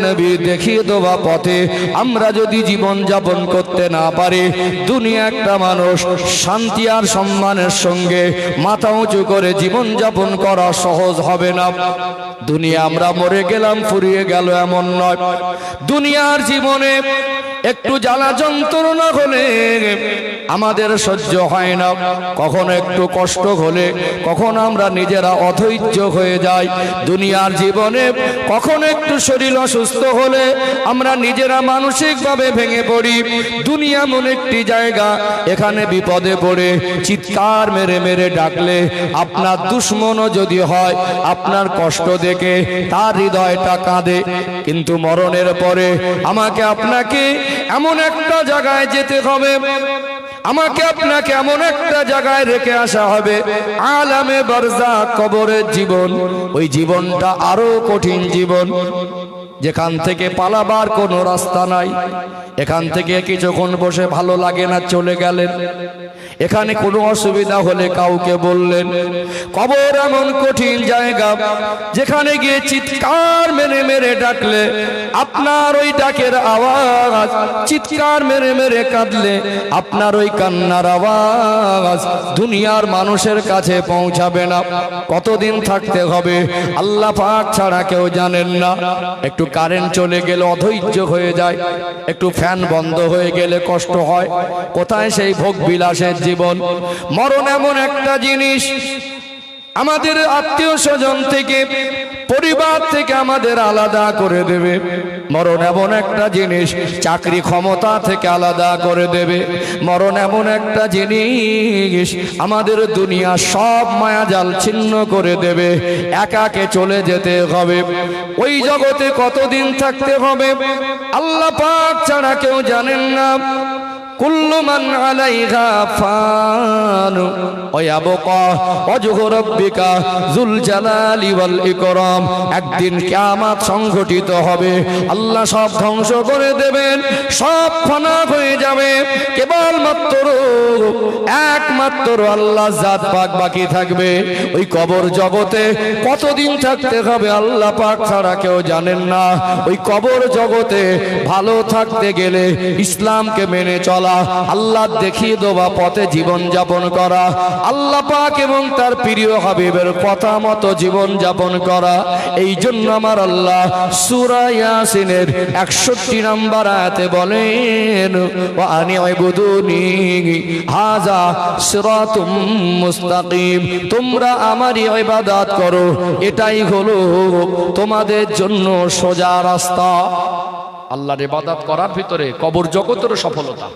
নবী দেখিয়ে দেওয়া পথে আমরা যদি জীবন যাপন করতে না পারি, দুনিয়া একটা মানুষ শান্তি আর সম্মানের সঙ্গে মাথা উঁচু করে জীবন যাপন করা সহজ হবে না। দুনিয়া আমরা মরে গেলাম ফুরিয়ে গেল এমন নয়। দুনিয়ার জীবনে একটু জ্বালা যন্ত্রণা হলে আমাদের সহ্য হয় না, কখনো একটু কষ্ট হলে কখনো আমরা নিজেরা অধৈর্য হয়ে যাই। দুনিয়ার জীবনে কখনো একটু শরীর অসুস্থ হলে আমরা নিজেরা মানসিকভাবে ভেঙে পড়ি। দুনিয়া এমন একটি জায়গা, এখানে বিপদে পড়ে চিৎকার মেরে মেরে ডাকলে আপনার দুশ্মনও যদি হয় আপনার কষ্ট দেখে তার হৃদয়টা কাঁদে। কিন্তু মরণের পরে আমাকে আপনাকে এমন একটা জায়গায় যেতে হবে, আমাকে আপনাকে এমন একটা জায়গায় রেখে আসা হবে, আলামে বারজাখ, কবরের জীবন। ওই জীবনটা আরো কঠিন জীবন, যেখান থেকে পালাবার কোনো রাস্তা নাই। এখান থেকে কিছুক্ষণ বসে ভালো লাগে না, চলে গেলেন। এখানে কোনো অসুবিধা হলে কাউকে বললেন। কবর এমন কঠিন জায়গা, যেখানে গিয়ে চিৎকার মেরে মেরে ডাকলে আপনার ওই ডাকের আওয়াজ, চিৎকার মেরে মেরে কাঁদলে আপনার ওই কান্নার আওয়াজ দুনিয়ার মানুষের কাছে পৌঁছাবে না। কতদিন থাকতে হবে আল্লাহ পাক ছাড়া কেউ জানেন না। একটু কারেন্ট চলে গেলে অধৈর্য হয়ে যায়, একটু ফ্যান বন্ধ হয়ে গেলে কষ্ট হয়। কোথায় সেই ভোগ বিলাসের জীবন? মরণ এমন একটা জিনিস, আমাদের আত্মীয় স্বজন থেকে, পরিবার থেকে আমাদের আলাদা করে দেবে। মরণ এমন একটা জিনিস, চাকরি ক্ষমতা থেকে আলাদা করে দেবে। মরণ এমন একটা জিনিস, আমাদের দুনিয়া সব মায়াজাল ছিন্ন করে দেবে। একাকে চলে যেতে হবে। ওই জগতে কতদিন থাকতে হবে আল্লাহ পাক ছাড়া কেউ জানেন না। কুল্লু মান আলাইহা ফান ওয়া ইয়াবকা ওয়াজহু রাব্বিকা যুল জালালি ওয়াল ইকরাম। একদিন কিয়ামত সংঘটিত হবে, আল্লাহ সব ধ্বংস করে দেবেন, সব ফানা হয়ে যাবে। কেবলমাত্র একমাত্র আল্লাহ জাত পাক বাকি থাকবে। ওই কবর জগতে কতদিন থাকতে হবে আল্লাহ পাক ছাড়া কেউ জানেন না। ওই কবর জগতে ভালো থাকতে গেলে ইসলামকে মেনে চলা, আল্লাহ দেখিয়ে দেওয়া পথে জীবন যাপন করা, আল্লাহ পাক এবং তার প্রিয় হাবিবের কথা মতো জীবন যাপন করা। এই জন্য আমার আল্লাহ সূরা ইয়াসিনের 61 নম্বর আয়াতে বলেন, ওয়া আনি'বুদুনি হাযা সিরাতুম মুস্তাকিম। তোমরা আমারই ইবাদত করো, এটাই হলো তোমাদের জন্য সোজা রাস্তা। আল্লাহর ইবাদত করার ভিতরে কবর জগতের সফলতা।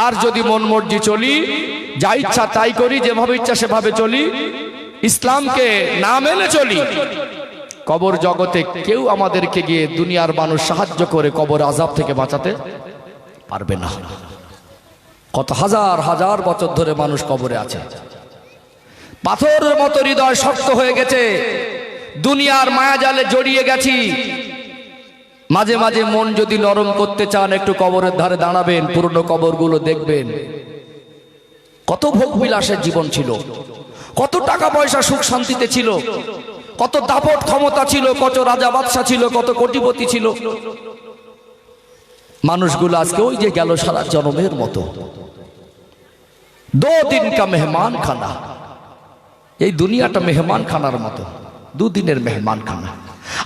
আর যদি মন মর্জি চলি, যা ইচ্ছা তাই করি, যেভাবে ইচ্ছা সেভাবে চলি, ইসলামকে না মেনে চলি, কবর জগতে কেউ আমাদেরকে গিয়ে দুনিয়ার মানুষ সাহায্য করে কবর আযাব থেকে বাঁচাতে পারবে না। কত হাজার হাজার বছর ধরে মানুষ কবরে আছে, পাথরের মতো হৃদয় শক্ত হয়ে গেছে, দুনিয়ার মায়াজালে জড়িয়ে গেছি। মাঝে মাঝে মন যদি নরম করতে চান, একটু কবরের ধারে দাঁড়াবেন, পুরনো কবরগুলো দেখবেন। কত ভোগ বিলাসের জীবন ছিল, কত টাকা পয়সা সুখ শান্তিতে ছিল, কত দাপট ক্ষমতা ছিল, কত রাজা বাদশা ছিল, কত কোটিপতি ছিল। মানুষগুলো আজকে ওই যে গেল সারা জন্মের মতো। 2 দিন কা মেহমান খানা, এই দুনিয়াটা মেহমান খানার মতো, 2 দিনের মেহমান খানা।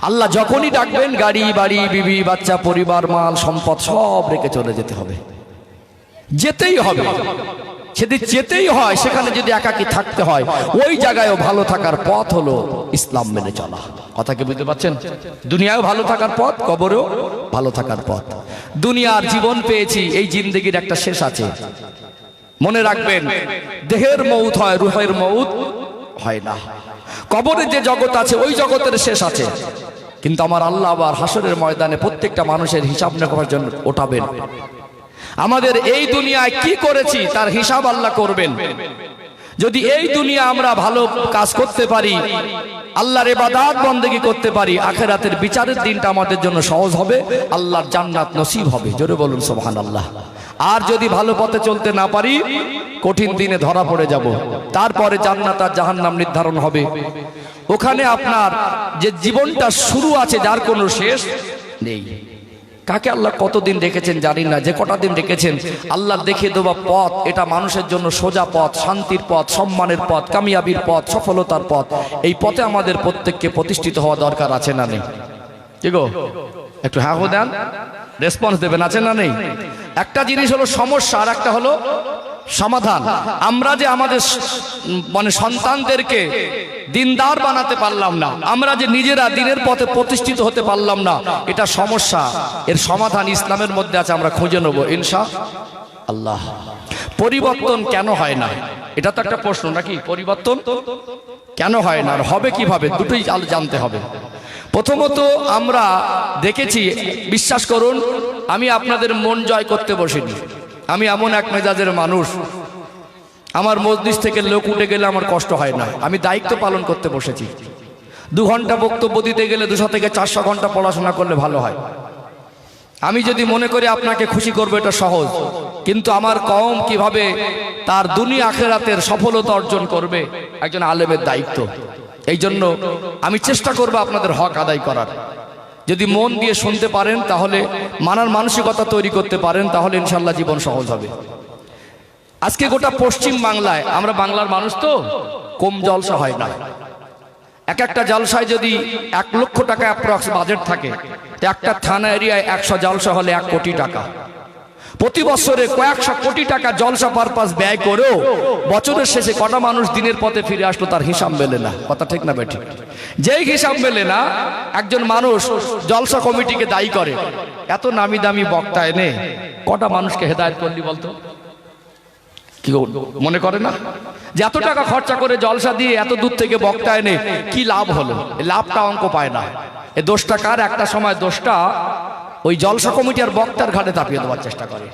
আল্লাহ যখনই ডাকবেন, গাড়ি বাড়ি বিবি বাচ্চা পরিবার মাল সম্পদ সব রেখে চলে যেতে হবে, যেতেই হবে। সেদিন যেতেই হয়, সেখানে যদি একাকী থাকতে হয়, ওই জায়গায়ও ভালো থাকার পথ হলো ইসলাম মেনে চলা। কথা কি বুঝতে পারছেন? দুনিয়াও ভালো থাকার পথ, কবরেও ভালো থাকার পথ। দুনিয়ার জীবন পেয়েছি, এই জিন্দেগির একটা শেষ আছে। মনে রাখবেন, দেহের মউত হয়, রূহের মউত হয় না। কবরের যে জগৎ আছে, ওই জগতের শেষ আছে। কিন্তু আমার আল্লাহ আবার হাসরের ময়দানে প্রত্যেকটা মানুষের হিসাব নেওয়ার জন্য ওঠাবেন। আমাদের এই দুনিয়ায় কি করেছি তার হিসাব আল্লাহ করবেন। যদি এই দুনিয়া আমরা ভালো কাজ করতে পারি, আল্লাহর ইবাদত বন্দেগী করতে পারি, আখিরাতের বিচারের দিনটা আমাদের জন্য সহজ হবে, আল্লাহর জান্নাত নসিব হবে। জোরে বলুন সুবহানাল্লাহ। আর যদি ভালো পথে চলতে না পারি, কঠিন দিনে ধরা পড়ে যাব। তারপরে জান্নাত আর জাহান্নাম নির্ধারণ হবে। ওখানে আপনার যে জীবনটা শুরু আছে, যার কোনো শেষ নেই। কাকে আল্লাহ কতদিন রেখেছেন জানি না, যে কটা দিন রেখেছেন আল্লাহ দেখিয়ে দেওয়া পথ, এটা মানুষের জন্য সোজা পথ, শান্তির পথ, সম্মানের পথ, কামিয়াবির পথ, সফলতার পথ। এই পথে আমাদের প্রত্যেককে প্রতিষ্ঠিত হওয়া দরকার, আছে না নেই? কি গো, একটু হ্যাঁ হো দেন, রেসপন্স দেবেন, আছে না নেই? একটা জিনিস হলো সমস্যা, আর একটা হলো সমাধান। আমরা যে আমাদের মানে সন্তানদেরকে দিনদার বানাতে পারলাম না, আমরা যে নিজেরা দিনের পথে প্রতিষ্ঠিত হতে পারলাম না, এটা সমস্যা। এর সমাধান ইসলামের মধ্যে আছে, আমরা খুঁজে নেব ইনশাআল্লাহ। পরিবর্তন কেন হয় না, এটা তো একটা প্রশ্ন নাকি? পরিবর্তন কেন হয় না, আর হবে কিভাবে, দুটোই জানতে হবে। প্রথমত আমরা দেখেছি, বিশ্বাস করুন, আমি আপনাদের মন জয় করতে বসিনি। আমি এমন এক মেজাজের মানুষ, আমার মজলিস থেকে লোক উঠে গেলে আমার কষ্ট হয় না। আমি দায়িত্ব পালন করতে বসেছি। 2 ঘন্টা বক্তব্য দিতে গেলে 200 থেকে 400 ঘন্টা পড়াশোনা করলে ভালো হয়। আমি যদি মনে করি আপনাকে খুশি করবো, এটা সহজ, কিন্তু আমার কওম কিভাবে তার দুনিয়া আখিরাতের সফলতা অর্জন করবে, একজন আলেমের দায়িত্ব। এই জন্য আমি চেষ্টা করব আপনাদের হক আদায় করার। যদি মন দিয়ে শুনতে পারেন, তাহলে মানার মানসিকতা তৈরি করতে পারেন, তাহলে ইনশাল্লাহ জীবন সহজ হবে। আজকে গোটা পশ্চিম বাংলায়, আমরা বাংলার মানুষ তো, কম জলসা হয় না। এক একটা জলসায় যদি 1 লক্ষ টাকা অ্যাপ্রক্স বাজেট থাকে, তো একটা থানা এরিয়ায় 100 জলসা হলে 1 কোটি টাকা। প্রতি বছরে কয়েকশো কোটি টাকা জলসা পারপাস ব্যয় করেও বছরের শেষে কটা মানুষ দিনের পথে ফিরে আসলো, তার হিসাব মেলে না। কথা ঠিক না বেঠিক? যেই হিসাব মেলে না, একজন মানুষ জলসা কমিটিকে দায়ী করে, এত নামি দামি বক্তা এনে কটা মানুষকে হেদায়েত করলি বলতো? কি মনে করে না যে এত টাকা খরচা করে জলসা দিয়ে এত দূর থেকে বক্তা এনে কি লাভ হলো? লাভটা অঙ্ক পায় না। এ দোষটা কার? একটা সময় দোষটা ওই জলসা কমিটি আর বক্তার ঘাটে চাপিয়ে দেওয়ার চেষ্টা করে।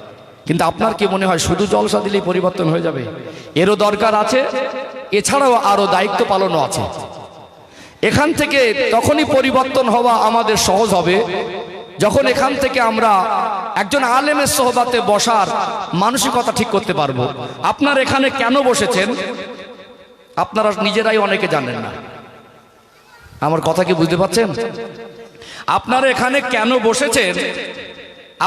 কিন্তু আপনার কি মনে হয় শুধু জলসা দিলেই পরিবর্তন হয়ে যাবে? এরও দরকার আছে, এছাড়াও আরো দায়িত্ব পালনও আছে। এখান থেকে তখনই পরিবর্তন হওয়া আমাদের সহজ হবে, যখন এখান থেকে আমরা একজন আলেমের সোহবাতে বসার মানসিকতা ঠিক করতে পারবো। আপনার এখানে কেন বসেছেন আপনারা নিজেরাই অনেকে জানেন না। আমার কথা কি বুঝতে পারছেন? আপনারা এখানে কেন বসেছেন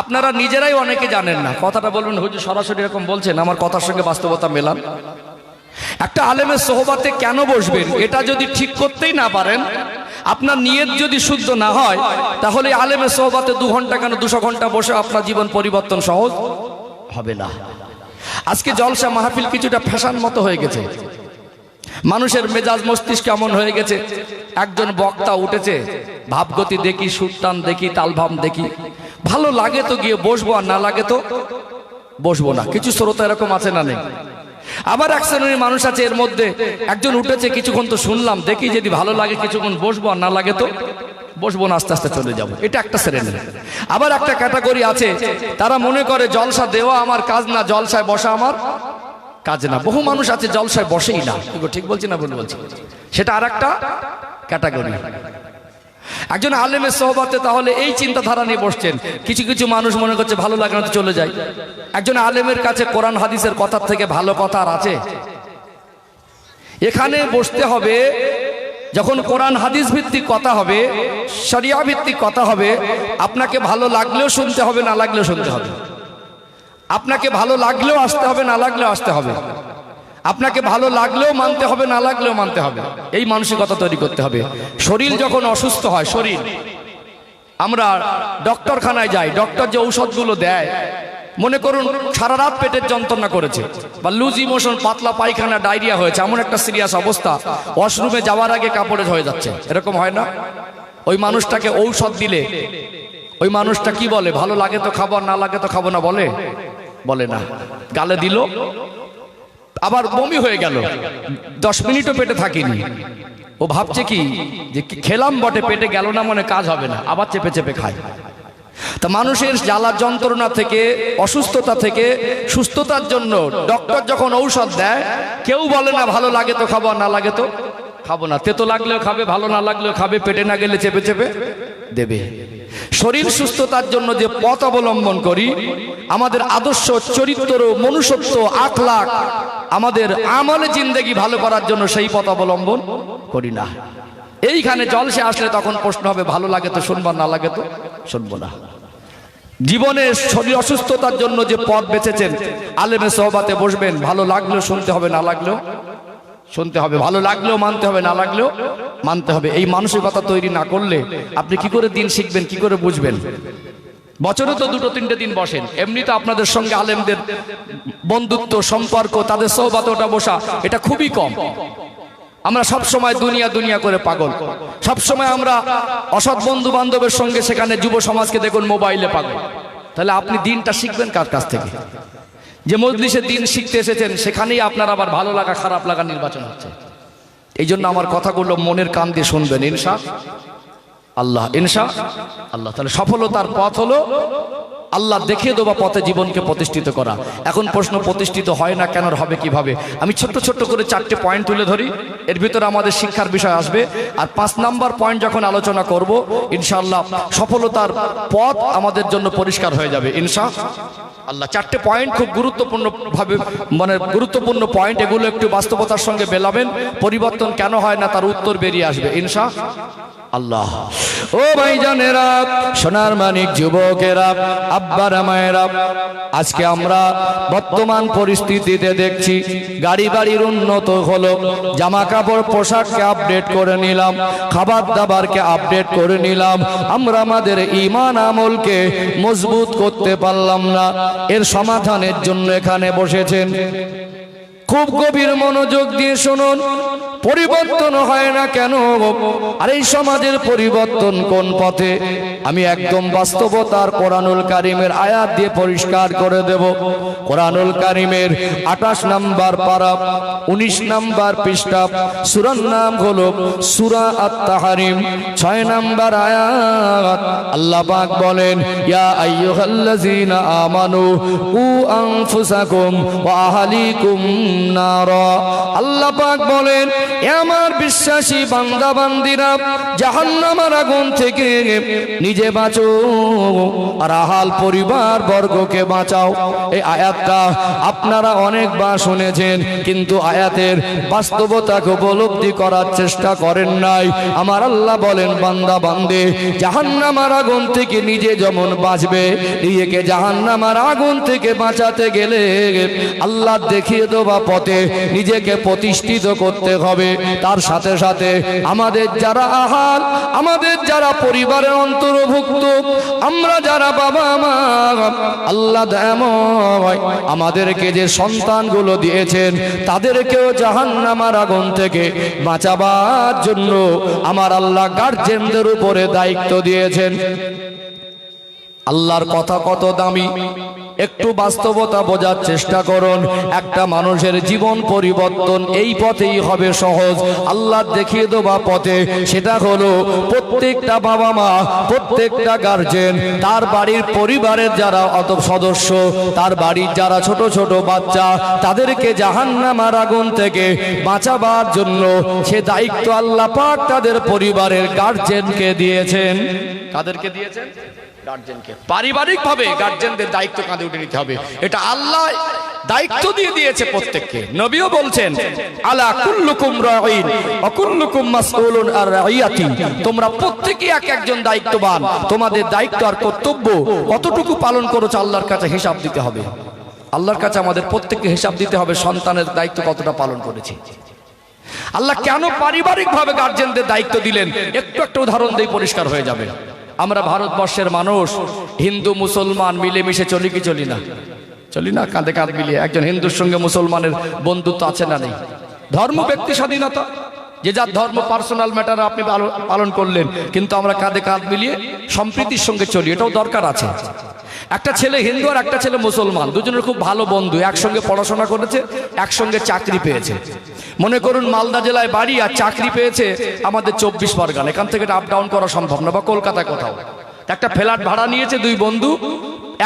আপনারা নিজেরাই অনেকে জানেন না। কথাটা বলবেন হুজুর সরাসরি এরকম বলছেন, আমার কথার সঙ্গে বাস্তবতা মেলান। একটা আলেমের সোহবাতে কেন বসবেন, এটা যদি ঠিক করতেই না পারেন, আপনার নিয়ত যদি শুদ্ধ না হয়, তাহলে আলেমের সোহবাতে 2 ঘন্টা কেন 200 ঘন্টা বসে আপনার জীবন পরিবর্তন সহজ হবে না। আজকে জলসা মাহফিল কিছুটা ফ্যাশন মতো হয়ে গেছে, মানুষের মেজাজ মস্তিষ্ক কেমন হয়ে গেছে। একজন বক্তা উঠেছে, ভাবগতি দেখি, সুরটান দেখি, তালভাম দেখি, ভালো লাগে তো গিয়ে বসবো, আর না লাগে তো বসবো না। কিছু শ্রোতা এরকম আছে না নেই? আবার এক শ্রেণীর মানুষ আছে, এর মধ্যে একজন উঠেছে, কিছুক্ষণ তো শুনলাম, দেখি যদি ভালো লাগে কিছুক্ষণ বসবো, আর না লাগে তো বসবো না, আস্তে আস্তে চলে যাবো। এটা একটা শ্রেণী। আবার একটা ক্যাটাগরি আছে, তারা মনে করে জলসা দেওয়া আমার কাজ না, জলসায় বসা আমার কাজ না। বহু মানুষ আছে জলসায় বসেই না। ঠিক বলছি না ভুল বলছি? সেটা আর একটা ক্যাটাগরি। একজন আলেমের সোহবতে তাহলে এই চিন্তাধারা নিয়ে বসছেন। কিছু কিছু মানুষ মনে করছে ভালো লাগে না তো চলে যায়। একজন আলেমের কাছে কোরআন হাদিসের কথার থেকে ভালো কথা আর আছে? এখানে বসতে হবে যখন কোরআন হাদিস ভিত্তিক কথা হবে, শরিয়া ভিত্তিক কথা হবে, আপনাকে ভালো লাগলেও শুনতে হবে, না লাগলেও শুনতে হবে। আপনাকে ভালো লাগলেও আসতে হবে, না লাগলেও আসতে হবে। আপনাকে ভালো লাগলেও মানতে হবে, না লাগলেও মানতে হবে। এই মানসিকতা তৈরি করতে হবে। শরীর যখন অসুস্থ হয়, শরীর, আমরা ডক্টরখানায় যাই, ডক্টর যে ঔষধগুলো দেয়, মনে করুন সারা রাত পেটের যন্ত্রণা করেছে, বা লুজ ইমোশন, পাতলা পায়খানা, ডায়রিয়া হয়েছে, এমন একটা সিরিয়াস অবস্থা, ওয়াশরুমে যাওয়ার আগে কাপড়ে হয়ে যাচ্ছে, এরকম হয় না? ওই মানুষটাকে ঔষধ দিলে ওই মানুষটা কি বলে? ভালো লাগে তো খাবো, না লাগে তো খাবো না বলে? বলে না। গালে দিল, আবার বমি হয়ে গেল, 10 মিনিটও পেটে থাকিনি। ও ভাবছে কি যে খেলাম বটে, পেটে গেল না, মনে কাজ হবে না, আবার চেপে চেপে খায়। তা মানুষের জ্বালা যন্ত্রণা থেকে, অসুস্থতা থেকে সুস্থতার জন্য ডক্টর যখন ঔষধ দেয়, কেউ বলে না ভালো লাগে তো খাবো, না লাগে তো খাবো না। তেতো লাগলেও খাবে, ভালো না লাগলেও খাবে, পেটে না গেলে চেপে চেপে দেবে। শরীর সুস্থতার জন্য যে পথ অবলম্বন করি, আমাদের আদর্শ, চরিত্র, মনুষ্যত্ব, আখলাক, আমাদের আমলে জিন্দেগি ভালো করার জন্য সেই পথ অবলম্বন করি না। এইখানে জলসে আসলে তখন প্রশ্ন হবে ভালো লাগে তো শুনবো, না লাগে তো শুনবো না। জীবনের শরীর অসুস্থতার জন্য যে পথ বেঁচেছেন, আলেমে সোহবাতে বসবেন, ভালো লাগলেও শুনতে হবে, না লাগলেও শুনতে হবে, ভালো লাগলেও মানতে হবে, না লাগলেও মানতে হবে। এই মানসিকতা তৈরি না করলে আপনি কি করে দিন শিখবেন, কি করে বুঝবেন? বছরে তো 2-3 দিন বসেন, এমনি তো আপনাদের সঙ্গে আলেমদের বন্ধুত্ব সম্পর্ক, তাদের সোহবাতে ওটা বসা, এটা খুবই কম। আমরা সব সময় দুনিয়া দুনিয়া করে পাগল, সব সময় আমরা অসৎ বন্ধু বান্ধবের সঙ্গে, সেখানে যুব সমাজকে দেখুন মোবাইলে পাগল। তাহলে আপনি দিনটা শিখবেন কার কাছ থেকে? যে মজলিসে দিন শিখতে এসেছেন সেখানেই আপনার আবার ভালো লাগা খারাপ লাগা নির্বাচন হচ্ছে। এই জন্য আমার কথাগুলো মনের কান দিয়ে শুনবেন, ইনশা আল্লাহ, ইনশা আল্লাহ। তাহলে সফলতার পথ হলো আল্লাহ দেখিয়ে দেওয়া পথে জীবনকে প্রতিষ্ঠিত করা। এখন প্রশ্ন, প্রতিষ্ঠিত হয় না কেন, হবে কিভাবে? আমি ছোট্ট ছোট্ট করে 4টে পয়েন্ট তুলে ধরি, এর ভিতরে আমাদের শিক্ষার বিষয় আসবে। আর 5 নাম্বার পয়েন্ট যখন আলোচনা করব, ইনশাআল্লাহ সফলতার পথ আমাদের জন্য পরিষ্কার হয়ে যাবে ইনশা আল্লাহ। 4টে পয়েন্ট খুব গুরুত্বপূর্ণ ভাবে, মানে গুরুত্বপূর্ণ পয়েন্ট, এগুলো একটু বাস্তবতার সঙ্গে মেলাবেন, পরিবর্তন কেন হয় না তার উত্তর বেরিয়ে আসবে ইনশা আল্লাহ। ও ভাইজানেরা, সোনার মানিক যুবকেরা, আব্বারা মায়েরা, আজকে আমরা বর্তমান পরিস্থিতিতে দেখছি গাড়ি বাড়ির উন্নত হলো, জামা কাপড় পোশাককে আপডেট করে নিলাম, খাবার দাবারকে আপডেট করে নিলাম, আমরা আমাদের ঈমান আমলকে মজবুত করতে পারলাম না। এর সমাধানের জন্য এখানে বসেছেন, খুব গভীর মনোযোগ দিয়ে শুনুন। পরিবর্তন হয় না কেন? আর এই সমাজের পরিবর্তন কোন পথে? আমি একদম বাস্তবতার কোরআনুল কারীমের আয়াত দিয়ে পরিষ্কার করে দেব। কোরআনুল কারীমের 28 নাম্বার পারা 19 নাম্বার পৃষ্ঠা, সূরার নাম হলো সূরা আত-তাহরিম, 6 নাম্বার আয়াত। আল্লাহ পাক বলেন, ইয়া আইয়ুহাল্লাযীনা আমানু উ আনফুসাকুম ওয়া আহলিকুম নারা। আল্লাহ পাক বলেন, আমার বিশ্বাসী বান্দা বান্দিরা, জাহান্নামের আগুন থেকে নিজে বাঁচো আর আহাল পরিবার বর্গকে বাঁচাও। এই আয়াতটা আপনারা অনেকবার শুনেছেন, কিন্তু আয়াতের বাস্তবতাকে উপলব্ধি করার চেষ্টা করেন নাই। আমার আল্লাহ বলেন, বান্দা বান্দে, জাহান্নামের আগুন থেকে নিজে যেমন বাঁচবে, নিজেকে জাহান্নামের আগুন থেকে বাঁচাতে গেলে আল্লাহ দেখিয়ে দেওয়া পথে নিজেকে প্রতিষ্ঠিত করতে হবে। তার সাথে সাথে আমাদের যারা আহাল, আমাদের যারা পরিবারের অন্তর্ভুক্ত, আমরা যারা বাবা মা, আল্লাহ দয়াময় আমাদেরকে যে সন্তানগুলো দিয়েছেন, তাদেরকেও জাহান্নামের আগুন থেকে বাঁচাবার জন্য আমার আল্লাহ গার্জেনদের উপরে দায়িত্ব দিয়েছেন। আল্লাহর কথা কত দামি, একটু বাস্তবতা বোঝার চেষ্টা করুন। একটা মানুষের জীবন পরিবর্তন এই পথেই হবে সহজ, আল্লাহ দেখিয়ে দেওয়া পথে। সেটা হলো প্রত্যেকটা বাবা মা, প্রত্যেকটা গার্জেন, তার বাড়ির পরিবারের যারা সদস্য, তার বাড়ির যারা ছোট ছোট বাচ্চা, তাদেরকে জাহান্নামের আগুন থেকে বাঁচাবার জন্য সে দায়িত্ব আল্লাহ পাক তাদের পরিবারের গার্জেনকে দিয়েছেন। কাদেরকে দিয়েছেন? গার্জেনকে। পারিবারিক ভাবে গার্জেনদের দায়িত্ব কাঁধে উঠে নিতে হবে, এটা আল্লাহ দায়িত্ব দিয়ে দিয়েছে প্রত্যেককে। নবীও বলছেন, আলা কুল্লুকুম রাঈন ওয়া কুল্লুকুম মাসউলুন আর রাইয়াতি, তোমরা প্রত্যেকই এক একজন দায়িত্ববান, তোমাদের দায়িত্ব আর কর্তব্য কতটুকু পালন করেছো আল্লাহর কাছে হিসাব দিতে হবে। আল্লাহর কাছে আমাদের প্রত্যেককে হিসাব দিতে হবে, সন্তানের দায়িত্ব কতটা পালন করেছি। আল্লাহ কেন পারিবারিক ভাবে গার্জেনদের দায়িত্ব দিলেন, একটু একটা উদাহরণ দিয়ে পরিষ্কার হয়ে যাবে। আমরা ভারতবর্ষের মানুষ, হিন্দু মুসলমান মিলেমিশে চলি কি চলি না? চলি না, কাঁধে কাঁধ মিলিয়ে। একজন হিন্দুর সঙ্গে মুসলমানের বন্ধুত্ব আছে না নেই? ধর্ম ব্যক্তি স্বাধীনতা, যে যার ধর্ম পার্সোনাল ম্যাটার আপনি পালন করলেন, কিন্তু আমরা কাঁধে কাঁধ মিলিয়ে সম্প্রীতির সঙ্গে চলি, এটাও দরকার আছে। একটা ছেলে হিন্দু আর একটা ছেলে মুসলমান, দুজনের খুব ভালো বন্ধু, একসঙ্গে পড়াশোনা করেছে, একসঙ্গে চাকরি পেয়েছে। মনে করুন মালদা জেলায় বাড়ি আর চাকরি পেয়েছে আমাদের 24 পরগনা, এখান থেকে আপ ডাউন করা সম্ভব না, বা কলকাতায় কোথাও। একটা ফ্ল্যাট ভাড়া নিয়েছে দুই বন্ধু,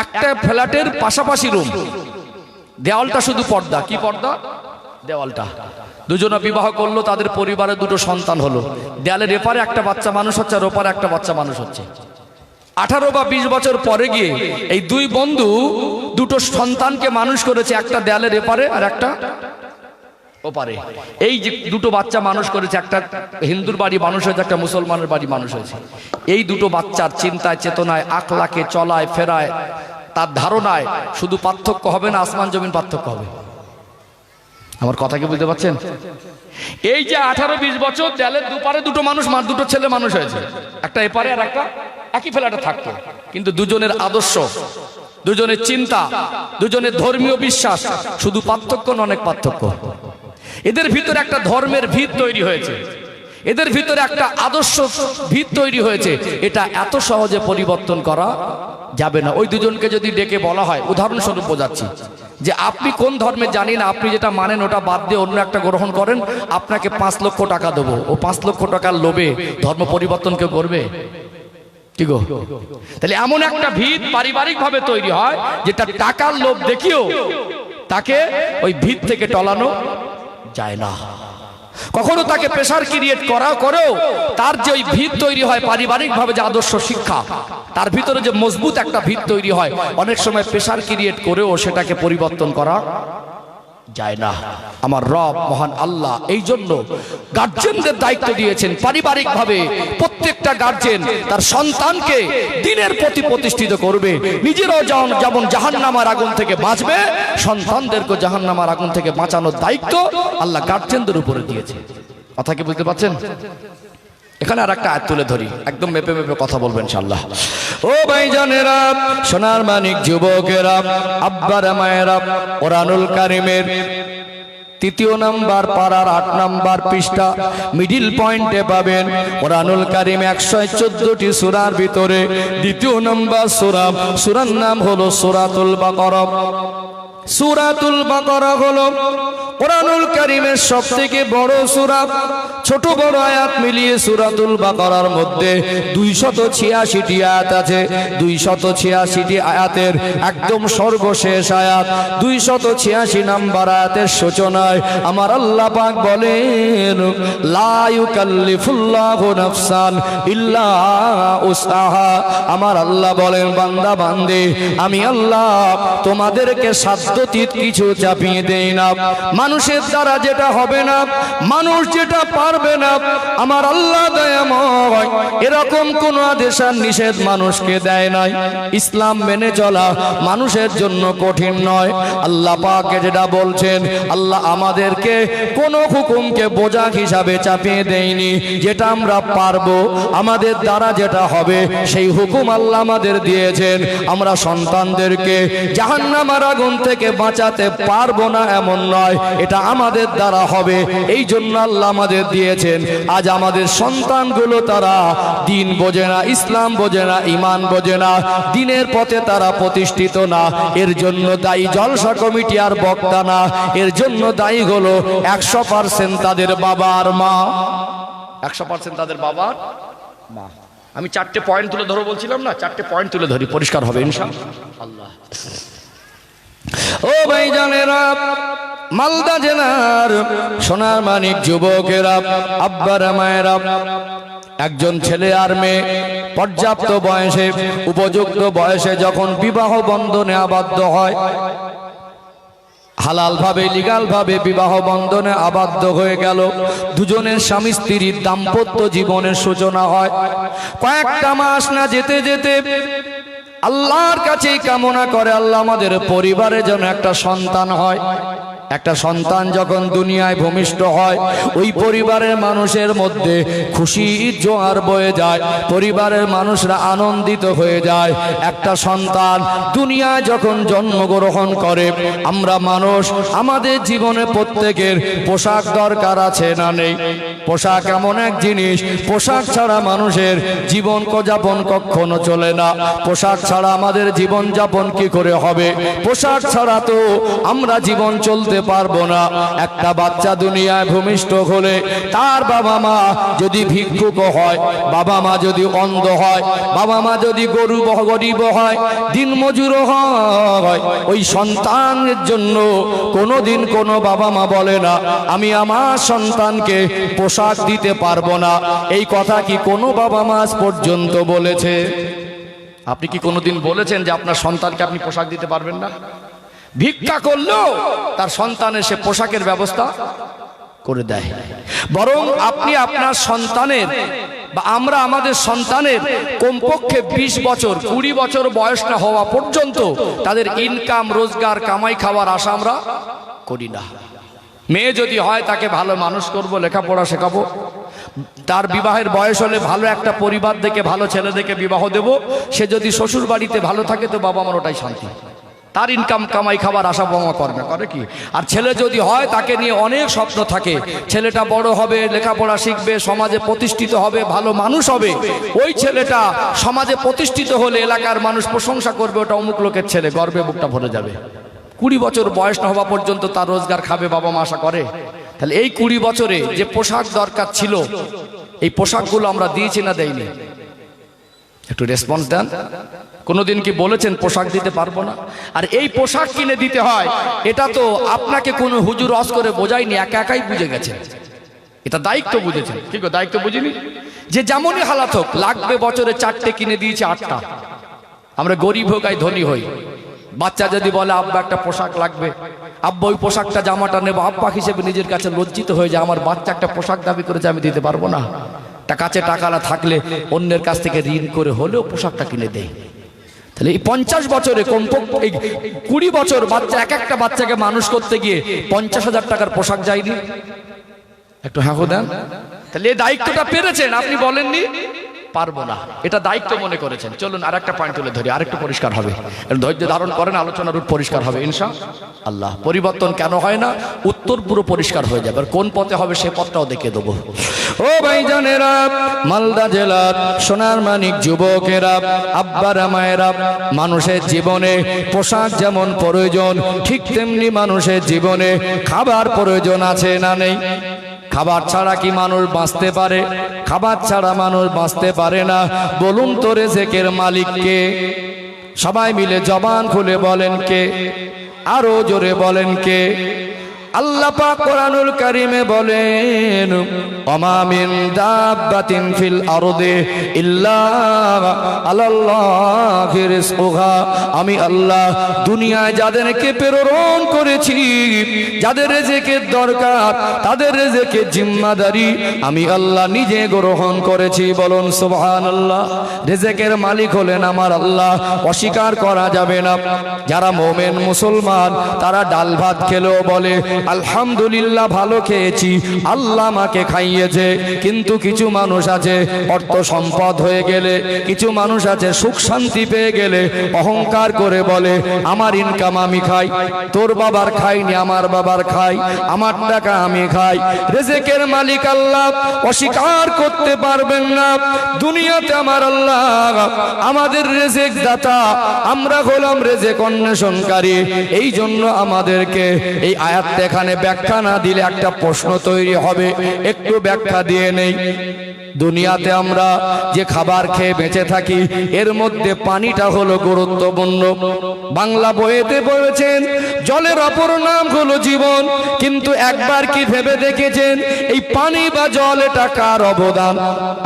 একটা ফ্ল্যাটের পাশাপাশি রুম, দেওয়ালটা শুধু পর্দা। কি পর্দা? দেওয়ালটা। দুজনে বিবাহ করলো, তাদের পরিবারে দুটো সন্তান হলো। দেয়ালের এপারে একটা বাচ্চা মানুষ হচ্ছে আর ওপারে একটা বাচ্চা মানুষ হচ্ছে। 18 বা 20 বছর পরে গিয়ে এই দুই বন্ধু দুটো সন্তানকে মানুষ করেছে, একটা দেয়ালের এপারে আর একটা ওপারে এই যে দুটো বাচ্চা মানুষ করেছে, একটা হিন্দুর বাড়ি মানুষ হয়েছে, একটা মুসলমানের বাড়ি মানুষ হয়েছে। এই দুটো বাচ্চার চিন্তায়, চেতনায়, আখলাকে, চলায় ফেরায়, তার ধারণায় শুধু পার্থক্য হবে না, আসমান জমিন পার্থক্য হবে। আমার কথা কি বুঝতে পারছেন? এই যে 18-20 বছর দেয়ালের দুপারে দুটো মানুষ, দুটো ছেলে মানুষ হয়েছে, একটা এপারে আর একটা একই ফ্ল্যাটে থাকতো, কিন্তু দুজনের আদর্শ, দুজনের চিন্তা, দুজনের ধর্মীয় বিশ্বাস শুধু পার্থক্য না, অনেক পার্থক্য। এদের ভিতরে একটা ধর্মের ভিত তৈরি হয়েছে, এদের ভিতরে একটা আদর্শ ভিত তৈরি হয়েছে। এটা এত সহজে পরিবর্তন করা যাবে না। ওই দুজনকে যদি ডেকে বলা হয়, উদাহরণস্বরূপ বোঝাচ্ছি, যে আপনি কোন ধর্মে জানি না, আপনি যেটা মানেন ওটা বাদ দিয়ে অন্য একটা গ্রহণ করেন, আপনাকে 5 লক্ষ টাকা দেবো। ও 5 লক্ষ টাকার লোভে ধর্ম পরিবর্তন কেউ করবে? কি গো? তাহলে এমন একটা ভিত পারিবারিক ভাবে তৈরি হয়, যেটা টাকার লোভ দেখিও তাকে ওই ভিত থেকে টলানো যায় না। কখনো তাকে প্রেসার ক্রিয়েট করেও তার যে ওই ভিত তৈরি হয় পারিবারিক ভাবে, যে আদর্শ শিক্ষা, তার ভিতরে যে মজবুত একটা ভিত তৈরি হয়, অনেক সময় প্রেসার ক্রিয়েট করেও সেটাকে পরিবর্তন করা যায় না। আমার রব মহান আল্লাহ এই জন্য গার্জেনদের দায়িত্ব দিয়েছেন পারিবারিক ভাবে। প্রত্যেকটা গার্জেন তার সন্তানকে দ্বীনের প্রতি প্রতিষ্ঠিত করবে, নিজেরাও যেমন জাহান্নামের আগুন থেকে বাঁচবে, সন্তানদেরকে জাহান্নামের আগুন থেকে বাঁচানোর দায়িত্ব আল্লাহ গার্জেনদের উপরে দিয়েছে। কথা কি বুঝতে পারছেন? এখানে আর একটা আয়াত তুলে ধরি, একদম মেপে মেপে কথা বলবেন ইনশাআল্লাহ। ও ভাইজানেরা, সোনার মানিক যুবকেরা, আব্বারা মায়েরা, কোরআনুল কারীমের 3 নাম্বার পারার 8 নাম্বার পৃষ্ঠা মিডিল পয়েন্টে পাবেন কোরআনুল কারীম 114টি সূরার ভিতরে 2 নাম্বার সূরার নাম হলো সূরাতুল বাকারা। সূরাতুল বাকারা হলো কোরআনুল কারীমের সবথেকে বড় সূরা। ছোট বড় আয়াত মিলিয়ে সূরাতুল বাকারার মধ্যে 286টি আয়াত আছে। 286টি আয়াতের একদম সর্বশেষ আয়াত 286 নাম্বার আয়াতের সূচনায় আমার আল্লাহ পাক বলেন, লা ইউকাল্লিফুল্লাহু নাফসান ইল্লা উসআহা। আমার আল্লাহ বলেন, বান্দা বান্দী, আমি আল্লাহ তোমাদেরকে সাধ্যতীত কিছু চাপিয়ে দেই না। মানুষের দ্বারা যেটা হবে না, মানুষ যেটা পারবে না, আমার আল্লাহ দয়াময় এরকম কোন আদেশ আর নিষেধ মানুষকে দেয় নাই। ইসলাম মেনে চলা মানুষের জন্য কঠিন নয়। আল্লাহ পাক যেটা বলছেন, আল্লাহ আমাদেরকে কোন হুকুমকে বোঝা হিসাবে চাপিয়ে দেয়নি। যেটা আমরা পারবো, আমাদের দ্বারা যেটা হবে, সেই হুকুম আল্লাহ আমাদের দিয়েছেন। আমরা সন্তানদেরকে জাহান্নামের আগুন থেকে বাঁচাতে পারবো না এমন নয়, এটা আমাদের দ্বারা হবে। এই জন্য আল্লাহ আমাদের দিয়েছেন। আজ আমাদের সন্তানগুলো তারা দ্বীন বোঝে না, ইসলাম বোঝে না, ঈমান বোঝে না, দ্বীনের পথে তারা প্রতিষ্ঠিত না। এর জন্য দায়ী জলসা কমিটি আর বক্তা না, এর জন্য দায়ী হলো 100% তাদের বাবা আর মা। 100% তাদের বাবা মা। আমি 4টে পয়েন্ট তুলে ধরো বলছিলাম না, 4টে পয়েন্ট তুলে ধরি, পরিষ্কার হবে ইনশাআল্লাহ। ও ভাইজানেরা, মালদা জেলার সোনার মানিক যুবকেরা, আব্বারা মায়েরা, একজন ছেলে আর মেয়ে পর্যাপ্ত বয়সে, উপযুক্ত বয়সে যখন বিবাহ বন্ধনে আবদ্ধ হয়, হালাল ভাবে, লিগাল ভাবে বিবাহ বন্ধনে আবদ্ধ হয়ে গেল, দুজনের স্বামী স্ত্রীর দাম্পত্য জীবনের সূচনা হয়। কয়েকটা মাস না যেতে যেতে আল্লাহর কাছেই কামনা করে, আল্লাহ আমাদের পরিবারে যেন একটা সন্তান হয়। একটা সন্তান যখন দুনিয়ায় ভূমিষ্ঠ হয়, ওই পরিবারের মানুষের মধ্যে খুশির জোয়ার বয়ে যায়, পরিবারের মানুষরা আনন্দিত হয়ে যায়। একটা সন্তান দুনিয়ায় যখন জন্মগ্রহণ করে, আমরা মানুষ, আমাদের জীবনে প্রত্যেকের পোশাক দরকার আছে না নেই? পোশাক এমন এক জিনিস, পোশাক ছাড়া মানুষের জীবন যাপন কখনো চলে না। পোশাক ছাড়া আমাদের জীবন যাপন কি করে হবে? পোশাক ছাড়া তো আমরা জীবন চলতে পারবো না। একটা বাচ্চা দুনিয়ায় ভূমিষ্ঠ হলে তার বাবা মা যদি ভিক্ষুক হয়, বাবা মা যদি অন্ধ হয়, বাবা মা যদি গরিব হয়, দিনমজুর হয়, ওই সন্তানের জন্য কোনোদিন কোনো বাবা মা বলে না আমি আমার সন্তানকে পোশাক দিতে পারবো না। এই কথা কি কোনো বাবা মা আজ পর্যন্ত বলেছে? আপনি কি কোনোদিন বলেছেন যে আপনার সন্তানকে আপনি পোশাক দিতে পারবেন না? ভিক্ষা করলেও তার সন্তানের সে পোশাকের ব্যবস্থা করে দেয়। বরং আপনি আপনার সন্তানের বা আমরা আমাদের সন্তানের কমপক্ষে 20 বছর 20 বছর বয়স না হওয়া পর্যন্ত তাদের ইনকাম রোজগার কামাই খাওয়ার আশা আমরা করি না। মেয়ে যদি হয় তাকে ভালো মানুষ করব, লেখাপড়া শেখাবো, তার বিবাহের বয়স হলে ভালো একটা পরিবার দেখে ভালো ছেলে দেখে বিবাহ দেব। সে যদি শ্বশুর বাড়িতে ভালো থাকে তো বাবা আমার ওটাই শান্তি। তার ইনকাম কামাই খাবার আশা বাবা করে কি। আর ছেলে যদি হয় তাকে নিয়ে অনেক স্বপ্ন থাকে, ছেলেটা বড় হবে, লেখাপড়া শিখবে, সমাজে প্রতিষ্ঠিত হবে, ভালো মানুষ হবে। ওই ছেলেটা সমাজে প্রতিষ্ঠিত হলে এলাকার মানুষ প্রশংসা করবে, ওটা অমুক লোকের ছেলে, গর্বে বুকটা ভরে যাবে। 20 বছর বয়স না হওয়া পর্যন্ত তার রোজগার খাবে বাবা মা আশা করে। তাহলে এই 20 বছরে যে পোশাক দরকার ছিল, এই পোশাকগুলো আমরা দিয়েছি না দেইনি? একটু রেসপন্স দেন। কোনোদিন কি বলেছেন পোশাক দিতে পারবো না? আর এই পোশাক কিনে দিতে হয়, এটা তো আপনাকে কোনো হুজুর রস করে বোঝায়নি, একা একাই বুঝে গেছে। এটা দায়িত্ব বুঝেছেন। কি গো, দায়িত্ব বুঝিনি? যে যেমনই হালাত হোক, লাগবে বছরে 4টে কিনে দিয়েছে 8টা। আমরা গরিব হোক আর ধনী হই, বাচ্চা যদি বলে আব্বা একটা পোশাক লাগবে, আব্বা ওই পোশাকটা জামাটা নেবো, আব্বা হিসেবে নিজের কাছে লজ্জিত হয়ে যায়, আমার বাচ্চা একটা পোশাক দাবি করেছে, আমি দিতে পারবো না। কাছে টাকা না থাকলে অন্যের কাছ থেকে ঋণ করে হলেও পোশাকটা কিনে দেয়। তাহলে এই 50 বছরে কমপক্ষে 20 বছর বাচ্চা, এক একটা বাচ্চাকে মানুষ করতে গিয়ে 50,000 টাকার পোশাক যায়নি? একটু হ্যাঁ দেন। তাহলে এই দায়িত্বটা পেরেছেন, আপনি বলেননি পারবো না, এটা দায়িত্ব মনে করেছেন। চলুন আর একটা পয়েন্ট তুলে ধরি, আরেকটু পরিষ্কার হবে। ধৈর্য ধারণ করেন, আলোচনার রূপ পরিষ্কার হবে ইনশাআল্লাহ। পরিবর্তন কেন হয় না? উত্তর পুরো পরিষ্কার হয়ে যাবে। আর কোন পথে হবে সে পথটাও দেখিয়ে দেবো। ও ভাইজানেরা, মালদা জেলার সোনার মানিক যুবকেরা, আব্বারা মায়েরা, মানুষের জীবনে পোশাক যেমন প্রয়োজন, ঠিক তেমনি মানুষের জীবনে খাবার প্রয়োজন আছে না নেই? খাবার ছাড়া কি মানুষ বাঁচতে পারে? খাবার ছাড়া মানুষ বাঁচতে পারে না। বলুন তো রিজিকের মালিক কে? সবাই মিলে জবান খুলে বলেন কে? আরো জোরে বলেন কে? আল্লাহ পাক কোরআনুল কারীমে বলেন, ওমা মিন দাব্বাতিন ফিল আরদি ইল্লা আলাল্লাহি রিজকুহা। আমি আল্লাহ দুনিয়ায় যাদেরকে প্রেরণ করেছি, যাদের রিজিকের দরকার, তাদের রিজিকের জিম্মাদারি আমি আল্লাহ নিজে গ্রহণ করেছি। বলুন সুবহানাল্লাহ। রিজিকের মালিক হলেন আমার আল্লাহ, অস্বীকার করা যাবে না। যারা মুমিন মুসলমান তারা ডাল ভাত খেলেও বলে আলহামদুলিল্লাহ ভালো খেয়েছি, আল্লাহ আমাকে খাইয়েছে। কিন্তু কিছু মানুষ আছে অর্থ সম্পদ হয়ে গেলে, কিছু মানুষ আছে সুখ শান্তি পেয়ে গেলে অহংকার করে বলে আমার ইনকাম আমি খাই, তোর বাবার খাইনি আমার বাবার খাই, আমার টাকা আমি খাই। রিজিকের মালিক আল্লাহ, অস্বীকার করতে পারবেন না। দুনিয়াতে আমার আল্লাহ আমাদের রিজিক দাতা, আমরা হলাম রিজিক অন্বেষণকারী। এই জন্য আমাদেরকে এই আয়াত এখানে ব্যাখ্যা না দিলে একটা প্রশ্ন তৈরি হবে, একটু ব্যাখ্যা দিয়ে নেই। দুনিয়াতে আমরা যে খাবার খেয়ে বেঁচে থাকি, এর মধ্যে পানিটা হলো গুরুত্বপূর্ণ। বাংলা বইতে বলেছেন জলের অপর নাম হলো জীবন। কিন্তু একবার কি ভেবে দেখেছেন এই পানি বা জল এটা কার অবদান?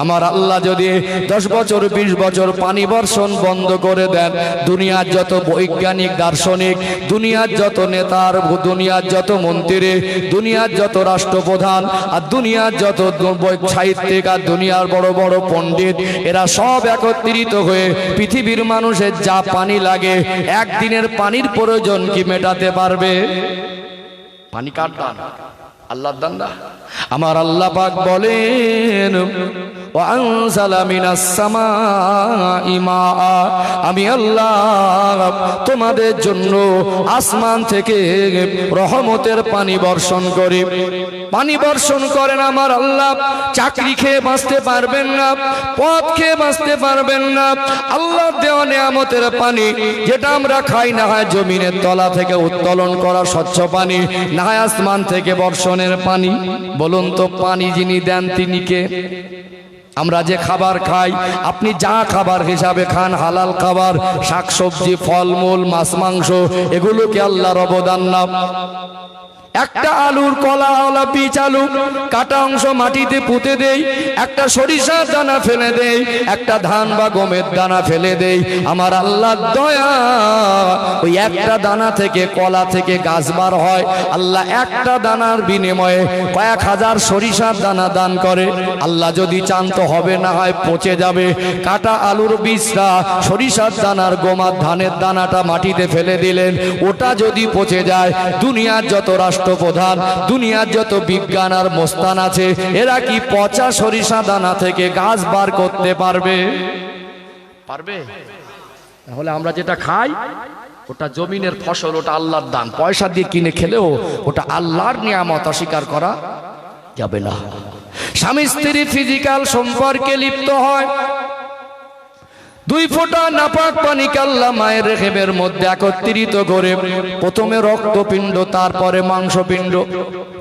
আমার আল্লাহ যদি 10 বছর 20 বছর পানি বর্ষণ বন্ধ করে দেন, দুনিয়ার যত বৈজ্ঞানিক দার্শনিক, দুনিয়ার যত নেতার, দুনিয়ার যত মন্ত্রী, দুনিয়ার যত রাষ্ট্রপ্রধান, আর দুনিয়ার যত সাহিত্যিক, আর দুনিয়ার বড় বড় পণ্ডিত, এরা সব একত্রিত হয়ে পৃথিবীর মানুষের যা পানি লাগে, একদিনের পানির প্রয়োজন কি মেটাতে পারবে? পানি কার দান? আল্লাহর দান না? আমার আল্লাহ পাক বলেন ওয়া আনজালা মিনাস সামাই মাআ। আমি আল্লাহ তোমাদের জন্য আসমান থেকে রহমতের পানি বর্ষণ করি। পানি বর্ষণ করেন আমার আল্লাহ। চাকরি খেয়ে বাঁচতে পারবেন না, পথ খেয়ে বাঁচতে পারবেন না। আল্লাহর দেওয়া নিয়ামতের পানি, যেটা আমরা খাই, না হয় জমিনের তলা থেকে উত্তোলন করা স্বচ্ছ পানি, না হয় আসমান থেকে বর্ষণের পানি। বলুন তো পানি যিনি দেন তিনি কে? আমরা যে খাবার খাই, আপনি যা খাবার হিসাবে খান, হালাল খাবার, শাকসবজি, ফলমূল, মাছ মাংস, এগুলো কি আল্লাহর অবদান না? একটা আলুর কলাওয়ালা বীজ আলু কাটা অংশ মাটিতে পুঁতে দেই, একটা সরিষার দানা ফেলে দেই, একটা ধান বা গমের দানা ফেলে দেই, আমার আল্লাহর দয়া ওই একটা দানা থেকে কলা থেকে গাছ বার হয়। আল্লাহ একটা দানার বিনিময়ে কয়েক হাজার সরিষার দানা দান করে। আল্লাহ যদি চান তো হবে, না হয় পচে যাবে। কাটা আলুর বীজটা সরিষার দানার গোমার ধানের দানাটা মাটিতে ফেলে দিলেন, ওটা যদি পচে যায়, দুনিয়ার যত রাষ্ট্রপ্রধান, দুনিয়ার যত বিজ্ঞান আর মোস্তান আছে, এরা কি পচা সরিষা দানা থেকে গাছ বার করতে পারবে? পারবে? তাহলে আমরা যেটা খাই ওটা জমিনের ফসল, ওটা আল্লাহর দান। পয়সা দিয়ে কিনে খেলেও ওটা আল্লাহর নিয়ামত, অস্বীকার করা যাবে না। স্বামী স্ত্রী ফিজিক্যাল সম্পর্কে লিপ্ত হয়, দুই ফোঁটা নাপাক পানি আল্লাহ মায়ের রেহেমের মধ্যে একত্রিত করে, প্রথমে রক্তপিণ্ড, তারপরে মাংসপিণ্ড।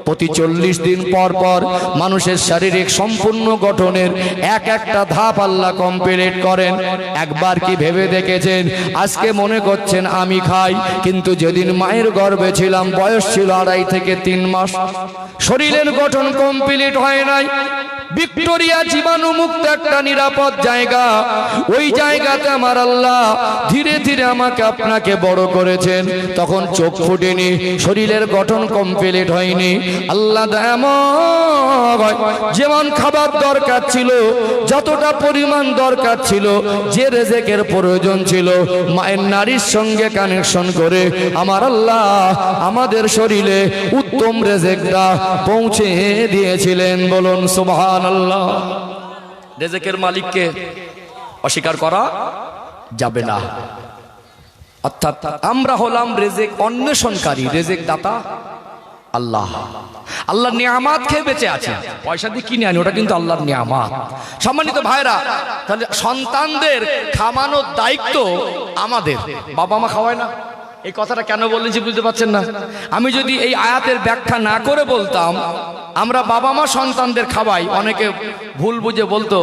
প্রতি 40 দিন পর পর মানুষের শারীরিক সম্পূর্ণ গঠনের এক একটা ধাপ আল্লাহ কমপ্লিট করেন। একবার কি ভেবে দেখেছেন? আজকে মনে করছেন আমি খাই, কিন্তু যেদিন মায়ের গর্ভে ছিলাম বয়স ছিল 2.5 থেকে 3 মাস, শরীরের গঠন কমপ্লিট হয় নাই। ভিক্টোরিয়া জীবাণুমুক্ত একটা নিরাপদ জায়গা, ওই জায়গাতে আমার আল্লাহ ধীরে ধীরে আমাকে আপনাকে বড় করেছেন। তখন চোখ ফুটেনি, শরীরের গঠন কমপ্লিট হয়নি। আল্লাহ দয়াময় যেমন খাবার দরকার ছিল, যতটা পরিমাণ দরকার ছিল, যে রেজেকের প্রয়োজন ছিল, মায়ের নারীর সঙ্গে কানেকশন করে আমার আল্লাহ আমাদের শরীরে উত্তম রেজেকটা পৌঁছে দিয়েছিলেন। বলুন সুবহানাল্লাহ। রেজেকের মালিককে অস্বীকার করা যাবে না। অর্থাৎ আমরা হলাম রেজেক অন্বেষণকারী, রেজেক দাতা আল্লাহ। আল্লাহর নিয়ামত খেয়ে বেঁচে আছে, পয়সা দিয়ে কিনে আনি, ওটা কিন্তু আল্লাহর নিয়ামত। সম্মানিত ভাইরা, তাহলে সন্তানদের খাওয়ানোর দায়িত্ব আমাদের। বাবা মা খাওয়ায় না, এই কথাটা কেন বলেছি বুঝতে পারছেন না? আমি যদি এই আয়াতের ব্যাখ্যা না করে বলতাম আমরা বাবা মা সন্তানদের খাওয়াই, অনেকে ভুল বুঝে বলতো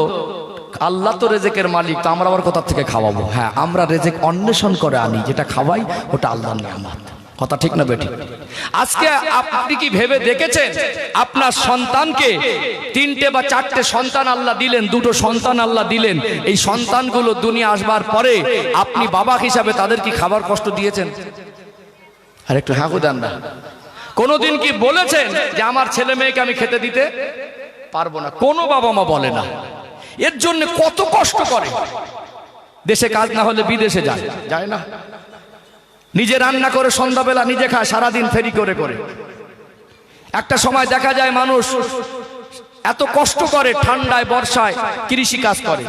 আল্লাহ তো রেজেকের মালিক, তো আমরা আবার কোথা থেকে খাওয়াবো? হ্যাঁ, আমরা রেজেক অন্বেষণ করে আনি, যেটা খাওয়াই ওটা আল্লাহর নিয়ামত। কথা ঠিক না বেঠিক? আজকে আপনি কি ভেবে দেখেছেন আপনার সন্তানকে 3টে বা 4টে সন্তান আল্লাহ দিলেন, 2টো সন্তান আল্লাহ দিলেন, এই সন্তানগুলো দুনিয়া আসবার পরে আপনি বাবা হিসাবে তাদের কি খাবার কষ্ট দিয়েছেন? আর একটু হ্যাঁ দেন না। কোনোদিন কি বলেছেন যে আমার ছেলে মেয়েকে আমি খেতে দিতে পারবো না? কোনো বাবা মা বলে না। এর জন্য কত কষ্ট করে, দেশে কাজ না হলে বিদেশে যায় না, নিজে রান্না করে সন্ধ্যাবেলা নিজে খায়, সারাদিন ফেরি করে করে। একটা সময় দেখা যায় মানুষ এত কষ্ট করে, ঠান্ডায় বর্ষায় কৃষি কাজ করে,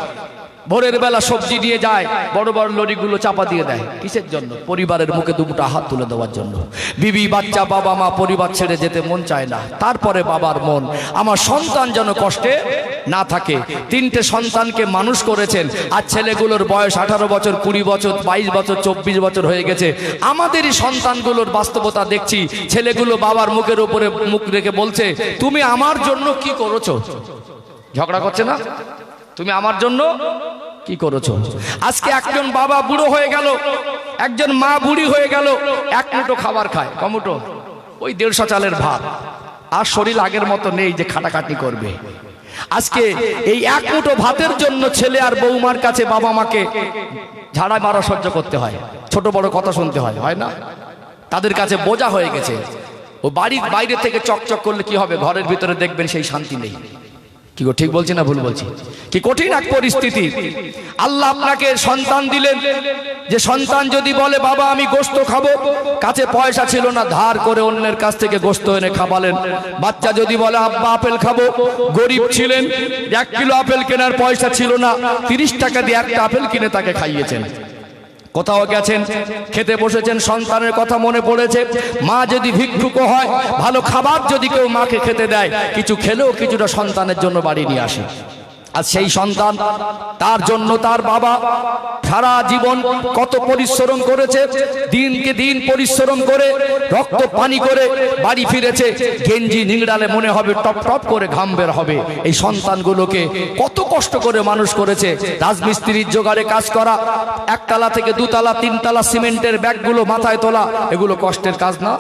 ভোরের বেলা সবজি দিয়ে যায়, বড় বড় লরিগুলো চাপা দিয়ে দেয়। কিসের জন্য? পরিবারের মুখে দুটো হাত তুলে দেওয়ার জন্য। বিবি বাচ্চা বাবা মা পরিবার ছেড়ে যেতে মন চায় না। তারপরে বাবার মন, আমার সন্তান যেন কষ্টে না থাকে। 3টে সন্তানকে মানুষ করেছেন, আর ছেলেগুলোর বয়স 18 বছর, 20 বছর, 22 বছর, 24 বছর হয়ে গেছে। আমাদেরই সন্তানগুলোর বাস্তবতা দেখছি, ছেলেগুলো বাবার মুখের উপরে মুখ রেখে বলছে তুমি আমার জন্য কি করেছো? ঝগড়া করছে না? তুমি আমার জন্য কি করেছো? আজকে একজন বাবা বুড়ো হয়ে গেল, একজন মা বুড়ি হয়ে গেল, এক মুঠো খাবার খায়, কমুটো ওই 150 চালের ভাত, আর শরীর আগের মতো নেই যে খাটাখাটি করবে। আজকে এই এক মুঠো ভাতের জন্য ছেলে আর বৌমার কাছে বাবা মাকে ঝাড়া মারা সহ্য করতে হয়, ছোট বড় কথা শুনতে হয়, হয় না? তাদের কাছে বোঝা হয়ে গেছে। ও বাড়ির বাইরে থেকে চকচক করলে কি হবে, ঘরের ভিতরে দেখবেন সেই শান্তি নেই। কি গো, ঠিক বলছি না ভুল বলছি? কি কঠিন এক পরিস্থিতি। আল্লাহ আপনাকে সন্তান দিলেন, যে সন্তান যদি বলে বাবা আমি গোশত খাবো, কাছে পয়সা ছিল না, ধার করে অন্যের কাছ থেকে গোশত এনে খাওয়ালেন। বাচ্চা যদি বলে আব্বা আপেল খাবো, গরিব ছিলেন, 1 কিলো আপেল কেনার পয়সা ছিল না, 30 টাকা দিয়ে একটা আপেল কিনে তাকে খাইয়েছেন। কোথাও গেছেন, খেতে বসেছেন, সন্তানের কথা মনে পড়েছে, মা যদি ভিক্ষুক হয়, ভালো খাবার যদি কেউ মাকে খেতে দেয়, কিছু খেলেও কিছুটা সন্তানের জন্য বাড়ি নিয়ে আসে। আর সেই সন্তান, তার জন্য তার বাবা সারা জীবন কত পরিশ্রম করেছে, দিনকে দিন পরিশ্রম করে রক্ত পানি করে বাড়ি ফিরেছে, গেঞ্জি নিংড়ালে মনে হবে টপ টপ করে ঘাম বের হবে। এই সন্তানগুলোকে কত কষ্ট করে মানুষ করেছে। রাজমিস্ত্রির জোগাড়ে কাজ করা, 1 তলা থেকে 2 তলা 3 তলা সিমেন্টের ব্যাগগুলো মাথায় তোলা, এগুলো কষ্টের কাজ না?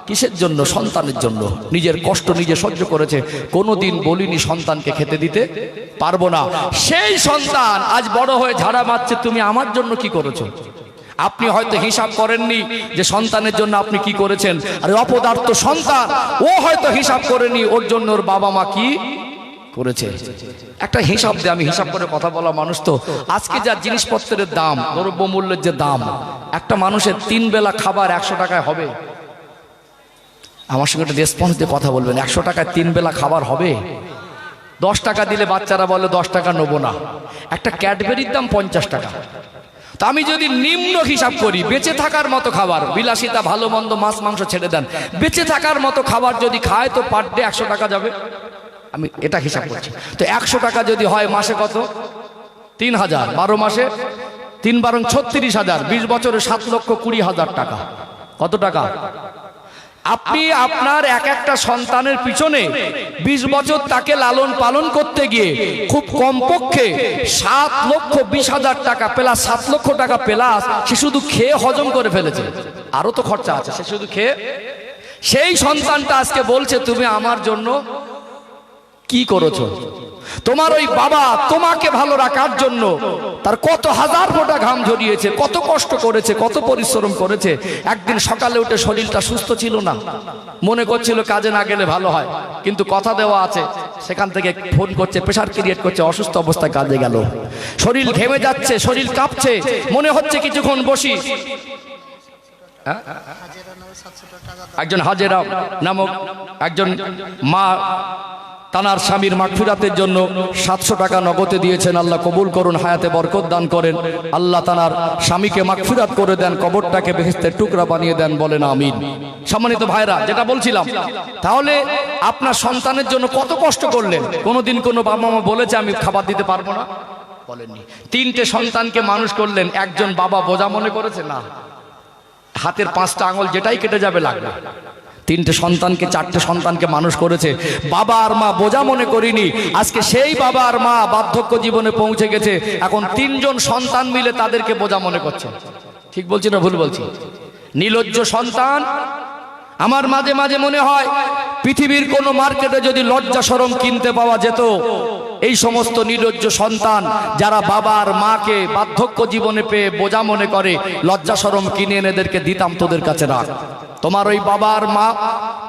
কিসের জন্য? সন্তানের জন্য। নিজের কষ্ট নিজে সহ্য করেছে, কোনোদিন বলিনি সন্তানকে খেতে দিতে পারবো না। সেই সন্তান আজ বড় হয়ে ঝাড়া মারছে, তুমি আমার জন্য কি করেছো? আপনি হয়তো হিসাব করেননি যে সন্তানের জন্য আপনি কি করেছেন। আর অপদার্থ সন্তান, ও হয়তো হিসাব করেনি ওর জন্য ওর বাবা মা কি করেছে। একটা হিসাব দিয়ে, আমি হিসাব করে কথা বলা মানুষ তো। আজকে যা জিনিসপত্রের দাম, দ্রব্যমূল্যের যে দাম, একটা মানুষের 3 বেলা খাবার 100 টাকায় হবে? আমার সঙ্গে একটা রেসপন্স দিয়ে কথা বলবেন। 100 টাকায় 3 বেলা খাবার হবে? 10 টাকা দিলে বাচ্চারা বলে 10 টাকা নেবো না। একটা ক্যাডবেরির দাম 50 টাকা। তা আমি যদি নিম্ন হিসাব করি, বেঁচে থাকার মতো খাবার, বিলাসিতা ভালো মন্দ মাছ মাংস ছেড়ে দেন, বেঁচে থাকার মতো খাবার যদি খায় তো পার ডে 100 টাকা যাবে। আমি এটা হিসাব করছি। তো 100 টাকা যদি হয় মাসে কত? 3000। 12 মাসে 3 বারং 36,000। 20 বছরে 7,20,000 টাকা। কত টাকা? আপনি আপনার এক একটা সন্তানের পিছনে 20 বছর তাকে লালন পালন করতে গিয়ে খুব কমপক্ষে 7,20,000 টাকা প্লাস 7 লক্ষ টাকা প্লাস সে শুধু খেয়ে হজম করে ফেলেছে। আরো তো খরচা আছে, সে শুধু খেয়ে। সেই সন্তানটা আজকে বলছে তুমি আমার জন্য কি করেছো? তোমার ওই বাবা তোমাকে ভালো রাখার জন্য তার কত হাজার ফোঁটা ঘাম ঝরিয়েছে, কত কষ্ট করেছে, কত পরিশ্রম করেছে। একদিন সকালে উঠে শরীরটা সুস্থ ছিল না, মনে করছিল কাজে না গেলে ভালো হয়, কিন্তু কথা দেওয়া আছে, সেখান থেকে ফোন করছে, প্রেশার ক্রিয়েট করছে, অসুস্থ অবস্থায় কাজে গেল। শরীর ঘেমে যাচ্ছে, শরীর কাঁপছে, মনে হচ্ছে কিছুক্ষণ বসি। একজন হাজেরা নামক একজন মা তানার স্বামীর মাগফিরাতের জন্য 700 টাকা নগদে দিয়েছেন। আল্লাহ কবুল করুন, হায়াতে বরকত দান করেন। আল্লাহ তানার স্বামীকে মাগফিরাত করে দেন, কবরটাকে বেহেশতের টুকরা বানিয়ে দেন, বলেন আমিন। সম্মানিত ভাইরা, যেটা বলছিলাম, তাহলে আপনার সন্তানের জন্য কত কষ্ট করলেন। কোনোদিন কোনো বাবা মা বলেছে আমি খাবার দিতে পারবো না? বলেননি। 3টে সন্তানকে মানুষ করলেন, একজন বাবা বোঝা মনে করেছে না? হাতের 5টা আঙুল যেটাই কেটে যাবে লাগবে। 3টে সন্তানকে, 4টে সন্তানকে মানুষ করেছে। বাবা আর মা বোঝা মনে করিনি। আজকে সেই বাবা আর মা বার্ধক্য জীবনে পৌঁছে গেছে, এখন 3 জন সন্তান মিলে তাদেরকে বোঝা মনে করছে। ঠিক বলছি না ভুল বলছি? নির্লজ্জ সন্তান। আমার মাঝে মাঝে মনে হয় পৃথিবীর কোন মার্কেটে যদি লজ্জা শরম কিনতে পাওয়া যেত, এই সমস্ত নির্লজ্জ সন্তান যারা বাবা আর মাকে বার্ধক্য জীবনে পেয়ে বোঝা মনে করে, লজ্জা শরম কিনে এনে এদেরকে দিতাম, তোদের কাছে রাখ। তোমার ওই বাবা আর মা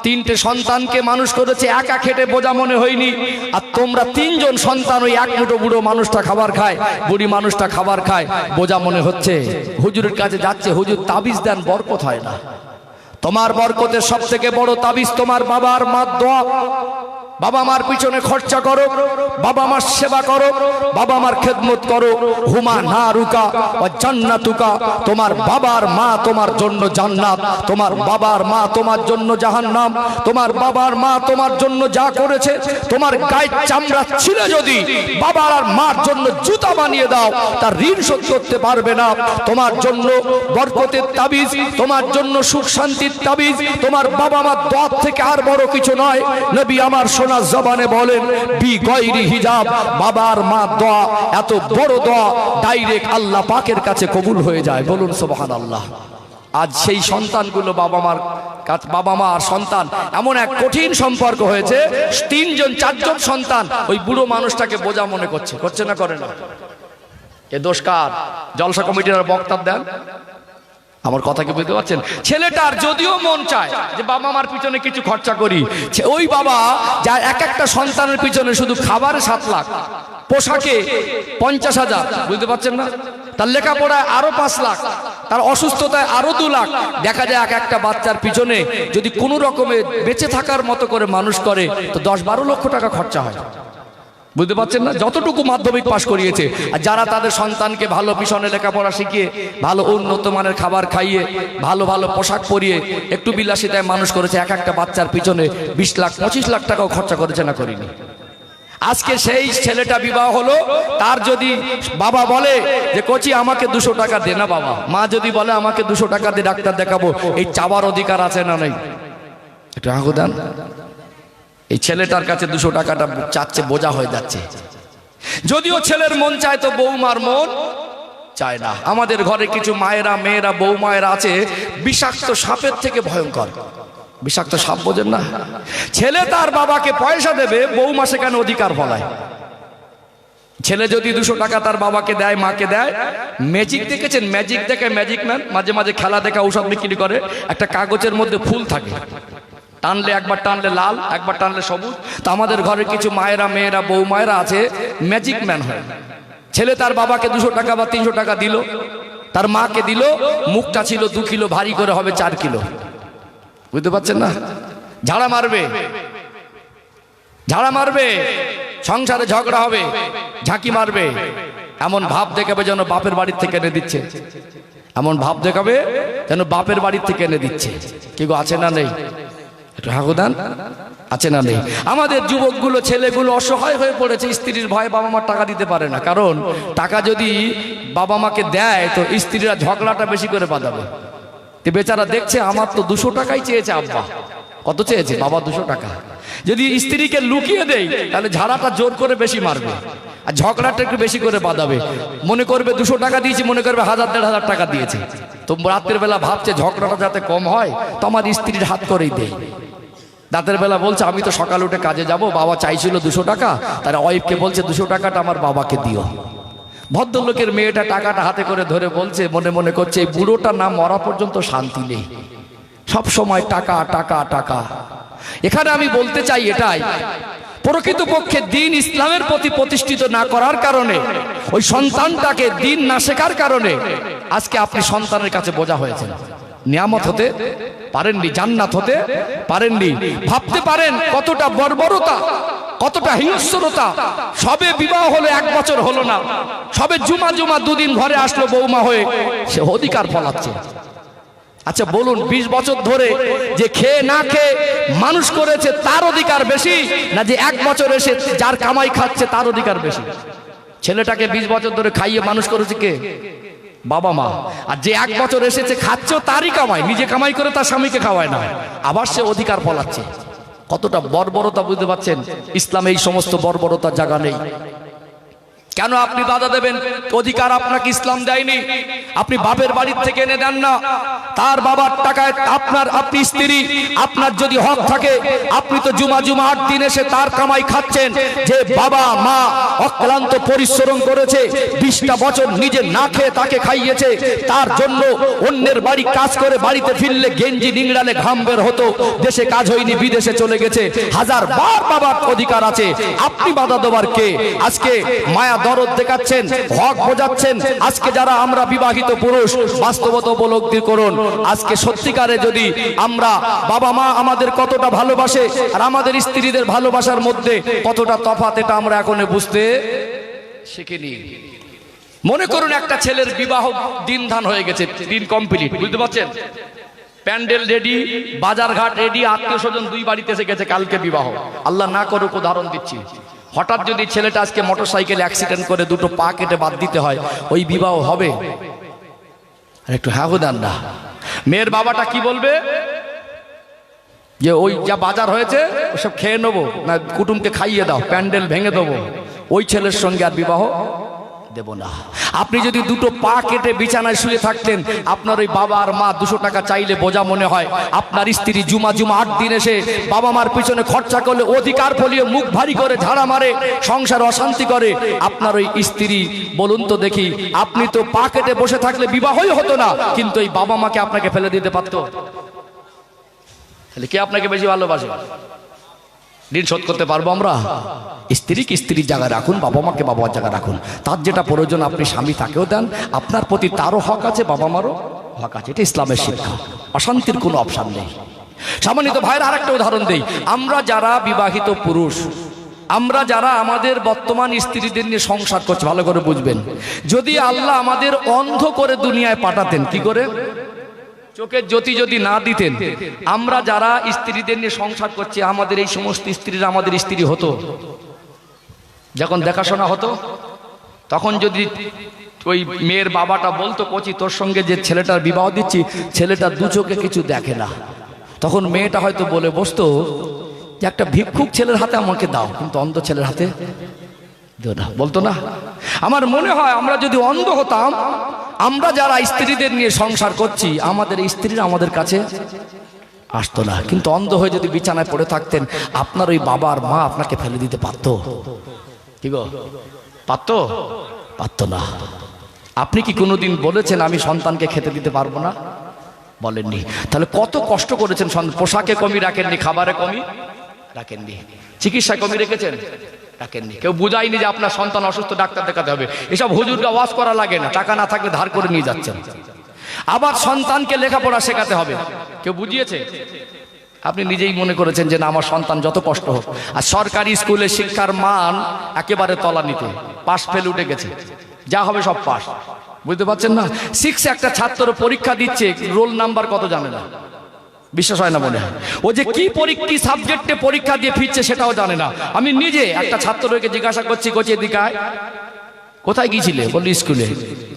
3টে সন্তানকে মানুষ করেছে, একা খেটে বোঝা মনে হয়নি। আর তোমরা 3 জন সন্তান, ওই এক মুঠো বুড়ো মানুষটা খাবার খায়, বুড়ি মানুষটা খাবার খায়, বোঝা মনে হচ্ছে। হুজুরের কাছে যাচ্ছে, হুজুর তাবিজ দেন, বরকত হয় না। তোমার বরকতের সব থেকে বড় তাবিজ তোমার বাবা আর মার দোয়া। বাবা মার পিছনে খরচা করো, বাবা মার সেবা করো, বাবা মার খেদমত করো। হুমা না রুকা ও জান্নাতুকা। তোমার বাবার মা তোমার জন্য জান্নাত, তোমার বাবার মা তোমার জন্য জাহান্নাম। তোমার বাবার মা তোমার জন্য যা করেছে, তোমার গায়ের চামড়া ছিঁড়ে যদি বাবার আর মার জন্য জুতা বানিয়ে দাও, তার ঋণ শোধ করতে পারবে না। তোমার জন্য বরকতের তাবিজ, তোমার জন্য সুখ শান্তির তাবিজ তোমার বাবা মার দোয়া থেকে আর বড় কিছু নয়। নবী আমার সোনা জবানে বলেন, বি গয়রি হিজাব, বাবার মা দোয়া এত বড় দোয়া, ডাইরেক্ট আল্লাহ পাকের কাছে কবুল হয়ে যায়। বলুন সুবহানাল্লাহ। আজ সেই সন্তানগুলো বাবা মা আর সন্তান এমন এক কঠিন সম্পর্ক হয়েছে, 3 জন 4 জন সন্তান ওই বুড়ো মানুষটাকে বোঝা মনে করছে না করে না? এ দোষ কার? জলসা কমিটির বক্তা দেন। আমার কথা কি বুঝতে পারছেন? ছেলেটার যদিও মন চায় যে বাবা মার পিছনে কিছু খরচা করি, ওই বাবা যার এক একটা সন্তানের পিছনে শুধু খাবারে 7 লাখ, পোশাকে 50,000, বুঝতে পারছেন না? তার লেখাপড়ায় আরো 5 লাখ, তার অসুস্থতায় আরো 2 লাখ। দেখা যায় এক একটা বাচ্চার পিছনে যদি কোনো রকমে বেঁচে থাকার মতো করে মানুষ করে তো 10-12 লক্ষ টাকা খরচা হয়। বুঝতে পারছেন না? যতটুকু মাধ্যমিক পাশ করিয়েছে, আর যারা তাদের সন্তানকে ভালো মিশনে লেখাপড়া শিখিয়ে, ভালো উন্নত মানের খাবার খাইয়ে, ভালো ভালো পোশাক পরিয়ে, একটু বিলাসিতায় মানুষ করেছে, এক একটা বাচ্চার পিছনে 20 লাখ 25 লাখ টাকাও খরচা করেছে না করিনি? আজকে সেই ছেলেটা বিবাহ হলো, তার যদি বাবা বলে যে কোচি আমাকে 200 টাকা দে না বাবা, মা যদি বলে আমাকে 200 টাকা দিয়ে ডাক্তার দেখাবো, এই চাওয়ার অধিকার আছে না নেই? একটু আগে দেন। এই ছেলেটার কাছে 200 টাকাটা চাচ্ছে, বোঝা হয়ে যাচ্ছে। যদিও ছেলের মন চায় তো বৌমার মন চায় না। আমাদের ঘরে কিছু মায়েরা, মেয়েরা, বৌমায়েরা আছে বিষাক্ত সাপের থেকে ভয়ঙ্কর। বিষাক্ত সাপ বোঝেন না? ছেলে তার বাবাকে পয়সা দেবে, বৌমা সেখানে অধিকার ফলায়। ছেলে যদি 200 টাকা তার বাবাকে দেয়, মাকে দেয়, ম্যাজিক দেখেছেন? ম্যাজিক দেখে ম্যাজিক ম্যান মাঝে মাঝে খেলা দেখা ঔষধ বিক্রি করে, একটা কাগজের মধ্যে ফুল থাকে, টানলে একবার টানলে লাল, একবার টানলে সবুজ। তো আমাদের ঘরে কিছু মায়েরা, মেয়েরা, বউ মায়েরা আছে, ম্যাজিক ম্যান হয়। ছেলে তার বাবাকে 200 টাকা বা 300 টাকা দিল, তার মাকে দিল, মুখটা ছিল 2 কিলো ভারী করে, হবে 4 কিলো। বুঝতে পারছেন না? ঝাড়া মারবে, ঝাড়া মারবে, সংসারে ঝগড়া হবে, ঝাঁকি মারবে, এমন ভাব দেখাবে যেন বাপের বাড়ির থেকে এনে দিচ্ছে, এমন ভাব দেখাবে যেন বাপের বাড়ির থেকে এনে দিচ্ছে। কি গো, আছে না নেই? একটু হাগুদান, আছে না নেই? আমাদের যুবকগুলো, ছেলেগুলো অসহায় হয়ে পড়েছে, স্ত্রীর ভয়ে বাবা মা টাকা দিতে পারে না। কারণ টাকা যদি বাবা মাকে দেয় তো স্ত্রীরা ঝগড়াটা বেশি করে বাঁধাবে। বেচারা দেখছে আমার তো 200 টাকাই চেয়েছে আব্বা। কত চেয়েছে বাবা? 200 টাকা। যদি স্ত্রীকে লুকিয়ে দেয় তাহলে ঝাড়াটা জোর করে বেশি মারবে, আর ঝগড়াটা একটু বেশি করে বাঁধাবে। মনে করবে 200 টাকা দিয়েছি, মনে করবে 1000-1500 টাকা দিয়েছে। তো রাতের বেলা ভাবছে ঝগড়াটা যাতে কম হয় তো আমার স্ত্রীর হাত করেই দেয়। রাতের বেলা বলছে আমি তো সকাল উঠে কাজে যাব, বাবা চাইছিল 200 টাকা, তার ওয়াইফকে বলছে 200 টাকাটা আমার বাবাকে দিও। ভদ্রলোকের মেয়েটা টাকাটা হাতে করে ধরে বলছে, মনে মনে করছে এই বুড়োটা না মরা পর্যন্ত শান্তি নেই, সব সময় টাকা টাকা টাকা। এখানে আমি বলতে চাই এটাই, প্রকৃতপক্ষে দিন ইসলামের প্রতি প্রতিষ্ঠিত না করার কারণে, ওই সন্তানটাকে দিন না শেখার কারণে আজকে আপনি সন্তানের কাছে বোঝা হয়েছেন। নিয়ামত হতে পারেননি, জান্নাত হতে পারেননি। ভাবতে পারেন কতটা বর্বরতা, কতটা হিংস্রতা। সবে বিবাহ হলো 1 বছর হলো না, সবে জুমা 2 দিন ঘরে আসলো বৌমা হয়ে, সে অধিকার ফলাচ্ছে। আচ্ছা বলুন, 20 বছর ধরে যে খেয়ে না খেয়ে মানুষ করেছে তার অধিকার বেশি, না যে 1 বছর এসে যার কামাই খাচ্ছে তার অধিকার বেশি? ছেলেটাকে 20 বছর ধরে খাইয়ে মানুষ করেছে কে? বাবা মা। আর যে 1 বছর এসেছে খাচ্ছে তারই কামাই, নিজে কামাই করে তার স্বামীকে খাওয়ায় না, আবার সে অধিকার ফলাচ্ছে। কতটা বর্বরতা, বুঝতে পারছেন? ইসলামে এই সমস্ত বর্বরতার জায়গা নেই। কেন আপনি বাধা দেবেন? অধিকার আপনাকে ইসলাম দেয়নি, আপনি বাপের বাড়ির থেকে এনে দেন না, তার বাবার টাকায় আপনি স্ত্রী, আপনার যদি হক থাকে আপনি তো জুমা 8 দিন এসে তার কামাই খাচ্ছেন। যে বাবা মা অক্লান্ত পরিশ্রম করেছে, 20টা বছর নিজে না খেয়ে তাকে খাইয়েছে, তার জন্য অন্যের বাড়ি কাজ করে বাড়িতে ফিরলে গেঞ্জি নিংড়ালে ঘাম বের হতো, দেশে কাজ হয়নি বিদেশে চলে গেছে, 1000 বার বাবার অধিকার আছে, আপনি বাধা দেওয়ার কে? আজকে মায়া দরদ দেখাচ্ছেন, হক বোঝাচ্ছেন। আজকে যারা আমরা বিবাহিত পুরুষ, বাস্তবতা উপলব্ধি করুন, আজকে সত্যিকারে যদি আমরা বাবা মা আমাদের কতটা ভালোবাসে আর আমাদের স্ত্রীদের ভালোবাসার মধ্যে কতটা তফাৎ, এটা আমরা এখন বুঝতে শিখিনি। মনে করুন একটা ছেলের বিবাহ দিন ধান হয়ে গেছে, দিন কমপ্লিট, বুঝতে পারছেন? প্যান্ডেল রেডি, বাজারঘাট রেডি, আত্মীয় স্বজন 2 বাড়িতে এসে গেছে, কালকে বিবাহ। আল্লাহ না করুক, উদাহরণ দিচ্ছি, হঠাৎ যদি ছেলেটা আজকে মোটরসাইকেল অ্যাক্সিডেন্ট করে 2টো পা কেটে বাদ দিতে হয়, ওই বিবাহ হবে? আর একটু হ্যাঁ দেন না। মেয়ের বাবাটা কি বলবে? যে ওই যা বাজার হয়েছে ওসব খেয়ে নেবো, না কুটুমকে খাইয়ে দাও, প্যান্ডেল ভেঙে দেবো, ওই ছেলের সঙ্গে আর বিবাহ দেব না। আপনি যদি 2টো পা কেটে বিছানায় শুয়ে থাকতেন, আপনার ওই বাবা আর মা 200 টাকা চাইলে বোঝা মনে হয়। আপনার স্ত্রী জুমা 8 দিন এসে বাবা মার পিছনে খরচা করলে অধিকার ফলিয়ে মুখ ভারী করে ঝাড়া মারে, সংসার অশান্তি করে, আপনার ওই স্ত্রী বলুন তো দেখি, আপনি তো পা কেটে বসে থাকলে বিবাহই হতো না, কিন্তু এই বাবা মাকে আপনাকে ফেলে দিতে পারতো? তাহলে কে আপনাকে বেশি ভালোবাসে? ঋণ শোধ করতে পারবো আমরা? স্ত্রীকে স্ত্রীর জায়গায় রাখুন, বাবা মাকে বাবার জায়গায় রাখুন। তার যেটা প্রয়োজন আপনি স্বামী তাকেও দেন, আপনার প্রতি তারও হক আছে, বাবা মারও হক আছে। এটা ইসলামের শিক্ষা, অশান্তির কোনো অপশন নেই। সম্মানিত ভাইয়ের আরেকটা উদাহরণ দেই, আমরা যারা বিবাহিত পুরুষ, আমরা যারা আমাদের বর্তমান স্ত্রীদের নিয়ে সংসার করছি, ভালো করে বুঝবেন, যদি আল্লাহ আমাদের অন্ধ করে দুনিয়ায় পাঠাতেন, কি করে? চোখের জ্যোতি যদি না দিতেন, আমরা যারা স্ত্রীদের নিয়ে সংসার করছি, আমাদের এই সমস্ত স্ত্রীরা আমাদের স্ত্রী হতো। যখন দেখাশোনা হতো, তখন যদি ওই মেয়ের বাবাটা বলতো, কচি তোর সঙ্গে যে ছেলেটার বিবাহ দিচ্ছি, ছেলেটা 2 চোখে কিছু দেখে না, তখন মেয়েটা হয়তো বলে বসতো যে একটা ভিক্ষুক ছেলের হাতে আমাকে দাও, কিন্তু অন্ধ ছেলের হাতে দিও না, বলতো না? আমার মনে হয় আমরা যদি অন্ধ হতাম, আমরা যারা স্ত্রীদের নিয়ে সংসার করছি, আমাদের স্ত্রীরা আমাদের কাছে আসতো না। কিন্তু অন্ধ হয়ে যদি বিছানায় পড়ে থাকতেন, আপনার ওই বাবা আর মা আপনাকে ফেলে দিতে পারতো? কি গো, পারতো? পারতো না। আপনি কি কোনোদিন বলেছেন আমি সন্তানকে খেতে দিতে পারবো না? বলেননি। তাহলে কত কষ্ট করেছেন। পোশাকে কমি রাখেননি, খাবারে কমি রাখেননি, চিকিৎসায় কমি রেখেছেন? রাখেননি। কেউ বুঝায়নি যে আপনার সন্তান অসুস্থ, ডাক্তার দেখাতে হবে। এসব হুজুরকে ওয়াজ করা লাগে না, টাকা না থাকলে ধার করে নিয়ে যাচ্ছেন। আবার সন্তানকে লেখাপড়া শেখাতে হবে, কেউ বুঝিয়েছে? আপনি নিজেই মনে করেছেন যে না, আমার সন্তান যত কষ্ট হোক। আর সরকারি স্কুলে শিক্ষার মান একেবারে তলানিতে, পাশ ফেল উঠে গেছে, যা হবে সব পাস। বুঝতে পারছেন না? 6 একটা ছাত্র পরীক্ষা দিচ্ছে, রোল নাম্বার কত জানে না। বিশ্বাস হয় না মনে হয়? ও যে কি কি সাবজেক্টে পরীক্ষা দিয়ে ফিরছে সেটাও জানে না। আমি নিজে একটা ছাত্রকে জিজ্ঞাসা করছি, কোচে দিকায় কোথায় গিয়েছিলে? বললি স্কুলে।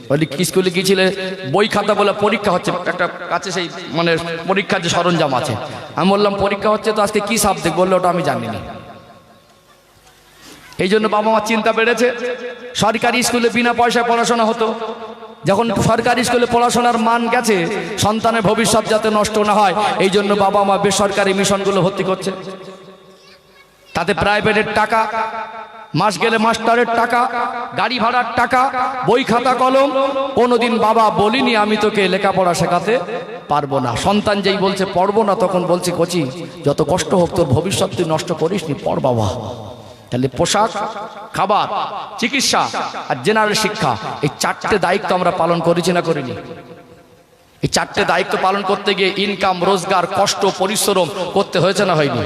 বলি কি স্কুলে গিয়েছিলে? বই খাতা বলে পরীক্ষা হচ্ছে, একটা কাছে সেই মানে পরীক্ষার যে সরঞ্জাম আছে। আমি বললাম পরীক্ষা হচ্ছে তো আজকে কি সাবজেক্ট? বললো ওটা আমি জানি না। এই জন্য বাবা মার চিন্তা বেড়েছে। সরকারি স্কুলে বিনা পয়সায় পড়াশোনা হতো, যখন সরকারি স্কুলে পড়াশোনার মান গেছে, সন্তানের ভবিষ্যৎ যাতে নষ্ট না হয় এই জন্য বাবা মা বেসরকারি মিশনগুলো ভর্তি করছে। তাতে প্রাইভেটের টাকা, মাস গেলে মাস্টারের টাকা, গাড়ি ভাড়ার টাকা, বই খাতা কলম। কোনোদিন বাবা বলিনি আমি তোকে লেখাপড়া শেখাতে পারবো না। সন্তান যেই বলছে পড়বো না, তখন বলছে কোচি যত কষ্ট হোক তোর ভবিষ্যৎ তুই নষ্ট করিস নি, পড় বাবা। তাহলে পোশাক, খাবার, চিকিৎসা আর জেনারেল শিক্ষা, এই 4টে দায়িত্ব আমরা পালন করেছি না করিনি? এই 4টে দায়িত্ব পালন করতে গিয়ে ইনকাম, রোজগার, কষ্ট, পরিশ্রম করতে হয়েছে না হয়নি?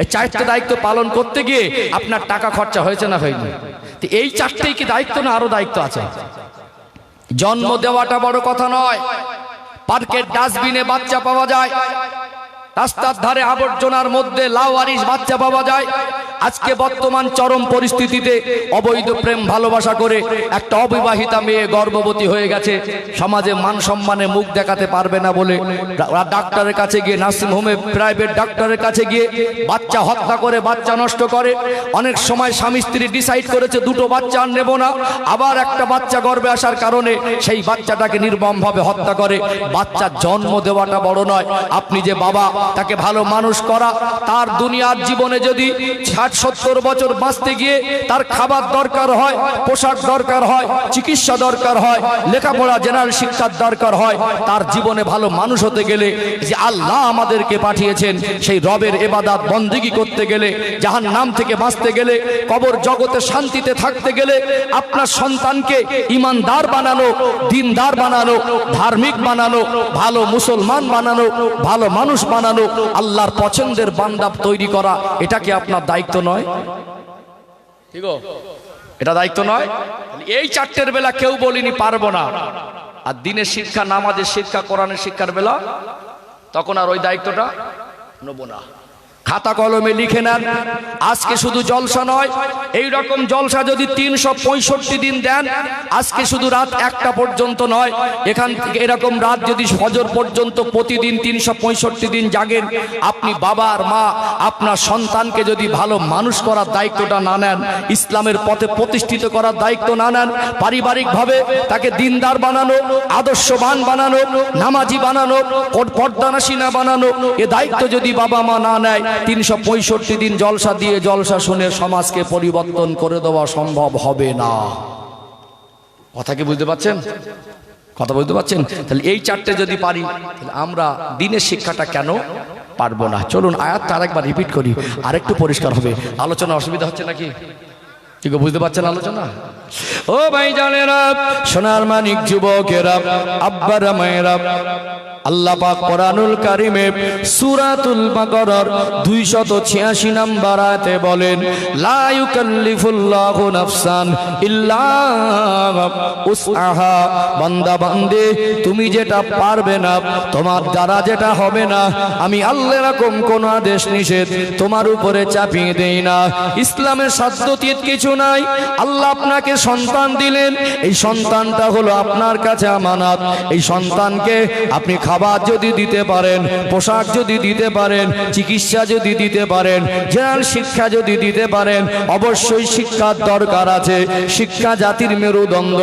এই 4টে দায়িত্ব পালন করতে গিয়ে আপনার টাকা খরচা হয়েছে না হয়নি? তো এই 4টেই কি দায়িত্ব না আরো দায়িত্ব আছে? জন্ম দেওয়াটা বড় কথা নয়। পার্কের ডাস্টবিনে বাচ্চা পাওয়া যায়, রাস্তার ধারে আবর্জনার মধ্যে লাওয়ারিশ বাচ্চা পাওয়া যায়। আজকে বর্তমান চরম পরিস্থিতিতে অবৈধ প্রেম ভালোবাসা করে একটা অবিবাহিতা মেয়ে গর্ভবতী হয়ে গেছে, সমাজে মান সম্মানে মুখ দেখাতে পারবে না বলে ডাক্তারের কাছে গিয়ে, নার্সিং হোমে প্রাইভেট ডাক্তারের কাছে গিয়ে বাচ্চা হত্যা করে, বাচ্চা নষ্ট করে। অনেক সময় স্বামী স্ত্রী ডিসাইড করেছে 2টো বাচ্চা আর নেব না, আবার একটা বাচ্চা গর্ভে আসার কারণে সেই বাচ্চাটাকে নির্মমভাবে হত্যা করে। বাচ্চা জন্ম দেওয়াটা বড় নয়, আপনি যে বাবা তাকে ভালো মানুষ করা। তার দুনিয়ার জীবনে যদি 60-70 বছর বাঁচতে গিয়ে তার খাবার দরকার হয়, পোশাক দরকার হয়, চিকিৎসা দরকার হয়, লেখাপড়া জেনারেল শিক্ষার দরকার হয়, তার জীবনে ভালো মানুষ হতে গেলে, যে আল্লাহ আমাদেরকে পাঠিয়েছেন সেই রবের ইবাদত বন্দেগী করতে গেলে, জাহান্নাম থেকে বাঁচতে গেলে, কবর জগতে শান্তিতে থাকতে গেলে, আপনার সন্তানকে ইমানদার বানানো, দিনদার বানানো, ধার্মিক বানানো, ভালো মুসলমান বানানো, ভালো মানুষ বানানো, আল্লাহর পছন্দের বান্দা তৈরি করা, এটা কি আপনার দায়িত্ব নয়? ঠিক, এটা দায়িত্ব নয়? এই 4টের বেলা কেউ বলিনি পারবো না। আর দিনের শিক্ষা, নামাজের শিক্ষা, কোরআনের শিক্ষার বেলা তখন আর ওই দায়িত্বটা নেব না। খাতা কলমে লিখে নেন। আজকে শুধু জলসা নয়, এই রকম জলসা যদি 365 দিন দেন, আজকে শুধু রাত 1টা পর্যন্ত নয়, এখান থেকে এরকম রাত যদি ফজর পর্যন্ত প্রতিদিন 365 দিন জাগেন, আপনি বাবা আর মা আপনার সন্তানকে যদি ভালো মানুষ করার দায়িত্বটা না নেন, ইসলামের পথে প্রতিষ্ঠিত করার দায়িত্ব না নেন, পারিবারিকভাবে তাকে দিনদার বানানো, আদর্শবান বানানো, নামাজি বানানো, পর্দানাসীনা বানানো, এ দায়িত্ব যদি বাবা মা না নেয়, 365 দিন জলসা দিয়ে জলসা শুনে সমাজকে পরিবর্তন করে দেওয়া সম্ভব হবে না। কথা কি বুঝতে পারছেন? কথা বুঝতে পারছেন? তাহলে এই 4টে যদি পারি, তাহলে আমরা দিনের শিক্ষাটা কেন পারবো না? চলুন আয়াতটা আরেকবার রিপিট করি, আরেকটু পরিষ্কার হবে। আলোচনা অসুবিধা হচ্ছে নাকি? ঠিক বুঝতে পারছেন আলোচনা? ও ভাই জানেরা, সোনার মানিক যুবকেরা, আব্বারা মায়েরা, আল্লাহ পাক কোরআনুল কারীমে সূরাতুল বাকারার 286 নম্বর আয়াতে বলেন, লা ইউকাল্লিফুল্লাহু নাফসান ইল্লা উসআহা। বান্দা বান্দে, তুমি যেটা পারবে না, তোমার দ্বারা যেটা হবে না, আমি আল্লাহ এরকম কোন আদেশ নিষেধ তোমার উপরে চাপিয়ে দেই না। ইসলামের সাধ্যতীত কিছু নাই। আল্লাহ আপনাকে সন্তান দিলেন, এই সন্তানটা হলো আপনার কাছে আমানত। এই সন্তানকে আপনি খাবার যদি দিতে পারেন, পোশাক যদি দিতে পারেন, চিকিৎসা যদি দিতে পারেন, জেনারেল শিক্ষা যদি দিতে পারেন, অবশ্যই শিক্ষার দরকার আছে। শিক্ষা জাতির মেরুদণ্ড।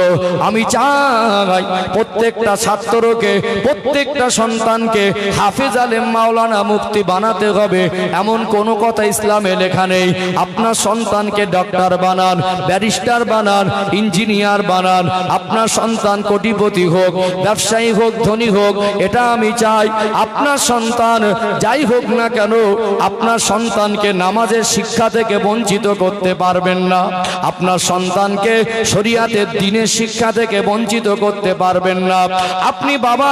আমি চাই প্রত্যেকটা ছাত্রকে, প্রত্যেকটা সন্তানকে হাফেজ আলেম মাওলানা মুফতি বানাতে হবে, এমন কোনো কথা ইসলামে লেখা নেই। আপনার সন্তানকে ডক্টর বানান, ব্যারিস্টার বানান, ইঞ্জিনিয়ার বানান। আপনার সন্তান কোটিপতি হোক, ব্যবসায়ী হোক, ধনী হোক, এটা আমি চাই। আপনার সন্তান যাই হোক না কেন, আপনার সন্তানকে নামাজের শিক্ষা থেকে বঞ্চিত করতে পারবেন না। আপনার সন্তানকে শরিয়াতের দ্বীনের শিক্ষা থেকে বঞ্চিত করতে পারবেন না। আপনি বাবা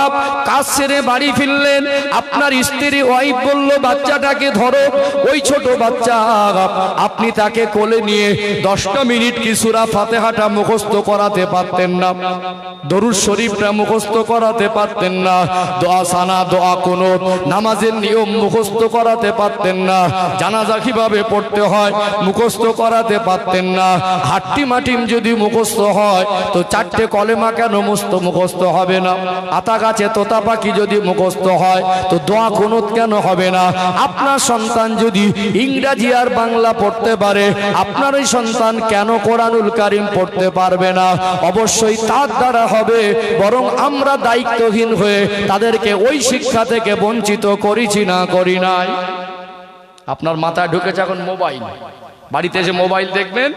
কাজ ছেড়ে বাড়ি ফিরলেন, আপনার স্ত্রী ওয়াইফ বলল বাচ্চাটাকে ধরো। ওই ছোট বাচ্চা, আপনি তাকে কোলে নিয়ে 10টা মিনিট কি সূরা ফাতিহাটা মুখস্থ করাতে পারতেন না? দরুদ শরীফটা মুখস্থ করাতে পারতেন না? দোয়া সানা, দোয়া কুনুত, নামাজের নিয়ম মুখস্থ করাতে পারতেন না? জানাজা কিভাবে পড়তে হয় মুখস্থ করাতে পারতেন না? হাট্টি মাটিম যদি মুখস্থ হয় তো 4টে কলেমা কেন মুখস্থ হবে না? আতা গাছে তোতা পাখি যদি মুখস্থ হয় তো দোয়া কুনুত কেন হবে না? আপনার সন্তান যদি ইংরেজি আর বাংলা পড়তে পারে, আপনার ওই সন্তান কেন কোরআনুল কারীম পড়তে পারবে না? অবশ্যই তার দ্বারা হবে, বরং আমরা দায়িত্বহীন হয়ে তাদেরকে ওই শিক্ষা থেকে বঞ্চিত করেছি না করি নাই? আপনার মাথায় ঢুকেছে এখন মোবাইল, বাড়িতে এসে মোবাইল দেখবেন।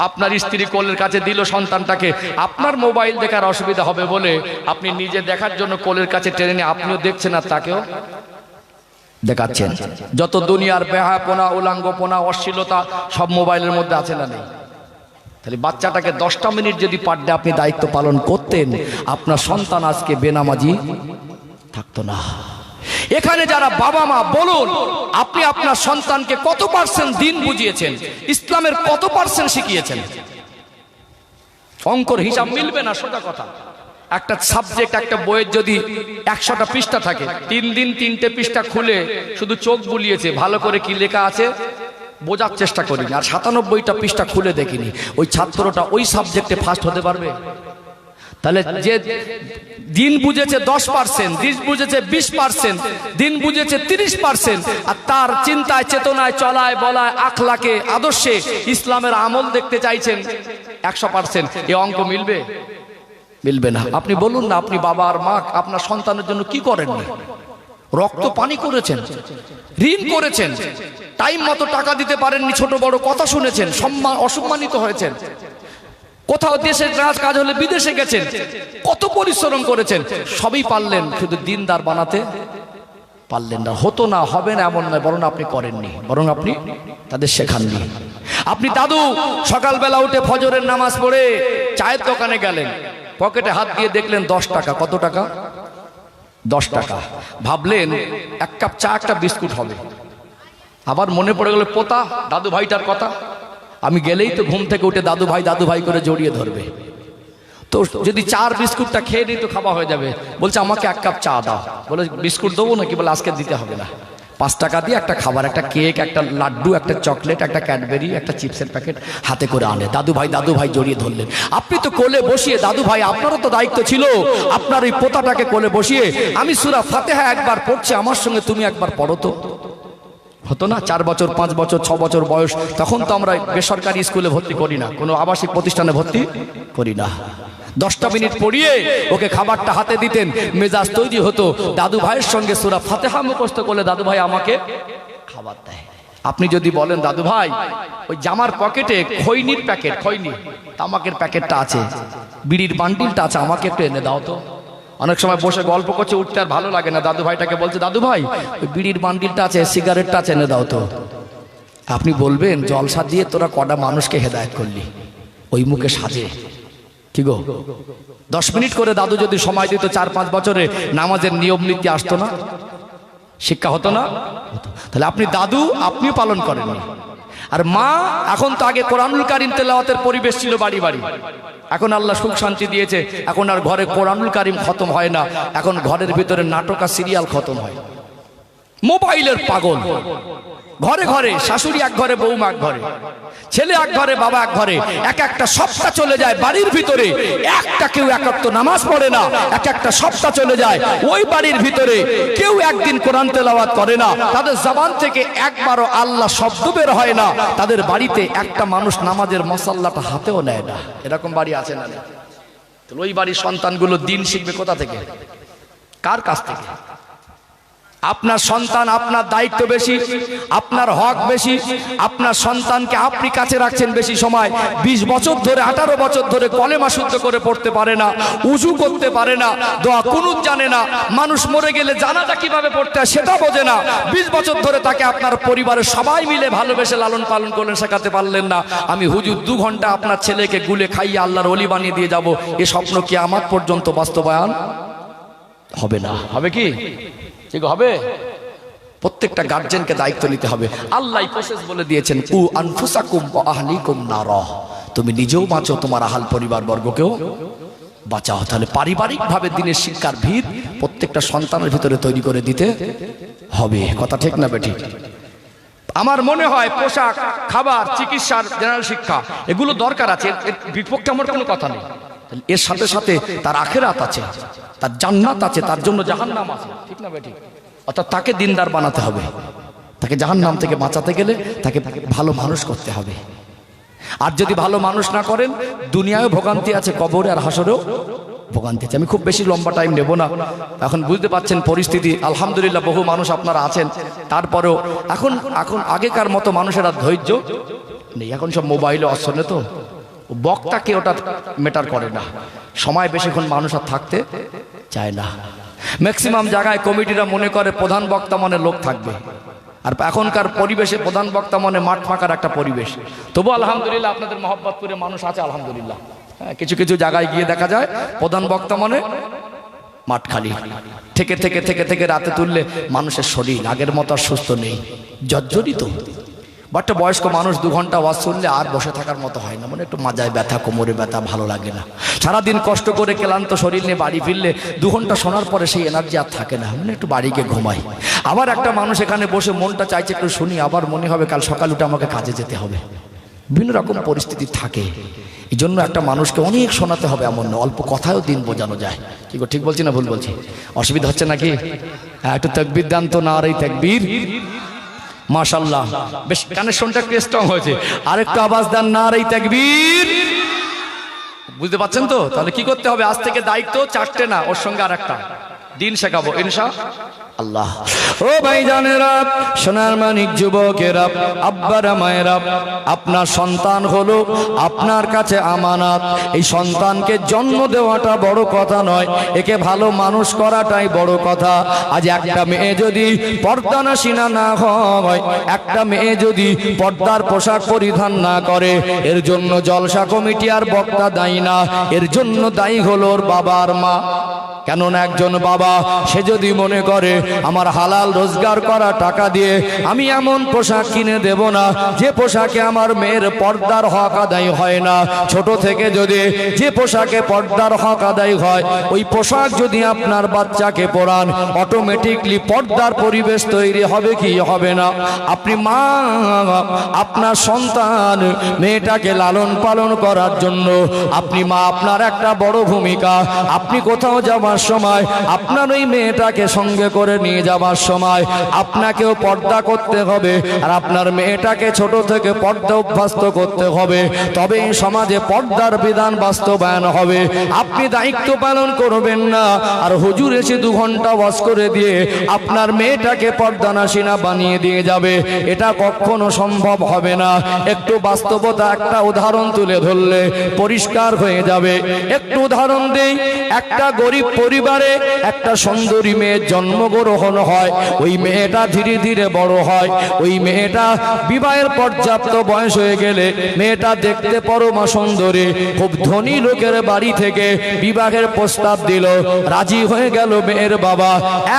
আপনার স্ত্রী কোলের কাছে দিল সন্তানটাকে, আপনার মোবাইল দেখার অসুবিধা হবে বলে আপনি নিজে দেখার জন্য কোলের কাছে টেনে নিয়ে আপনিও দেখছেন আর তাকেও দেখাচ্ছেন। যত দুনিয়ার বেহায়াপনা, উলাঙ্গপনা, অশ্লীলতা সব মোবাইলের মধ্যে আছে না নেই? তাহলে বাচ্চাটাকে 10টা মিনিট যদি পার ডে আপনি দায়িত্ব পালন করতেন, আপনার সন্তান আজকে বেনামাজি থাকতো না। এখানে যারা বাবা মা বলুন, আপনি আপনার সন্তানকে কত পার্সেন্ট দিন বুঝিয়েছেন, ইসলামের কত পার্সেন্ট শিখিয়েছেন? অঙ্কর হিসাব মিলবে না, সোজা কথা। একটা সাবজেক্ট, একটা বইয়ের যদি 100টা পৃষ্ঠা থাকে, 3 দিন 3টে পৃষ্ঠা খুলে শুধু চোখ বুলিয়েছে, ভালো করে কি লেখা আছে বোঝার চেষ্টা করিনি, আর 97টা পৃষ্ঠা খুলে দেখিনি, ওই ছাত্রটা ওই সাবজেক্টে ফার্স্ট হতে পারবে? তাহলে যে দিন বুঝেছে 10%, দিন বুঝেছে 20%, দিন বুঝেছে 30%, আর তার চিন্তায়, চেতনায়, চলায় বলায়, আখলাকে, আদর্শে ইসলামের আমল দেখতে চাইছেন 100%, এ অঙ্ক মিলবে? মিলবে না। আপনি বলুন না, আপনি বাবা আর মা আপনার সন্তানের জন্য কি করেন না? রক্ত পানি করেছেন, ঋণ করেছেন, টাইম মতো টাকা দিতে পারেননি, ছোট বড় কথা শুনেছেন, অসম্মানিত হয়েছেন, কোথাও দেশের কাজ হলে বিদেশে গেছেন, কত পরিশ্রম করেছেন, সবই পারলেন, শুধু দিনদার বানাতে পারলেন না। হতো না, হবে না এমন নয়, বরং আপনি করেননি, বরং আপনি তাদের শেখাননি। আপনি দাদু সকালবেলা উঠে ফজরের নামাজ পড়ে চায়ের দোকানে গেলেন, পকেটে হাত দিয়ে দেখলেন 10 টাকা। কত টাকা? 10 টাকা। ভাবলেন 1 কাপ চা, একটা বিস্কুট হবে। আবার মনে পড়ে গেল পোতা দাদু ভাইটার কথা, আমি গেলেই তো ঘুম থেকে উঠে দাদু ভাই করে জড়িয়ে ধরবে, তো যদি 4 বিস্কুটটা খেয়ে নিই তো খাওয়া হয়ে যাবে। বলছে আমাকে 1 কাপ চা দাও। বলে বিস্কুট দেবো নাকি? বলে আজকে দিতে হবে না, 5 টাকা দিয়ে একটা খাবার, একটা কেক, একটা লাড্ডু, একটা চকলেট, একটা ক্যাডবেরি, একটা চিপসের প্যাকেট হাতে করে আনে। দাদু ভাই জড়িয়ে ধরলেন। আপনি তো কোলে বসিয়ে, দাদু ভাই আপনারও তো দায়িত্ব ছিল, আপনার ওই পোতাটাকে কোলে বসিয়ে আমি সূরা ফাতিহা একবার পড়ছি, আমার সঙ্গে তুমি একবার পড়ো তো। হতো না? 4 বছর, 5 বছর, 6 বছর বয়স, তখন তো আমরা বেসরকারি স্কুলে ভর্তি করি না, কোনো আবাসিক প্রতিষ্ঠানে ভর্তি করি না। 10টা মিনিট পড়িয়ে ওকে খাবারটা হাতে দিতেন, মেজাজ তৈরি হতো। দাদু ভাইয়ের সঙ্গে সূরা ফাতিহা মুখস্থ করলে দাদু ভাই আমাকে খাবার দেয়। আপনি যদি বলেন দাদু ভাই ওই জামার পকেটে খৈনির প্যাকেট, খৈনি তামাকের প্যাকেটটা আছে, বিড়ির বান্ডিলটা আছে, আমাকে একটু এনে দাও তো। অনেক সময় বসে গল্প করছে, উঠতে আর ভালো লাগে না, দাদু ভাইটাকে বলছে দাদু ভাই ওই বিড়ির বান্ডিলটা আছে, সিগারেটটা আছে, এনে দাও তো। আপনি বলবেন জলসা দিয়ে তোরা কটা মানুষকে হেদায়েত করলি, ওই মুখে সাজে কি গো? 10 মিনিট করে দাদু যদি সময় দিত 4-5 বছরে নামাজের নিয়ম নীতি আসতো না, শিক্ষা হতো না? তাহলে আপনি দাদু আপনিও পালন করেননি। আর মা, এখন তো আগে কোরআনুল কারীম তেলাওয়াতের পরিবেশ ছিল বাড়ি বাড়ি, এখন আল্লাহ সুখ শান্তি দিয়েছে, এখন আর ঘরে কোরআনুল কারীম খতম হয় না, এখন ঘরের ভিতরে নাটক আর সিরিয়াল খতম হয়। মোবাইলের পাগল। ঘরে ঘরে শাশুড়ি এক ঘরে, বৌমা এক ঘরে, ছেলে এক ঘরে, বাবা এক ঘরে। এক একটা সপ্তাহ চলে যায় বাড়ির ভিতরে, একটা কেউ একাত্ত নামাজ পড়ে না। এক একটা সপ্তাহ চলে যায় ওই বাড়ির ভিতরে কেউ একদিন কোরআন তেলাওয়াত করে না। তাদের জবান থেকে একবারও আল্লাহ শব্দ বের হয় না। তাদের বাড়িতে একটা মানুষ নামাজের মশাল্লাটা হাতেও নেয় না। এরকম বাড়ি আছে না? ওই বাড়ির সন্তানগুলো দিন শিখবে কোথা থেকে? কার কাছ থেকে? আপনার সন্তান, আপনার দায়িত্ব বেশি, আপনার হক বেশি। আপনার সন্তানকে আপনি কাছে রাখছেন বেশি সময়। 20 বছর ধরে, 18 বছর ধরে কলেমা শুদ্ধ করে পড়তে পারে না, উজু করতে পারে না, দোয়া কুনুত জানে না। মানুষ মরে গেলে জানাজা কিভাবে পড়তে হয় সেটা বোঝে না। 20 বছর ধরে তাকে আপনার পরিবারের সবাই মিলে ভালোবেসে লালন পালন করলেন, শেখাতে পারলেন না। আমি হুজুর 2 ঘন্টা আপনার ছেলেকে গুলে খাইয়ে আল্লাহর ওলি বানিয়ে দিয়ে যাব, এ স্বপ্ন কি আমার পর্যন্ত বাস্তবায়ন হবে না? হবে কি? ঠিক হবে? প্রত্যেকটা গার্জেনকে দায়িত্ব নিতে হবে। আল্লাহ প্রসেস বলে দিয়েছেন, কু আনফুসাকুম ওয়া আহলিকুম নারা। তুমি নিজেও বাঁচো, তোমার আহাল পরিবার বর্গকেও বাঁচাও। তাহলে পারিবারিক ভাবে দিনের শিক্ষার ভিত প্রত্যেকটা সন্তানের ভিতরে তৈরি করে দিতে হবে। কথা ঠিক না বেটি? আমার মনে হয় পোশাক, খাবার, চিকিৎসার জেনারেল শিক্ষা এগুলো দরকার আছে, এর বিপক্ষে আমার কোনো কথা নেই। এর সাথে সাথে তার আখিরাত আছে, তার জান্নাত আছে, তার জন্য জাহান্নাম আছে। ঠিক না বেটি? অর্থাৎ তাকে দিনদার বানাতে হবে। তাকে জাহান্নাম থেকে বাঁচাতে গেলে তাকে ভালো মানুষ করতে হবে। আর যদি ভালো মানুষ না করেন, দুনিয়ায় ভোগান্তি আছে, কবরে আর হাসরেও ভোগান্তি আছে। আমি খুব বেশি লম্বা টাইম নেব না। এখন বুঝতে পারছেন পরিস্থিতি। আলহামদুলিল্লাহ বহু মানুষ আপনারা আছেন, তারপরেও এখন আগেকার মতো মানুষেরা ধৈর্য নেই। এখন সব মোবাইলে অসনে, তো বক্তাকে ওটা ম্যাটার করে না। সময় বেশিক্ষণ মানুষ আর থাকতে চায় না। ম্যাক্সিমাম জায়গায় কমিটিরা মনে করে প্রধান বক্তা মনে লোক থাকবে, আর এখনকার পরিবেশে প্রধান বক্তা মনে মাঠ ফাঁকার একটা পরিবেশ। তবু আলহামদুলিল্লাহ আপনাদের মহব্বতপুরে মানুষ আছে আলহামদুলিল্লাহ। হ্যাঁ, কিছু কিছু জায়গায় গিয়ে দেখা যায় প্রধান বক্তা মনে মাঠ খালি। থেকে থেকে থেকে থেকে রাতে তুললে মানুষের শরীর আগের মতো আর সুস্থ নেই, জর্জরিত। বাট বয়স্ক মানুষ 2 ঘন্টা ওয়াজ শুনলে আর বসে থাকার মতো হয় না। মানে একটু মাজায় ব্যথা, কোমরে ব্যথা, ভালো লাগে না। সারাদিন কষ্ট করে ক্লান্ত শরীর নিয়ে বাড়ি ফিরলে 2 ঘন্টা শোনার পরে সেই এনার্জি আর থাকে না, মানে একটু বাড়ি গিয়ে ঘুমাই। আবার একটা মানুষ এখানে বসে মনটা চাইছে একটু শুনি, আবার মনে হবে কাল সকাল উঠে আমাকে কাজে যেতে হবে। বিভিন্ন রকম পরিস্থিতি থাকে। এই জন্য একটা মানুষকে অনেক শোনাতে হবে এমন না, অল্প কথায়ও দিন বোঝানো যায়। কি গো, ঠিক বলছি না ভুল বলছি? অসুবিধা হচ্ছে নাকি? একটু তাকবীর দান তো, না আর এই তাকবীর। মাশাআল্লাহ, বেশ কানেকশনটা একটু স্ট্রং হয়েছে। আরেকটু আওয়াজ দেন, না আর এই তাকবীর। বুঝতে পারছেন তো? তাহলে কি করতে হবে? আজ থেকে দায়িত্ব 4টে না, ওর সঙ্গে আরেকটা দিন শেখাবো ইনশাআল্লাহ। ও ভাইজানেরা, সোনার মানিক যুবকেরা, আব্বারা মায়েরা, আপনার সন্তান হলো আপনার কাছে আমানত। এই সন্তানকে জন্ম দেওয়াটা বড় কথা নয়, একে ভালো মানুষ করাটাই বড় কথা। আজ একটা মেয়ে যদি পর্দানাসীনা না হয়, একটা মেয়ে যদি পর্দার পোশাক পরিধান না করে, এর জন্য জলসা কমিটি আর বক্তা দায়ী না, এর জন্য দায়ী হলো ওর বাবা আর মা। কেননা একজন বাবা সে যদি মনে করে আমার হালাল রোজগার করা টাকা দিয়ে আমি এমন পোশাক কিনে দেব না যে পোশাকে আমার মেয়ের পর্দার হক আদায় হয় না, ছোট থেকে যদি যে পোশাকে পর্দার হক আদায় হয় ওই পোশাক যদি আপনার বাচ্চাকে পরান, অটোমেটিকলি পর্দার পরিবেশ তৈরি হবে কি হবে না? আপনি মা, আপনার সন্তান মেয়েটাকে লালন পালন করার জন্য আপনি মা, আপনার একটা বড় ভূমিকা। আপনি কোথাও যাবার সময় আপনার ওই মেয়েটাকে সঙ্গে করে নিয়ে যাবার সময় আপনাকেও পর্দা করতে হবে, আর আপনার মেয়েটাকে ছোট থেকে পর্দা অভ্যস্ত করতে হবে। তবে এই সমাজে পর্দার বিধান বাস্তবায়ন হবে। আপনি দায়িত্ব পালন করবেন না আর হুজুর এসে 2 ঘন্টা ওয়াজ করে দিয়ে আপনার মেয়েটাকে পর্দানাসীনা বানিয়ে দিয়ে যাবে, এটা কখনো সম্ভব হবে না। একটু বাস্তবতা একটা উদাহরণ তুলে ধরলে পরিষ্কার হয়ে যাবে। একটু উদাহরণ দেই। একটা গরিব পরিবারে একটা সুন্দরী মেয়ের জন্মগ্রহণ হয়। ওই মেয়েটা ধীরে ধীরে বড় হয়। ওই মেয়েটা বিবাহের পর্যাপ্ত বয়স হয়ে গেলে মেয়েটা দেখতে পরমা সুন্দরী। খুব ধনী লোকের বাড়ি থেকে বিবাহের প্রস্তাব দিল, রাজি হয়ে গেল মেয়ের বাবা।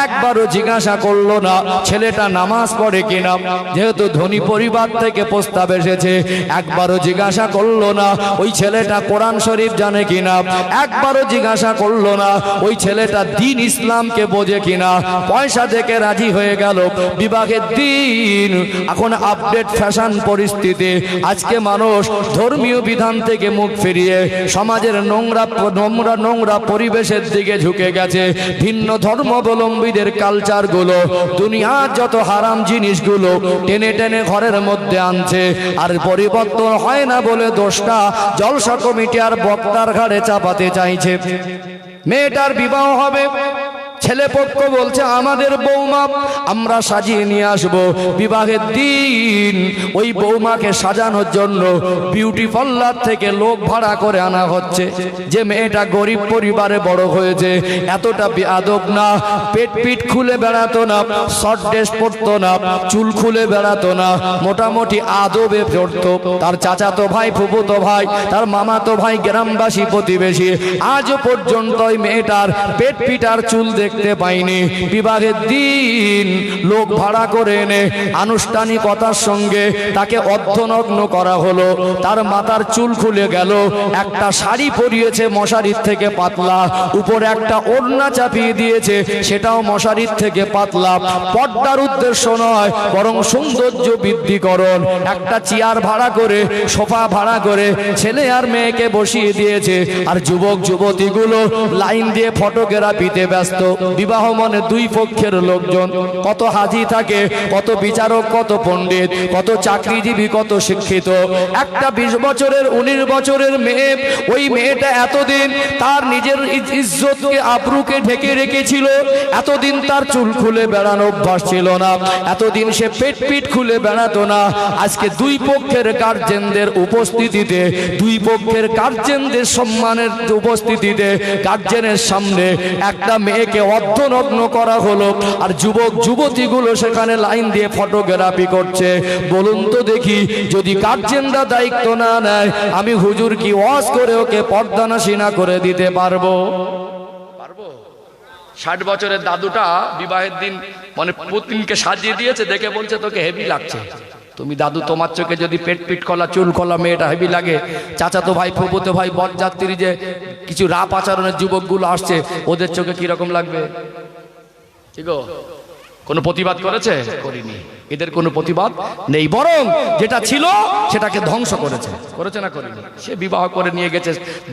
একবারও জিজ্ঞাসা করলো না ছেলেটা নামাজ পড়ে কিনা, যেহেতু ধনী পরিবার থেকে প্রস্তাব এসেছে। একবারও জিজ্ঞাসা করলো না ওই ছেলেটা কোরআন শরীফ জানে কিনা, একবারও জিজ্ঞাসা করলো না ওই ওই ছেলেটা দিন ইসলামকে বোঝে কিনা, পয়সা থেকে রাজি হয়ে গেল বিবাহের দিন। এখন আপডেট ফ্যাশন পরিস্থিতি, আজকে মানুষ ধর্মীয় বিধান থেকে মুখ ফিরিয়ে সমাজের নোংরা নোংরা নোংরা পরিবেশের দিকে ঝুঁকে গেছে। ভিন্ন ধর্মাবলম্বীদের কালচারগুলো, দুনিয়ার যত হারাম জিনিসগুলো টেনে টেনে ঘরের মধ্যে আনছে। আর পরিবর্তন হয় না বলে দোষটা জলসা কমিটি আর বক্তার ঘাড়ে চাপাতে চাইছে। মেয়েটার বিবাহ হবে, ছেলে পক্ষ বলছে আমাদের বৌমা আমরা সাজিয়ে নিয়ে আসব। বিবাহের দিন ওই বৌমাকে সাজানোর জন্য বিউটি পার্লার থেকে লোক ভাড়া করে আনা হচ্ছে। যে মেয়েটা গরিব পরিবারে বড় হয়েছে, এতটা বেয়াদব না, পেট পিট খুলে বেড়াতো না, শর্ট ড্রেস পরতো না, চুল খুলে বেড়াতো না, মোটামুটি আদবে পড়তো। তার চাচাতো ভাই, ফুফুতো ভাই, তার মামাতো ভাই, গ্রামবাসী প্রতিবেশী আজও পর্যন্ত ওই মেয়েটার পেট পিট আর চুল দেখতে পাইনি। বিবাহের দিন লোক ভাড়া করে এনে আনুষ্ঠানিকতার সঙ্গে তাকে অর্ধনগ্ন করা হলো। তার মাথার চুল খুলে গেল, একটা শাড়ি পরিয়েছে মশারির থেকে পাতলা, উপরে একটা ওড়না চাপিয়ে দিয়েছে সেটাও মশারির থেকে পাতলা। পর্দার উদ্দেশ্য নয়, বরং সৌন্দর্য বৃদ্ধিকরণ। একটা চেয়ার ভাড়া করে, সোফা ভাড়া করে ছেলে আর মেয়েকে বসিয়ে দিয়েছে। আর যুবক যুবতীগুলো লাইন দিয়ে ফটোগ্রাফিতে ব্যস্ত। বিবাহ মানে দুই পক্ষের লোকজন, কত হাজি থাকে, কত বিচারক, কত পণ্ডিত, কত চাকরিজীবী, কত শিক্ষিত। একটা 20 বছরের 19 বছরের মেয়ে, ওই মেয়েটা এতদিন তার নিজের ইজ্জতকে আবরুকে ঢেকে রেখেছিল। এতদিন তার চুল খুলে বেড়ানো অভ্যাস ছিল না, এতদিন সে পেট পিট খুলে বেড়াতো না। আজকে দুই পক্ষের গার্জেনদের উপস্থিতিতে, দুই পক্ষের গার্জেনদের সম্মানের উপস্থিতিতে গার্জেনের সামনে একটা মেয়েকে অর্ধনগ্ন করা হলো। আর যুবক যুবতীগুলো সেখানে লাইন দিয়ে ফটোগ্রাফি করছে। বলুন তো দেখি, যদি গার্জেনরা দায়িত্ব না নেয়, আমি হুজুর কি ওয়াজ করে ওকে পর্দানাশী না করে দিতে পারবো? 60 বছরের দাদুটা বিবাহের দিন মানে পুতিনকে সাজিয়ে দিয়েছে, দেখে বলছে তোকে হেভি লাগছে। তুমি দাদু, তোমার চোখে যদি পেট পিট কলা চুল কলা মেয়েটা হেভি লাগে, চাচাতো ভাই, ফুফুতো ভাই, বরযাত্রী যে কিছু রাপ আচরণের যুবকগুলো আসছে, ওদের চোখে কিরকম লাগবে? ঠিক, কোনো প্রতিবাদ করেছে? করিনি। এদের কোনো প্রতিবাদ নেই, বরং যেটা ছিল সেটাকে ধ্বংস করেছে। করেছে না করিনি? সে বিবাহ করে নিয়ে গেছে,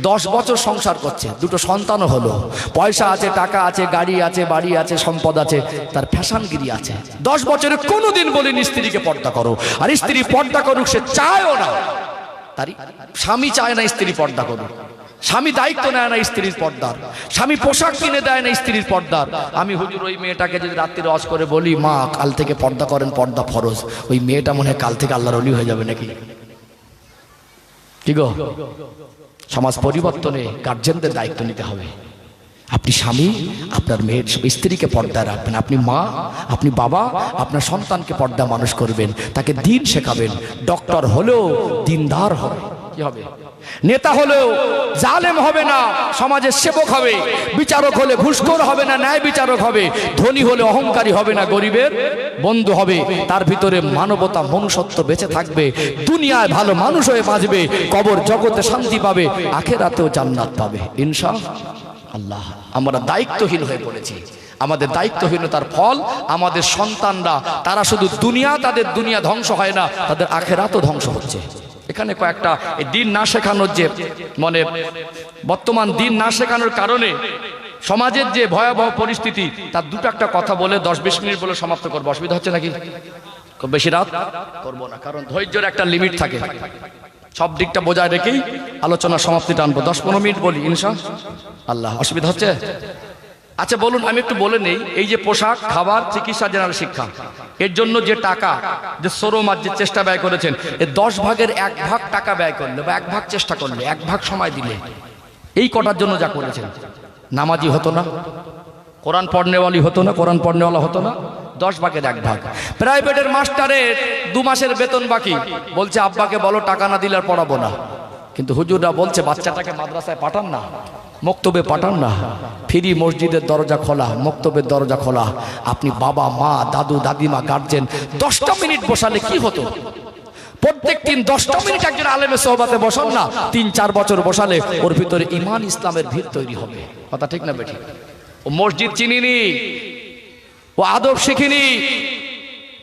10 বছর সংসার করছে, 2টো সন্তানও হলো, পয়সা আছে, টাকা আছে, গাড়ি আছে, বাড়ি আছে, সম্পদ আছে, তার ফ্যাশনগিরি আছে। 10 বছরে কোনোদিন বলিনি স্ত্রীকে পর্দা করো, আর স্ত্রী পর্দা করুক সে চায়ও না। তারই স্বামী চায় না স্ত্রী পর্দা করুক, স্বামী দায়িত্ব নেয় না স্ত্রীর পর্দার, স্বামী পোশাক কিনে দেয় না স্ত্রীর পর্দার। আমি হুজুর ওই মেয়েটাকে যদি রাত্রির ওয়াজ করে বলি, মা কাল থেকে পর্দা করেন, পর্দা ফরজ, ওই মেয়েটা মনে হয় কাল থেকে আল্লাহর ওলি হয়ে যাবে নাকি? কি গো, সমাজ পরিবর্তনে গার্জেনদের দায়িত্ব নিতে হবে। আপনি স্বামী আপনার মেয়ের স্ত্রীকে পর্দায় রাখবেন, আপনি মা, আপনি বাবা আপনার সন্তানকে পর্দা মানুষ করবেন, তাকে দিন শেখাবেন। ডক্টর হলেও দিনদার হবে। কি হবে? নেতা হলেও জালেম হবে না, সমাজের সেবক হবে। বিচারক হলে ঘুষখোর হবে না, ন্যায় বিচারক হবে। ধনী হলে অহংকারী হবে না, গরিবের বন্ধু হবে। তার ভিতরে মানবতা, মনুষ্যত্ব বেঁচে থাকবে। দুনিয়ায় ভালো মানুষ হয়ে বাঁচবে, কবর জগতে শান্তি পাবে, আখিরাতেও জান্নাত পাবে ইনশাআল্লাহ। আমরা দায়িত্বহীন হয়ে পড়েছি। আমাদের দায়িত্বহীনতার ফল আমাদের সন্তানরা, তারা শুধু দুনিয়া, তাদের দুনিয়া ধ্বংস হয় না, তাদের আখিরাতও ধ্বংস হচ্ছে। এখানে কয়েকটা দিন না শেখানোর যে মানে বর্তমান দিন না শেখানোর কারণে সমাজের যে ভয়াবহ পরিস্থিতি, তার দুটো একটা কথা বলে 10-20 মিনিট বলে সমাপ্ত করবো। অসুবিধা হচ্ছে নাকি? খুব বেশি রাত করবো না, কারণ ধৈর্যের একটা লিমিট থাকে। সব দিকটা বোঝায় রেখেই আলোচনা সমাপ্তি টানবো। 10-15 মিনিট বলি ইনশাআল্লাহ। অসুবিধা হচ্ছে? আচ্ছা বলুন, আমি একটু বলে নেই, এই যে পোশাক, খাবার, চিকিৎসা, জেনারেল শিক্ষা, এর জন্য যে টাকা, যে শ্রম আর যে চেষ্টা ব্যয় করেছেন, এর 10 ভাগের 1 ভাগ টাকা ব্যয় করলে বা 1 ভাগ চেষ্টা করলে, 1 ভাগ সময় দিলে, এই কটার জন্য যা করেছেন, নামাজি হতো না, কোরআন পড়নেওয়ালি হতো না, কোরআন পড়নেওয়ালা হতো না। 10 ভাগের 1 ভাগ। প্রাইভেটের মাস্টারের 2 মাসের বেতন বাকি, বলছে আব্বাকে বলো টাকা না দিলে আর পড়াবো না। কিন্তু হুজুররা বলছে বাচ্চাটাকে মাদ্রাসায় পাঠান না, মক্তবে পাঠান না, ফ্রি মসজিদের দরজা খোলা, মক্তবের দরজা খোলা। আপনি বাবা, মা, দাদু, দাদিমা, গার্জেন 10টা মিনিট বসালে কি হতো? প্রত্যেক দিন 10টা মিনিট একজন আলেমের সোহবতে বসান না, 3-4 বছর বসালে ওর ভিতরে ঈমান ইসলামের ভিত তৈরি হবে। কথা ঠিক না বেঠিক? ও মসজিদ চিনিনি, ও আদব শিখিনি,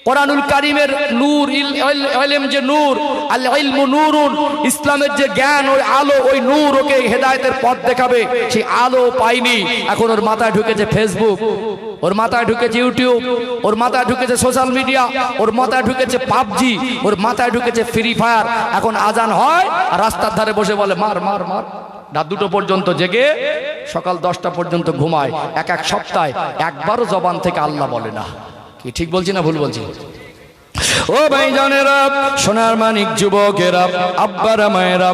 কোরআনুল কারীমের নূর, ইলম যে নূর, আল ইলমু নূরুন, ইসলামের যে জ্ঞান, ওই আলো, ওই নূর ওকে হেদায়েতের পথ দেখাবে, সেই আলো পাইনি। এখন ওর মাথায় ঢুকেছে ফেসবুক, ওর মাথায় ঢুকেছে ইউটিউব, ওর মাথায় ঢুকেছে সোশ্যাল মিডিয়া, ওর মাথায় ঢুকেছে পাবজি, ওর মাথায় ঢুকেছে ফ্রি ফায়ার। এখন আজান হয় আর রাস্তার ধারে বসে বলে মার মার মার, রাত 2টো পর্যন্ত জেগে সকাল 10টা পর্যন্ত ঘুমায়। এক সপ্তাহে একবারও জবান থেকে আল্লাহ বলে না। কি ঠিক বলছি না ভুল বলছি? ও ভাইজানেরা, সোনার মানিক যুবকেরা, আব্বারা মায়েরা,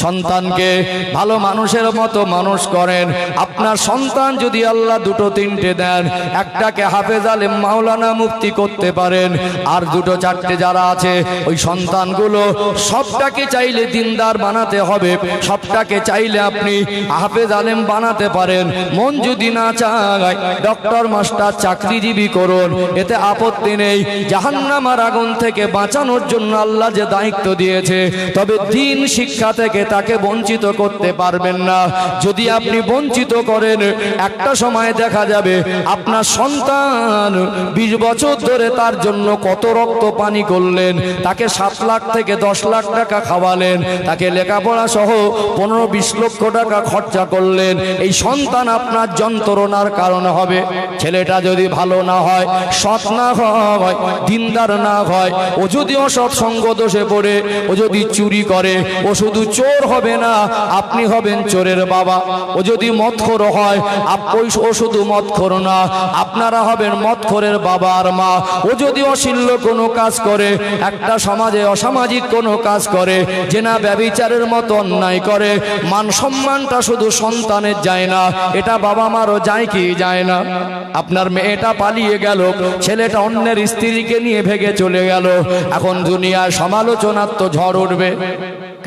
সন্তানকে ভালো মানুষের মতো মানুষ করেন। আপনার সন্তান যদি আল্লাহ 2-3টে দেন, একটাকে হাফেজ আলেম মাওলানা মুফতি করতে পারেন, আর 2-4টে যারা আছে ওই সন্তানগুলো সবটাকে চাইলে দিনদার বানাতে হবে, সবটাকে চাইলে আপনি হাফেজ আলেম বানাতে পারেন। মন যদি না চায় ডক্টর মাস্টার চাকরিজীবী করুন, এতে আপত্তি নেই। জাহান্নামের আগুন থেকে বাঁচানোর জন্য আল্লাহ যে দায়িত্ব দিয়েছে, তবে দিন শিক্ষা থেকে তাকে বঞ্চিত করতে পারবেন না। যদি আপনি বঞ্চিত করেন, একটা সময় দেখা যাবে আপনার সন্তান 20 বছর ধরে তার জন্য কত রক্ত পানি করলেন, তাকে 7 লাখ থেকে 10 লাখ টাকা খাওয়ালেন, তাকে লেখাপড়া সহ 15-20 লক্ষ টাকা খরচা করলেন। এই সন্তান আপনার যন্ত্রণার কারণে হবে। ছেলেটা যদি ভালো না হয়, সৎ না হয়, দিনদার না হয়, ও যদি অসৎ সঙ্গ দোষে পড়ে, ও যদি চুরি করে, ও শুধু চোর হবে না, আপনি হবেন চোরের বাবা। ও যদি মদখোর হয়, ও শুধু মদখোর না, আপনারা হবেন মদখোরের বাবা আর মা। ও যদি অশ্লীল কোনো কাজ করে, একটা সমাজে অসামাজিক কোনো কাজ করে, জেনা ব্যভিচারের মতো অন্যায় করে, মান সম্মানটা শুধু সন্তানের যায় না, এটা বাবা মারও যায় কি যায় না? আপনার মেয়েটা পালিয়ে গেল, ছেলেটা অন্যের স্ত্রীকে নিয়ে ভেগে চলে গেল, এখন দুনিয়ার সমালোচনার তো ঝড় উঠবে।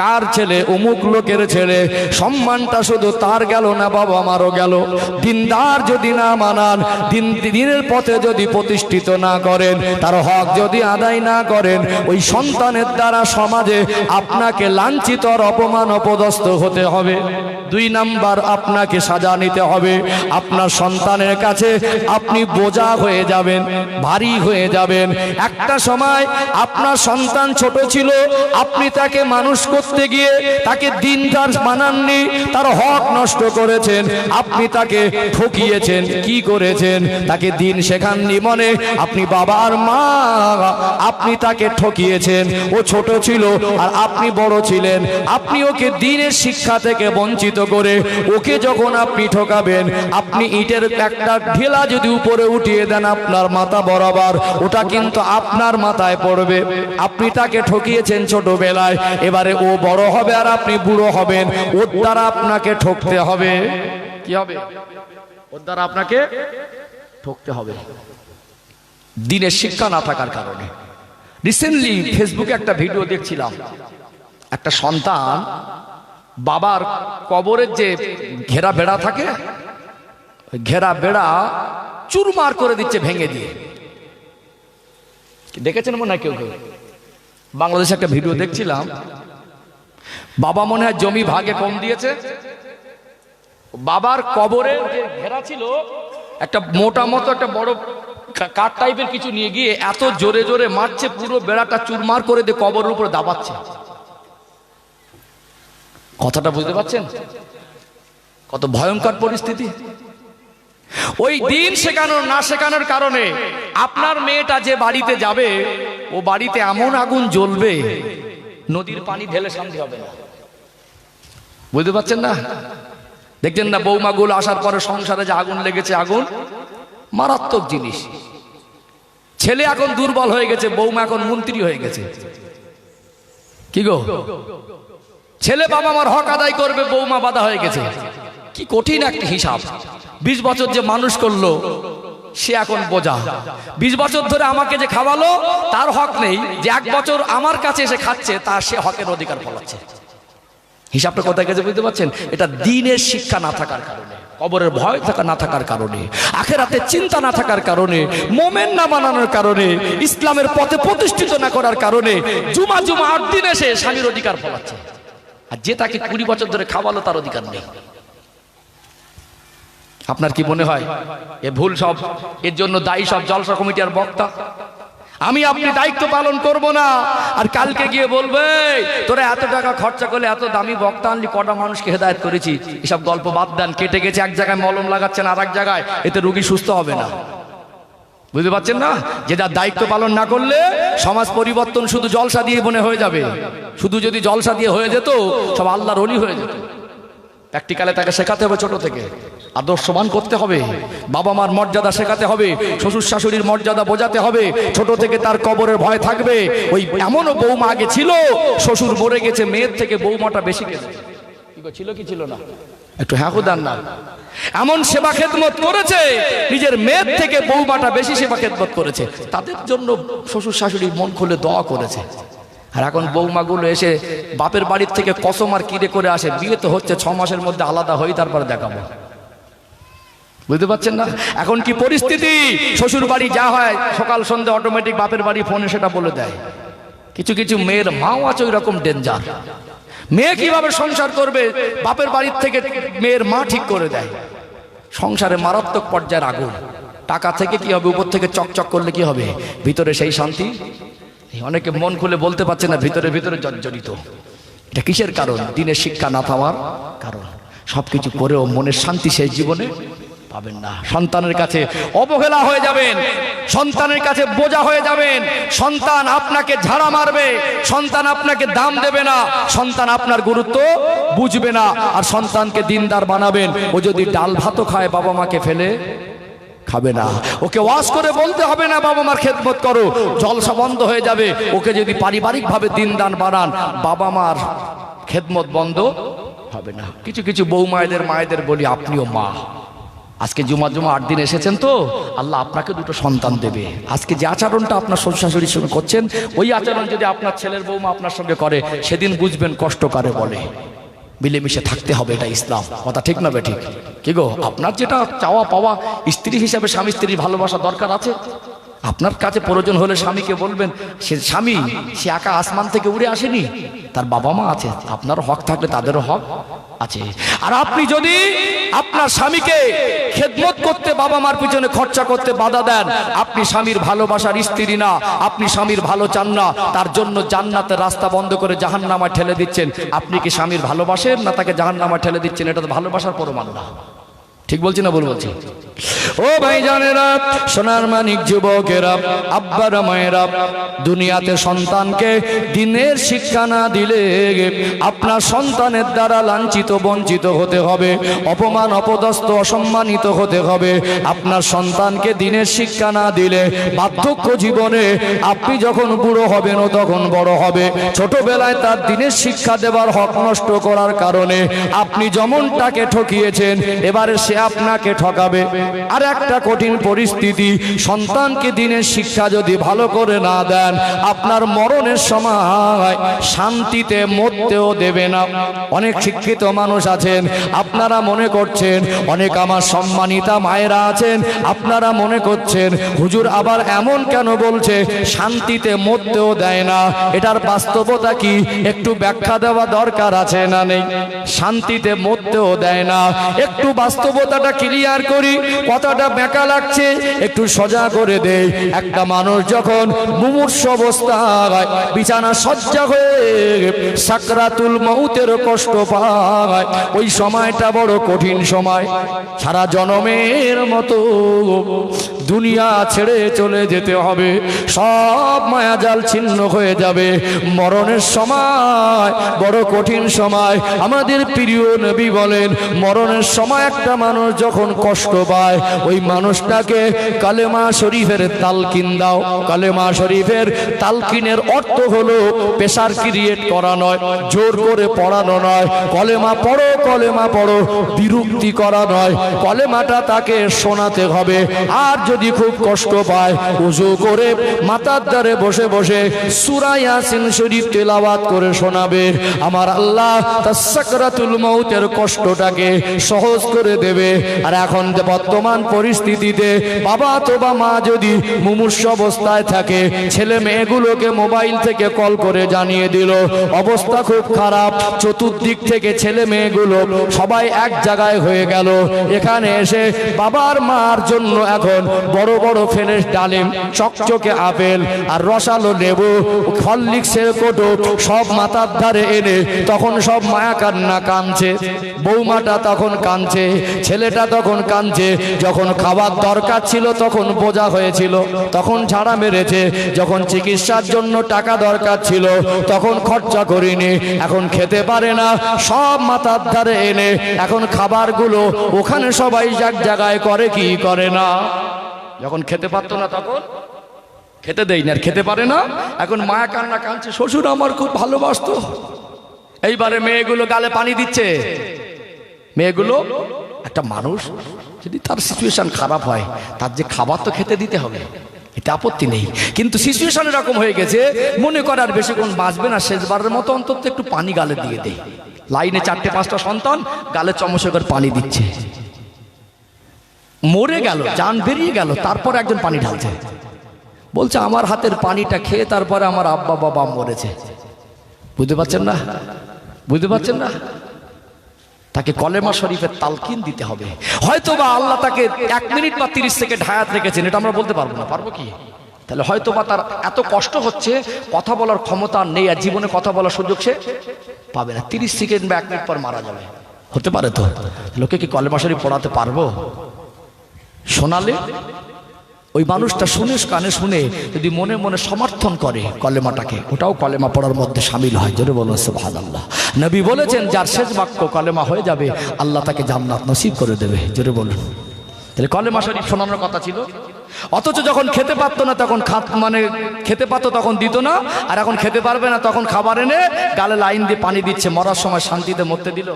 কার ছেলে? অমুক লোকের ছেলে। সম্মানটা শুধু তার গেল না, বাবা মারও গেল। দিনদার যদি না মানান, দিনের পথে যদি প্রতিষ্ঠিত না করেন, তার হক যদি আদায় না করেন, ওই সন্তানের দ্বারা সমাজে আপনাকে লাঞ্ছিত আর অপমান অপদস্থ হতে হবে। 2 নাম্বার, আপনাকে সাজা নিতে হবে। আপনার সন্তানের কাছে আপনি বোঝা হয়ে যাবেন, ভারী হয়ে যাবেন। একটা সময় আপনার সন্তান ছোট ছিল, আপনি তাকে মানুষ করতে গিয়ে তাকে দিনদার বানাননি, তার হক নষ্ট করেছেন, আপনি তাকে ঠকিয়েছেন। কি করেছেন? তাকে দিন শেখাননি মনে আপনি বাবার মা, আপনি তাকে ঠকিয়েছেন। ও ছোট ছিল আর আপনি বড় ছিলেন, আপনি ওকে দিনের শিক্ষা থেকে বঞ্চিত করে ওকে যখন আপনি ঠকাবেন, আপনি ইটের একটা ঢেলা যদি উপরে উঠিয়ে দেন আপনার মাথা বরাবর, ওটা কিন্তু আপনার মাথায় পড়বে। আপনি তাকে ঠকিয়েছেন ছোটবেলায়, এবারে ও বড় হবে আর আপনি বুড়ো হবেন, ওর দ্বারা আপনাকে ঠকতে হবে। কি হবে? ওর দ্বারা আপনাকে ঠকতে হবে, দিনের শিক্ষা না থাকার কারণে। রিসেন্টলি ফেসবুকে একটা ভিডিও দেখছিলাম, একটা সন্তান বাবার কবরের যে ঘেরা বেড়া থাকে, ঘেরা বেড়া চুরমার করে দিচ্ছে ভেঙে দিয়ে। দেখেছেন মনে হয় কেউ কেউ? বাংলাদেশে একটা ভিডিও দেখছিলাম, বাবা মনে হয় জমি ভাগে কম দিয়েছে, বাবার কবরের যে ঘেরা ছিল একটা মোটা মতো একটা বড় কাঠ টাইপের কিছু নিয়ে গিয়ে এত জোরে জোরে মারছে, পুরো বেড়াটা চুরমার করে দিয়ে কবরের উপরে দাবাচ্ছে। কথাটা বুঝতে পারছেন? কত ভয়ঙ্কর পরিস্থিতি। ওই দিন শেখানোর না শেখানোর কারণে আপনার মেয়েটা যে বাড়িতে যাবে, ও বাড়িতে এমন আগুন জ্বলবে, নদীর পানি ঢেলে শান্তি হবে না। বুঝতে পারছেন না? দেখছেন না বৌমাগুলো আসার পরে সংসারে যে আগুন লেগেছে, আগুন মারাত্মক জিনিস। ছেলে এখন দুর্বল হয়ে গেছে, বৌমা এখন মন্ত্রী হয়ে গেছে। কি গো? ছেলে বাবা আমার হক আদায় করবে, বৌমা বাধা হয়ে গেছে। কি কঠিন একটা হিসাব। 20 বছর যে মানুষ করলো, সে এখন বোঝা। 20 বছর ধরে আমাকে যে খাওয়ালো, তার হক নেই। যে 1 বছর আমার কাছে এসে খাচ্ছে, তার সে হকের অধিকার ফলাচ্ছে। হিসাবটা কোথায় গেছে বুঝতে পারছেন? এটা দিনের শিক্ষা না থাকার কারণে। কবরের ভয় থাকা না থাকার কারণে, আখিরাতের চিন্তা না থাকার কারণে, মোমেন না বানানোর কারণে, ইসলামের পথে প্রতিষ্ঠিত না করার কারণে জুমা 8 দিন এসে স্বামীর অধিকার ফলাচ্ছে, আর যে তাকে 20 বছর ধরে খাওয়ালো তার অধিকার নেই। আপনার কি মনে হয় এ ভুল সব, এর জন্য দায়ী সব জলসা কমিটি আর বক্তা? আমি আপনি দায়িত্ব পালন করব না, আর কালকে গিয়ে বলবে তোরা এত টাকা খরচা করলে, এত দামি বক্তা আনলি, কটা মানুষকে হেদায়েত করেছি, এসব গল্প বাদ দেন। কেটে গেছে এক জায়গায়, মলম লাগাচ্ছেন আর এক জায়গায়, এতে রোগী সুস্থ হবে না। বুঝতে পারছেন না? যে যার দায়িত্ব পালন না করলে সমাজ পরিবর্তন শুধু জলসা দিয়ে মনে হয়ে যাবে। শুধু যদি জলসা দিয়ে হয়ে যেত, সব আল্লাহর ওলি হয়ে যেত। প্র্যাকটিক্যালে তাকে শেখাতে হবে, ছোট থেকে আদর্শবান করতে হবে, বাবা মার মর্যাদা শেখাতে হবে, শ্বশুর শাশুড়ির মর্যাদা বোঝাতে হবে, ছোট থেকে তার কবরের ভয় থাকবে। ওই এমনও বৌমা আগে ছিল, শ্বশুর মরে গেছে, মেয়ের থেকে বৌমাটা বেশি গেছে, ছিল কি ছিল না? একটু হ্যাঁ দেন না। এমন সেবা খেদমত করেছে, নিজের মেয়ের থেকে বৌমাটা বেশি সেবা খেদমত করেছে, তাদের জন্য শ্বশুর শাশুড়ি মন খুলে দোয়া করেছে। আর এখন বৌমাগুলো এসে বাপের বাড়ির থেকে কসম আর কিরে করে আসে, বিয়ে তো হচ্ছে 6 মাসের মধ্যে আলাদা হই তারপরে দেখাবো। বুঝতে পারছেন না এখন কি পরিস্থিতি? শ্বশুর বাড়ি যা হয় সকাল সন্ধ্যা অটোমেটিক বাপের বাড়ি ফোনে সেটা বলে দেয়। কিছু কিছু মেয়ের মাও আছে ওই রকম ডেঞ্জার। মেয়ে কিভাবে সংসার করবে বাপের বাড়ির থেকে মেয়ের মা ঠিক করে দেয়। সংসারে মারাত্মক পর্যায়ের আগুন। টাকা থেকে কি হবে, উপর থেকে চকচক করলে কি হবে, ভিতরে সেই শান্তি অনেকে মন খুলে বলতে পারছে না, ভিতরে ভিতরে জর্জরিত। এটা কিসের কারণ? দিনের শিক্ষা না পাওয়ার কারণ। সবকিছু করেও মনের শান্তি সেই জীবনে পাবেন না। সন্তানের কাছে অবহেলা হয়ে যাবেন, সন্তানের কাছে বোঝা হয়ে যাবেন। সন্তান আপনাকে ঝাড়া মারবে, সন্তান আপনাকে দাম দেবে না, সন্তান আপনার গুরুত্ব বুঝবে না। আর সন্তানকে দিনদার বানাবেন, ও যদি ডাল ভাতও খায় বাবা মাকে ফেলে খাবে না। ওকে ওয়াজ করে বলতে হবে না বাবা মার খেদমত করো, জলসা বন্ধ হয়ে যাবে। ওকে যদি পারিবারিক ভাবে দিনদার বানান, বাবা মার খেদমত বন্ধ হবে না। কিছু কিছু বউ মায়েদের বলি, আপনিও মা, আজকে জুমা 8 দিন এসেছেন তো, আল্লাহ আপনাকে 2টো সন্তান দেবে। আজকে যে আচরণটা আপনার শ্বশুর শাশুড়ির সঙ্গে করছেন, ওই আচরণ যদি আপনার ছেলের বৌমা আপনার সঙ্গে করে, সেদিন বুঝবেন কষ্ট কারে বলে। মিলেমিশে থাকতে হবে, এটা ইসলাম। কথা ঠিক না বে ঠিক? কি গো, আপনার যেটা চাওয়া পাওয়া, স্ত্রী হিসাবে স্বামী স্ত্রীর ভালোবাসা দরকার আছে। আপনার কাছে প্রয়োজন হলে স্বামীকে বলবেন। সে স্বামী, সে একা আসমান থেকে উড়ে আসেনি, তার বাবা মা আছে, আপনারও হক থাকলে তাদেরও হক আছে। আর আপনি যদি আপনার স্বামীকে খেদমত করতে, বাবা মার পিছনে খরচা করতে বাধা দেন, আপনি স্বামীর ভালোবাসার স্ত্রী না, আপনি স্বামীর ভালো চান না, তার জন্য জান্নাতের রাস্তা বন্ধ করে জাহান্নামায় ঠেলে দিচ্ছেন। আপনি কি স্বামীর ভালোবাসেন না তাকে জাহান্নামায় ঠেলে দিচ্ছেন? এটা তো ভালোবাসার প্রমাণ না। ঠিক বলছি না ভুল বলছি? ও ভাই জানেরা, সোনার মানিক যুবকেরা, আব্বারা মায়েরা, দুনিয়াতে সন্তানকে দিনের শিক্ষা না দিলে আপনার সন্তানের দ্বারা লাঞ্ছিত বঞ্চিত হতে হবে, অপমান অপদস্থ অসম্মানিত হতে হবে। আপনার সন্তানকে দিনের শিক্ষা না দিলে বার্ধক্য জীবনে আপনি যখন বুড়ো হবেন ও তখন বড় হবে, ছোটবেলায় তার দিনের শিক্ষা দেবার হক নষ্ট করার কারণে আপনি যেমনটাকে ঠকিয়েছেন, এবারে সে আপনাকে ঠকাবে। আর একটা কঠিন পরিস্থিতি, সন্তানকে দিনের শিক্ষা যদি ভালো করে না দেন, আপনার মরণের সময় শান্তিতে মরতেও দেবে না। অনেক শিক্ষিত মানুষ আছেন, আপনারা মনে করছেন, অনেক আমার সম্মানিতা মায়েরা আছেন, আপনারা মনে করছেন হুজুর আবার এমন কেন বলছে, শান্তিতে মরতেও দেয় না। এটার বাস্তবতা কি একটু ব্যাখ্যা দেওয়া দরকার আছে না নেই? শান্তিতে মরতেও দেয় না, একটু বাস্তবতাটা ক্লিয়ার করি। কথাটা বেঁকা লাগছে, একটু সোজা করে দেই। একটা মানুষ যখন মুমূর্ষু অবস্থায় বিছানা শয্যা হয়ে সাকরাতুল মউতের কষ্ট পায়, ওই সময়টা বড় কঠিন সময়। সারা জনমের মতো দুনিয়া ছেড়ে চলে যেতে হবে, সব মায়াজাল ছিন্ন হয়ে যাবে। মরণের সময় বড় কঠিন সময়। আমাদের প্রিয় নবী বলেন, মরণের সময় একটা মানুষ যখন কষ্ট পায়, নয়, ওই মানুষটাকে কালেমা শরীফের তালকিন দাও। কালেমা শরীফের তালকিনের অর্থ হলো প্রেসার ক্রিয়েট করা নয়, জোর করে পড়ানো নয়। কলেমা পড়ো, কলেমা পড়ো, বিরক্তি করা নয়। কলেমাটা তাকে শোনাতে হবে। আর যদি খুব কষ্ট পায়, উজু করে মাথার ধারে বসে বসে সূরা ইয়াসিন শরীফ তেলাওয়াত করে শোনাবে। আমার আল্লাহ তার সাকরাতুল মউতের কষ্টটাকে সহজ করে দেবে। আর এখন যে বর্তমান পরিস্থিতিতে বাবা অথবা মা যদি মুমূর্ষু অবস্থায় থাকে, ছেলে মেয়েগুলোকে মোবাইল থেকে কল করে জানিয়ে দিল অবস্থা খুব খারাপ, চতুর্দিক থেকে ছেলে মেয়েগুলো সবাই এক জায়গায় হয়ে গেল। এখানে এসে বাবার মার জন্য এখন বড় বড় ফ্রেশ ডালিম, চকচকে আপেল আর রসালো লেবু, হরলিক্সের কোটো সব মাথার ধারে এনে তখন সব মায়া কান্না কাঁদছে। বৌমাটা তখন কাঁদছে, ছেলেটা তখন কাঁদছে। যখন খাবার দরকার ছিল তখন বোঝা হয়েছিল, তখন ঝাড়া মেরেছে। যখন চিকিৎসার জন্য টাকা দরকার ছিল তখন খরচা করিনি। এখন খেতে পারে না, সব মাথার ধারে এনে এখন খাবারগুলো ওখানে সবাই এক জায়গায় করে কি করে না। যখন খেতে পারতো না তখন খেতে দেই না, আর খেতে পারে না এখন মায়া কান্না কাঁদছে, শ্বশুর আমার খুব ভালোবাসতো। এইবারে মেয়েগুলো গালে পানি দিচ্ছে। মেয়েগুলো, একটা মানুষ যদি তার সিচুয়েশন খারাপ হয়, তার যে খাবার তো খেতে দিতে হবে, এতে আপত্তি নেই। কিন্তু সিচুয়েশন এরকম হয়ে গেছে, মনে করে আর বেশিক্ষণ বাঁচবে না, শেষবারের মতো অন্তত একটু পানি গালে দিয়ে দেয়। লাইনে 4-5টা সন্তান গালে চমচে করে পানি দিচ্ছে। মরে গেল, জান বেরিয়ে গেল, তারপর একজন পানি ঢালছে, বলছে আমার হাতের পানিটা খেয়ে তারপরে আমার আব্বা বাবা মরেছে। বুঝতে পারছেন না? বুঝতে পারছেন না? তাকে কলেমা শরীফের তালকিন দিতে হবে। হয়তো বা আল্লাহ তাকে 1 মিনিট বা 30 সেকেন্ড হায়াত রেখেছেন, এটা আমরা বলতে পারবো না। পারবো কি? তাহলে হয়তো বা তার এত কষ্ট হচ্ছে, কথা বলার ক্ষমতা নেই, আর জীবনে কথা বলার সুযোগ সে পাবে না। 30 সেকেন্ড বা 1 মিনিট পর মারা যাবে, হতে পারে। তো লোকে কি কলেমা শরীফ পড়াতে পারবো? শোনালে ওই মানুষটা শুনে, কানে শুনে যদি মনে মনে সমর্থন করে কলেমাটাকে, ওটাও কলেমা পড়ার মধ্যে শামিল হয়। জোরে বলুন সুবহানাল্লাহ। নবী বলেছেন যার শেষ বাক্য কলেমা হয়ে যাবে, আল্লাহ তাকে জান্নাত নসিব করে দেবে। জোরে বলুন। তাহলে কলেমা শরীফ শোনানোর কথা ছিল, অথচ যখন খেতে পারতো না তখন খেতে পারতো তখন দিত না, আর এখন খেতে পারবে না তখন খাবার এনে গালে লাইন দিয়ে পানি দিচ্ছে। মরার সময় শান্তিতে মরতে দিল?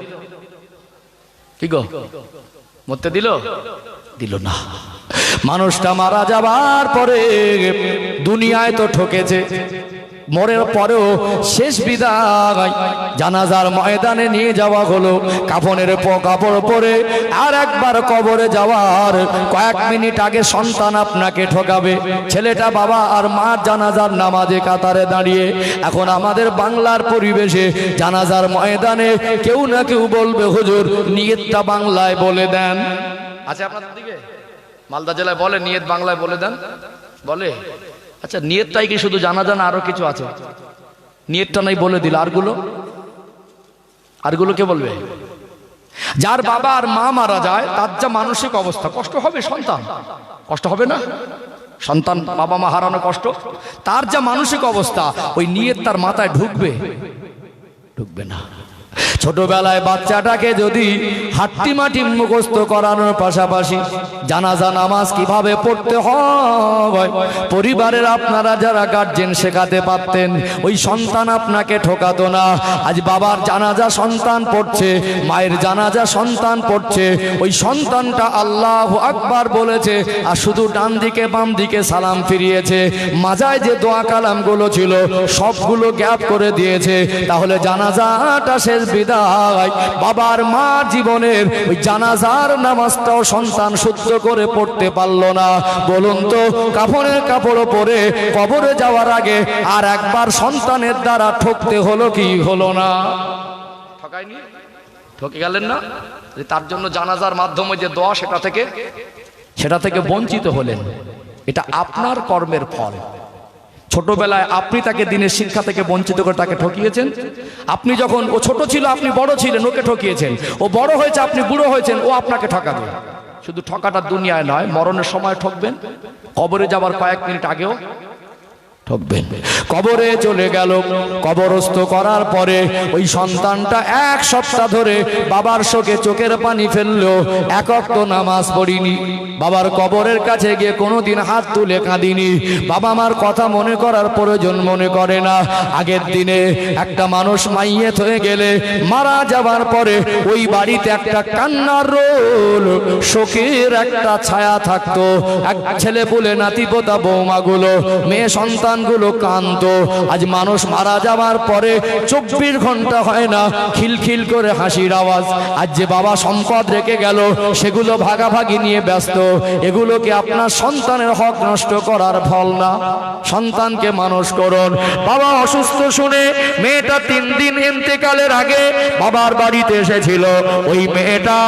কি গো, মরতে দিল? দিল না। মানুষটা মারা যাবার পরে দুনিয়ায় তো ঠকেছে, মরের পরেও শেষ বিদায় জানাজার ময়দানে নিয়ে যাওয়া হলো। কাফনের কাপড় পরে আর একবার কবরে যাওয়ার কয়েক মিনিট আগে সন্তান আপনাকে ঠকাবে। ছেলেটা বাবা আর মা জানাজার নামাজে কাতারে দাঁড়িয়ে, এখন আমাদের বাংলার পরিবেশে জানাজার ময়দানে কেউ না কেউ বলবে হুজুর নিয়তটা বাংলায় বলে দেন। আচ্ছা, আপনাদের দিকে মালদা জেলায় বলে নিয়ত বাংলায় বলে দেন, বলে? আচ্ছা, নিয়তটাই কি শুধু জানা জানা, আরো কিছু আছে? নিয়তটা নাই বলে দিল, আরগুলো কে বলবে? যার বাবা আর মা মারা যায় তার যা মানসিক অবস্থা, কষ্ট হবে। সন্তান কষ্ট হবে না? সন্তান বাবা মা হারানো কষ্ট, তার যা মানসিক অবস্থা, ওই নিয়ত তার মাথায় ঢুকবে? ঢুকবে না। ছোটবেলায় বাচ্চাটাকে যদি হাট্টি মাটি মুখস্থ করানোর পাশাপাশি জানাজা নামাজ কিভাবে পড়তে হয় পরিবারের আপনারা যারা গার্জেন শেখাতে পারতেন, ওই সন্তান আপনাকে ঠকাতো না। আজ বাবার জানাজা সন্তান পড়ছে, মায়ের জানাজা সন্তান পড়ছে, ওই সন্তানটা আল্লাহু আকবার বলেছে আর শুধু ডান দিকে বাম দিকে সালাম ফিরিয়েছে। মাজায় যে দোয়া কালামগুলো ছিল সবগুলো গ্যাপ করে দিয়েছে। তাহলে জানাজাটা শেষ বিদায়, বাবার মা জীবনের ওই জানাজার নামাজটাও সন্তান শুদ্ধ করে পড়তে পারলো না। বলুন তো, কাফনের কাপড় পরে কবরে যাওয়ার আগে আর একবার সন্তানের দ্বারা ঠকতে হলো কি হলো না? ঠকায়নি? ঠকে গেলেন না? তার জন্য জানাজার মাধ্যমে যে দোয়া সেটা থেকে বঞ্চিত হলেন। এটা আপনার কর্মের ফল। ছোটবেলায় আপনি তাকে দিনের শিক্ষা থেকে বঞ্চিত করে তাকে ঠকিয়েছেন। আপনি যখন ও ছোট ছিল আপনি বড় ছিলেন, ওকে ঠকিয়েছেন। ও বড় হয়েছে, আপনি বুড়ো হয়েছেন, ও আপনাকে ঠকাবে। শুধু ঠকাটা দুনিয়ায় নয়, মরণের সময় ঠকবেন, কবরে যাবার কয়েক মিনিট আগেও ঠকবেন। কবরে চলে গেল, কবরস্থ করার পরে ওই সন্তানটা 1 সপ্তাহ ধরে বাবার শোকে চোখের পানি ফেললো, এক ওয়াক্ত নামাজ পড়িনি, বাবার কবরের কাছে গিয়ে কোনোদিন হাত তুলে কাঁদিনি, বাবা মার কথা মনে করার প্রয়োজন মনে করে না। আগের দিনে একটা মানুষ মাইয়েত হয়ে গেলে, মারা যাবার পরে ওই বাড়িতে একটা কান্নার রোল, শোকের একটা ছায়া থাকতো। এক ছেলে পুলে নাতিপোতা বৌমাগুলো, মেয়ে সন্তানগুলো কাঁদতো। আজ মানুষ মারা যাওয়ার পরে 24 ঘন্টা হয় না খিলখিল করে হাসির আওয়াজ। আজ যে বাবা সম্পদ রেখে গেল সেগুলো ভাগাভাগি নিয়ে ব্যস্ত। এগুলো কি আপনার সন্তানের হক নষ্ট করার ফল না? সন্তানকে মানুষ করুন। বাবা অসুস্থ শুনে মেয়েটা 3 দিন ইন্তেকালের আগে বাবার বাড়িতে এসেছিল। ওই মেয়েটা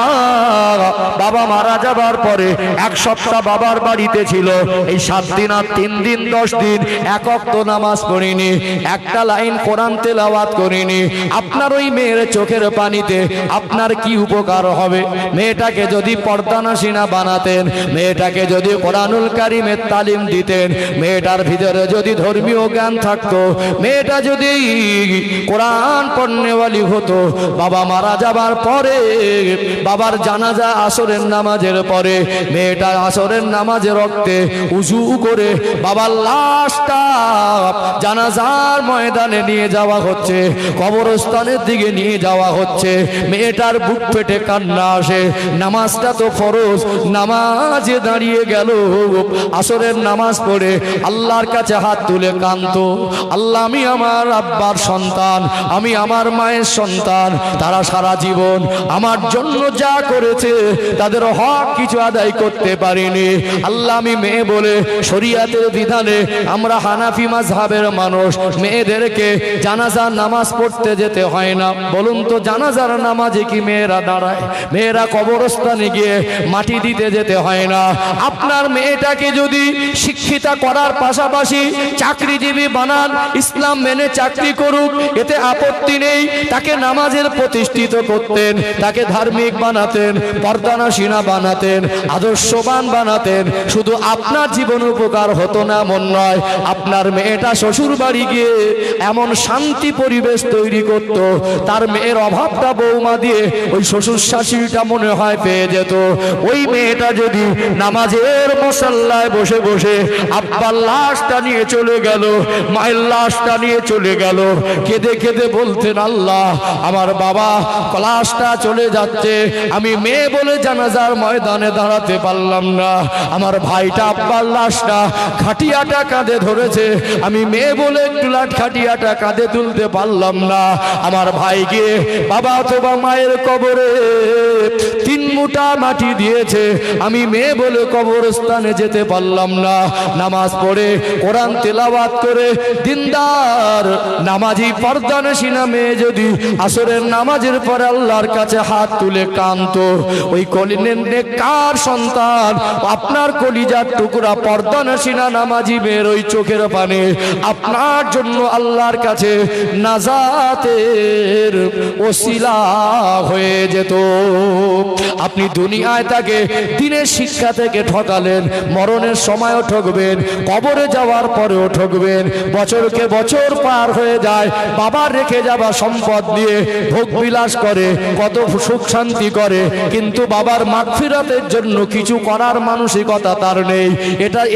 বাবা মারা যাবার পরে 1 সপ্তাহ বাবার বাড়িতে ছিল। এই 7 দিন আর 3 দিন 10 দিন এক ওয়াক্ত নামাজ পড়িনি, একটা লাইন কোরআন তেলাওয়াত করিনি। আপনার ওই মেয়ের চোখের পানিতে আপনার কি উপকার হবে? মেয়েটাকে যদি পর্দানাসীনা বানাতেন, মেয়েটাকে যদি কোরআনুল কারীমের তালিম দিতেন, মেয়েটার ভিতরে যদি ধর্মীয় জ্ঞান থাকতো, মেয়েটা যদি কোরআন পড়নেওয়ালি হতো, বাবা মারা যাবার পরে বাবার জানাজা আসরের নামাজের পরে মেয়েটা আসরের নামাজের রক্তে উজু করে বাবার লাশটা জানাজার ময়দানে নিয়ে যাওয়া হচ্ছে, কবরস্থানের দিকে নিয়ে যাওয়া হচ্ছে। মেয়েটার বুক ফেটে কান্না আসে। নামাজটা তো ফরজ, নামাজে দাঁড়িয়ে গেল, আসরের নামাজ পড়ে আল্লাহর কাছে হাত তুলে কাঁদতো, আল্লাহ আমি আমার আব্বার সন্তান, আমি আমার মায়ের সন্তান, তারা সারা জীবন আমার জন্য যা করেছে তাদের হক কিছু আদায় করতে পারিনি। আল্লাহ আমি মেয়ে বলে শরীয়তের বিধানে আমরা হানাফি মাযহাবের মানুষ, মেয়েদেরকে জানাজার নামাজ পড়তে যেতে হয় না। বলুন তো জানাজার নামাজে কি মেয়েরা দাঁড়ায়? মেয়েরা কবরস্থানে গিয়ে মাটি দিতে যেতে হয় না। আপনার মেয়েটাকে যদি শিক্ষিতা করার পাশাপাশি চাকরিজীবী বানান, ইসলাম মেনে চাকরি করুক, এতে আপত্তি নেই। তাকে নামাজের প্রতিষ্ঠিত করতেন, তাকে ধার্মিক বানাতেন, পর্দানাসীনা বানাতেন, আদর্শবান বানাতেন, শুধু আপনার জীবন উপকার হতো না মন নয়, আপনার মেয়েটা শ্বশুর বাড়ি গিয়ে এমন শান্তি পরিবেশ তৈরি করত, তার মেয়ের অভাবটা বৌমা দিয়ে ওই শ্বশুর শাশুড়িটা মনে হয় পেয়ে যেত। ওই মেয়েটা যদি নামাজের মুসাল্লায় বসে বসে আব্বার লাশটা নিয়ে চলে গেল, মায়ের লাশটা নিয়ে চলে গেল, কেঁদে কেঁদে বলতেন আল্লাহ আমার বাবা লাশটা চলে যাচ্ছে, আমি মেয়ে বলে জানাজার ময়দানে দাঁড়াতে পারলাম না, আমার ভাইটা আব্বার লাশটা খাটিয়াটা কাঁধে ধরেছে, আমি মেয়ে বলে একটু লাট খাটিয়াটা কাঁধে তুলতে পারলাম না, আমার ভাই গিয়ে বাবা অথবা মায়ের কবরে 3 মুঠা মাটি দিয়েছে, আমি মেয়ে বলে কবরস্থানে যেতে পারলাম না। নামাজ পড়ে কোরআন তেলাওয়াত করে দিনদার নামাজি পর্দানশীনা মেয়ে যদি আসরের নামাজের পরে আল্লাহর কাছে হাত তুলে কাঁদতো, ওই কলিনের নেককার সন্তান আপনার কলিজার টুকরা পর্দানশীনা নামাজি মেয়ের ওই চোখের পানি আপনার জন্য আল্লাহর কাছে নাজাতের ওসিলা হয়ে যেত। আপনি দুনিয়ায় তাকে দিনের শিক্ষা থেকে ঠকালেন, মরণের সময়ও ঠকবেন, কবরে যাওয়ার পরেও ঠকবেন। বছরকে বছর পার হয়ে যায়, বাবার রেখে যাওয়া সম্পদ দিয়ে ভোগ বিলাস করে, কত সুখ শান্তি করে, কিন্তু বাবার মাগফিরাতের জন্য কিছু করার মানসিকতা তার নেই।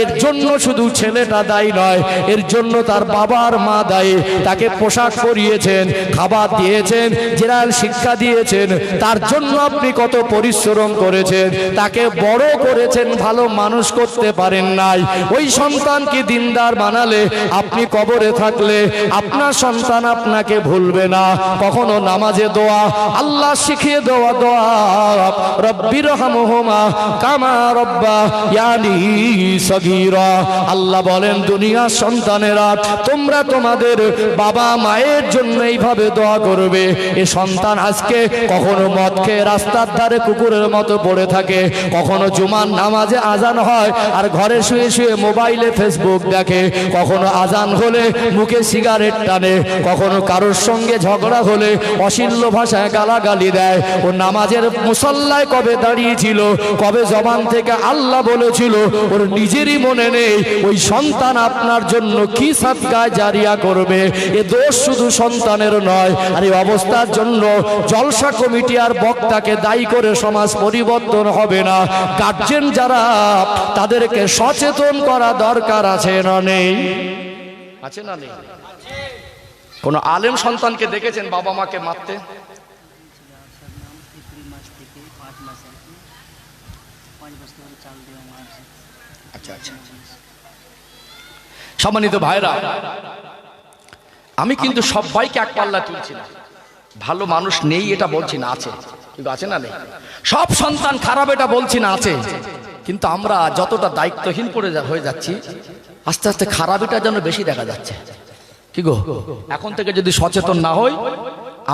এর জন্য শুধু ছেলেটা দায়ী নয়, এর জন্য তার বাবার মা দায়ী। তাকে পোশাক পরিয়েছেন, খাবার দিয়েছেন, জেনারেল শিক্ষা দিয়েছেন, তার জন্য আপনি কত পরিশ্রম করেছেন, তাকে বড় করেছেন, ভালো মানুষ করতে পারেন নাই। ওই সন্তানকে দিনদার বানালে আপনি কবরে থাকলে আপনার সন্তান আপনাকে ভুলবে না। কখনো নামাজে দোয়া, আল্লাহ শিখিয়ে দেওয়া দোয়া, রব্বির রহমহুমা কামা রব্বায়ানি সগীরা। আল্লাহ বলেন দুনিয়ার সন্তানেরা তোমরা তোমাদের বাবা মায়ের জন্য এইভাবে দোয়া করবে। এ সন্তান আজকে কখনো মদ খেয়ে রাস্তার ধারে কুকুরের মতো পড়ে থাকে, কখনো জুমার নামাজে আজান হয় আর ঘরে শুয়ে শুয়ে মোবাইলে ফেসবুক দেখে, কখনো আজান হলে মুখে সিগারেট টানে, কখনো কারোর সঙ্গে ঝগড়া হলে অশ্লীল ভাষায় গালাগালি দেয়। ও নামাজের মুসল্লায় কবে দাঁড়িয়েছিল, কবে জবান থেকে আল্লাহ বলেছিল ওর নিজেরই মনে নেই। ওই সন্তান আপনার আপনার জন্য কি সাদকা জারিয়া করবে, এ দোষ শুধু সন্তানের নয়। আর এই অবস্থার জন্য জলসা কমিটি আর বক্তাকে দায়ী করে সমাজ পরিবর্তন হবে না। গার্জেন যারা তাদেরকে সচেতন করা দরকার আছে না নেই? আছে না নেই? কোন আলেম সন্তানকে দেখেছেন বাবা মাকে মারতে? আচ্ছা আচ্ছা। সম্মানিত ভাইরা, আমি কিন্তু সবাইকে এক পাল্লা তুলছি না। ভালো মানুষ নেই এটা বলছি না, আছে, কিন্তু আছে না নেই? সব সন্তান খারাপ এটা বলছি না, আছে। কিন্তু আমরা যতটা দায়িত্বহীন হয়ে যাচ্ছি, আস্তে আস্তে খারাপিটা যেন বেশি দেখা যাচ্ছে। কি গো, এখন থেকে যদি সচেতন না হই,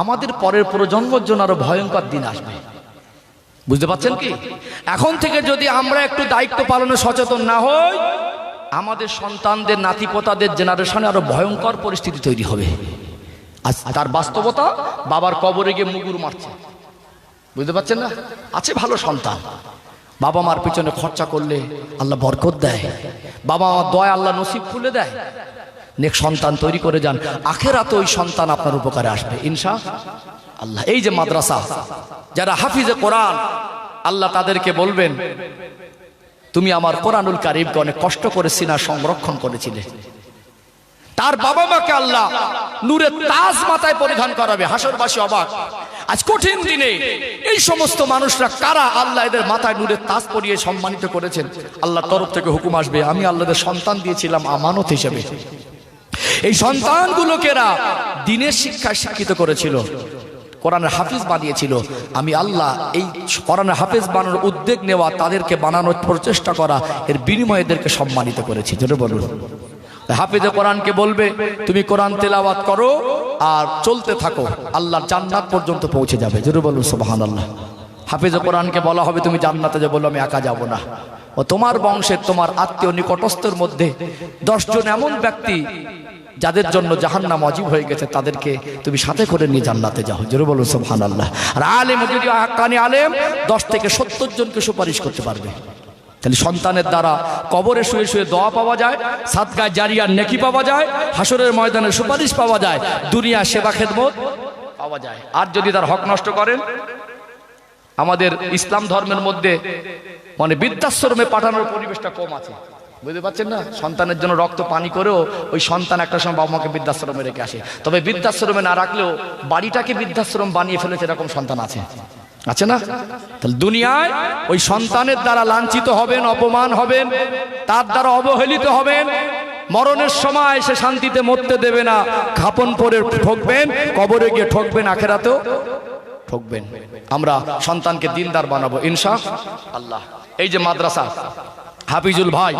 আমাদের পরের প্রজন্মের জন্য আরো ভয়ঙ্কর দিন আসবে। বুঝতে পারছেন কি? এখন থেকে যদি আমরা একটু দায়িত্ব পালনে সচেতন না হই, আমাদের সন্তানদের নাতিপোতাদের জেনারেশনে আরো ভয়ঙ্কর পরিস্থিতি তৈরি হবে। আজ তার বাস্তবতা, বাবার কবরে গিয়ে মুগুর মারছে। বুঝতে পারছেন না? আছে ভালো সন্তান, বাবা মার পিছনে খরচা করলে আল্লাহ বরকত দেয়, বাবা মার দয়া আল্লাহ নসিব খুলে দেয়। নেক সন্তান তৈরি করে যান, আখেরাতে ওই সন্তান আপনার উপকারে আসবে ইনশাআল্লাহ। এই যে মাদ্রাসা, যারা হাফিজে কোরআন, আল্লাহ তাদেরকে বলবেন, তুমি আমার কোরআনুল কারীমকে অনেক কষ্ট করে সিনা সংরক্ষণ করেছিলে। তার বাবা মাকে আল্লাহ নূরের তাজ মাথায় পরিধান করাবে। হাসরবাসী অবাক, আজ কঠিন দিনে এই সমস্ত মানুষরা কারা আল্লাহ এদের মাথায় নূরের তাজ পরিয়ে সম্মানিত করেছেন? আল্লাহর তরফ থেকে হুকুম আসবে, আমি আল্লাহদের সন্তান দিয়েছিলাম আমানত হিসেবে। এই সন্তানগুলোকে এরা দ্বীনের শিক্ষায় শিক্ষিত করেছিল, কোরআনের হাফিজ বানিয়েছিল। আমি আল্লাহ এই কোরআনের হাফিজ বানানোর উদ্যোগ নেওয়া, তাদেরকে বানানোর প্রচেষ্টা করা, এর বিনিময়ে এদেরকে সম্মানিত করেছি। জোরে বলুন। হাফিজে কোরআনকে বলবে, তুমি কোরআন তেলাওয়াত করো আর চলতে থাকো, আল্লাহর জান্নাত পর্যন্ত পৌঁছে যাবে। জোরে বলুন সুবহানাল্লাহ। হাফিজে কোরআনকে বলা হবে, তুমি জান্নাতে যাবে, বললো আমি একা যাব না, ও তোমার বংশের, তোমার আত্মীয় নিকটস্থের মধ্যে 10 জন এমন ব্যক্তি যাদের জন্য জাহান্নাম ওয়াজিব হয়ে গেছে, তাদেরকে তুমি সাথে করে নিয়ে জান্নাতে যাও। জোরে বলুন সুবহানাল্লাহ। আর আলেম যদি হাক্কানি আলেম 10 থেকে 70 জনকে সুপারিশ করতে পারবে। তাহলে সন্তানের দ্বারা কবরে শুয়ে শুয়ে দোয়া পাওয়া যায়, সাদকা জারিয়ার নেকি পাওয়া যায়, হাসরের ময়দানে সুপারিশ পাওয়া যায়, দুনিয়া সেবা খেদমত পাওয়া যায়। আর যদি তার হক নষ্ট করেন, আমাদের ইসলাম ধর্মের মধ্যে মানে বৃদ্ধাশ্রমে পাঠানোর পরিবেশটা কম আছে। বুঝতে পারছেন না? সন্তানের জন্য রক্ত পানি করেও ওই সন্তান একটা সময় বাবা মাকে বৃদ্ধাশ্রমে রেখে আসে। তবে বৃদ্ধাশ্রমে না রাখলেও বাড়িটাকে বৃদ্ধাশ্রম বানিয়ে ফেলেছে, এরকম সন্তান আছে, আছে না? তাহলে দুনিয়ায় ওই সন্তানের দ্বারা লাঞ্ছিত হবেন, অপমান হবেন, তার দ্বারা অবহেলিত হবেন। মরণের সময় সে শান্তিতে মরতে দেবে না, খাপন পরে ঠকবেন, কবরে গিয়ে ঠকবেন, আখেরাতেও ঠকবেন। আমরা সন্তানকে দিনদার বানাবো ইনশাআল্লাহ। এই যে মাদ্রাসা, হাফিজুল ভাই,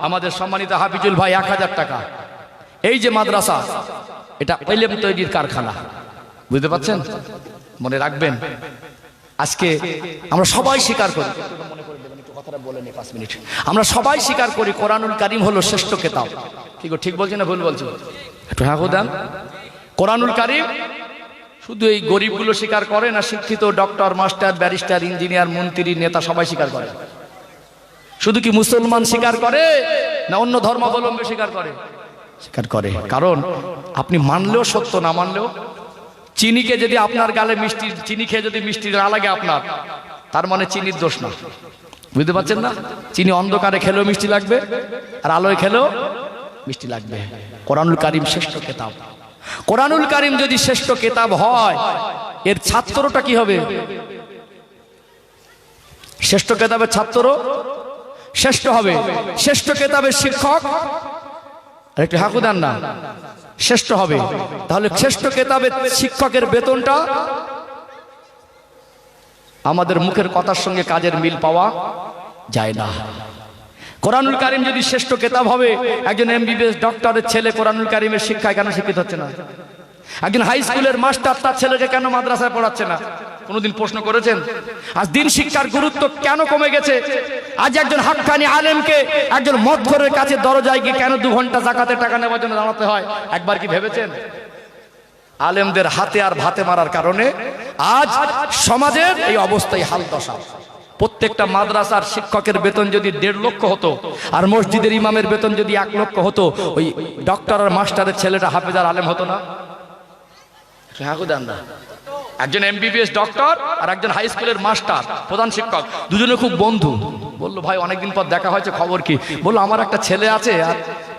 আমাদের সম্মানিত হাফিজুল ভাই 1000 টাকা। এই যে মাদ্রাসা, এটা ইলম তৈরির কারখানা। বুঝতে পারছেন? মনে রাখবেন, আজকে আমরা সবাই স্বীকার করি, আমরা সবাই স্বীকার করি কোরআনুল কারীম হলো শ্রেষ্ঠ কিতাব। ঠিক বলছি না ভুল বলছি? একটু হ্যাঁ দেন। কোরআনুল কারীম শুধু এই গরিবগুলো স্বীকার করে না, শিক্ষিত ডক্টর, মাস্টার, ব্যারিস্টার, ইঞ্জিনিয়ার, মন্ত্রী, নেতা সবাই স্বীকার করে। শুধু কি মুসলমান স্বীকার করে না অন্য ধর্মাবলম্বী স্বীকার করে? স্বীকার করে। কারণ আপনি মানলেও সত্য, না মানলেও। চিনিকে যদি আপনার গালে মিষ্টি, চিনি খেয়ে যদি মিষ্টি না লাগে আপনার, তার মানে চিনির দোষ না। বুঝতে পারছেন না? চিনি অন্ধকারে খেলেও মিষ্টি লাগবে, আর আলোয় খেলেও মিষ্টি লাগবে। কোরআনুল কারীম শ্রেষ্ঠ কিতাব। কোরআনুল কারীম যদি শ্রেষ্ঠ কিতাব হয়, এর ছাত্রটা কি হবে? শ্রেষ্ঠ কিতাবের ছাত্র শ্রেষ্ঠ হবে। শ্রেষ্ঠ কিতাবের শিক্ষক একটু হাঁকু দেন না, শ্রেষ্ঠ হবে। তাহলে শ্রেষ্ঠ কিতাবের শিক্ষকের বেতনটা আমাদের মুখের কথার সঙ্গে কাজের মিল পাওয়া যায় না। কোরআনুল কারীম যদি শ্রেষ্ঠ কিতাব হবে, একজন এমবিবিএস ডক্টরের ছেলে কোরআনুল কারীমের শিক্ষায় কেন শিক্ষিত হচ্ছে না? একজন হাই স্কুলের মাস্টার তার ছেলেকে কেন মাদ্রাসায় পড়াচ্ছে না? কোনদিন প্রশ্ন করেছেন? আজ দিন শিক্ষার গুরুত্ব কেন কমে গেছে? আজ একজন হাক্কানি আলেমকে একজন মদখোরের কাছে দরজায় গিয়ে কেন 2 ঘন্টা যাকাতের টাকা নেওয়ার জন্য দাঁড়াতে হয়? একবার কি ভেবেছেন? আলেমদের হাতে আর ভাতে মারার কারণে আজ সমাজের এই অবস্থায় হাল দশা। প্রত্যেকটা মাদ্রাসার শিক্ষকের বেতন যদি 1.5 লক্ষ হতো, আর মসজিদের ইমামের বেতন যদি 1 লক্ষ হতো, ওই ডক্টর আর মাস্টারের ছেলেটা হাফেজার আলেম হতো না? একজন MBBS ডক্টর আর একজন হাই স্কুলের মাস্টার, প্রধান শিক্ষক, দুজনে খুব বন্ধু। বললো ভাই অনেকদিন পর দেখা হয়েছে, খবর কি? বললো আমার একটা ছেলে আছে আর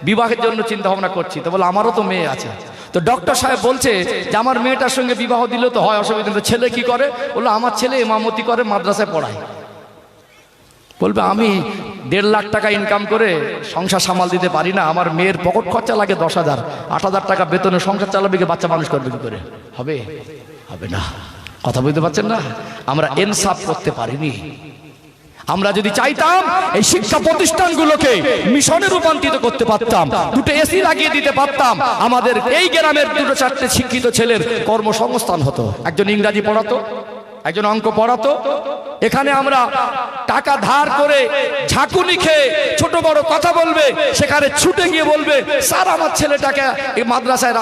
বিবাহের জন্য চিন্তা ভাবনা করছি। তো বললো আমারও তো মেয়ে আছে। তো ডক্টর সাহেব বলছে যে আমার মেয়েটার সঙ্গে বিবাহ দিলে তো হয়, অসুবিধা নেই। ছেলে কি করে? বললো আমার ছেলে ইমামতি করে, মাদ্রাসায় পড়ায়। বলবে আমি 1.5 লাখ টাকা ইনকাম করে সংসার সামাল দিতে পারি না, আমার মেয়ের পকেট খরচা লাগে 10,000, 8,000 টাকা বেতনে সংসার চালাবে কি? বাচ্চা মানুষ করবে কি করে? হবে? হবে না। কথা বুঝতে পারছেন না? আমরা ইনসাফ করতে পারিনি। আমরা যদি চাইতাম এই শিক্ষা প্রতিষ্ঠানগুলোকে মিশনে রূপান্তরিত করতে পারতাম, 2টো এসি লাগিয়ে দিতে পারতাম, আমাদের এই গ্রামের 2-4টে শিক্ষিত ছেলের কর্মসংস্থান হতো। একজন ইংরাজি পড়াতো, একজন অঙ্ক পড়াতো। এখানে আমরা টাকা ধার করে ঝাঁকুনি খেয়ে ছোট বড় কথা বলবে, সেখানে ছুটে গিয়ে বলবে স্যার আমার ছেলেটাকে এই মাদ্রাসায়,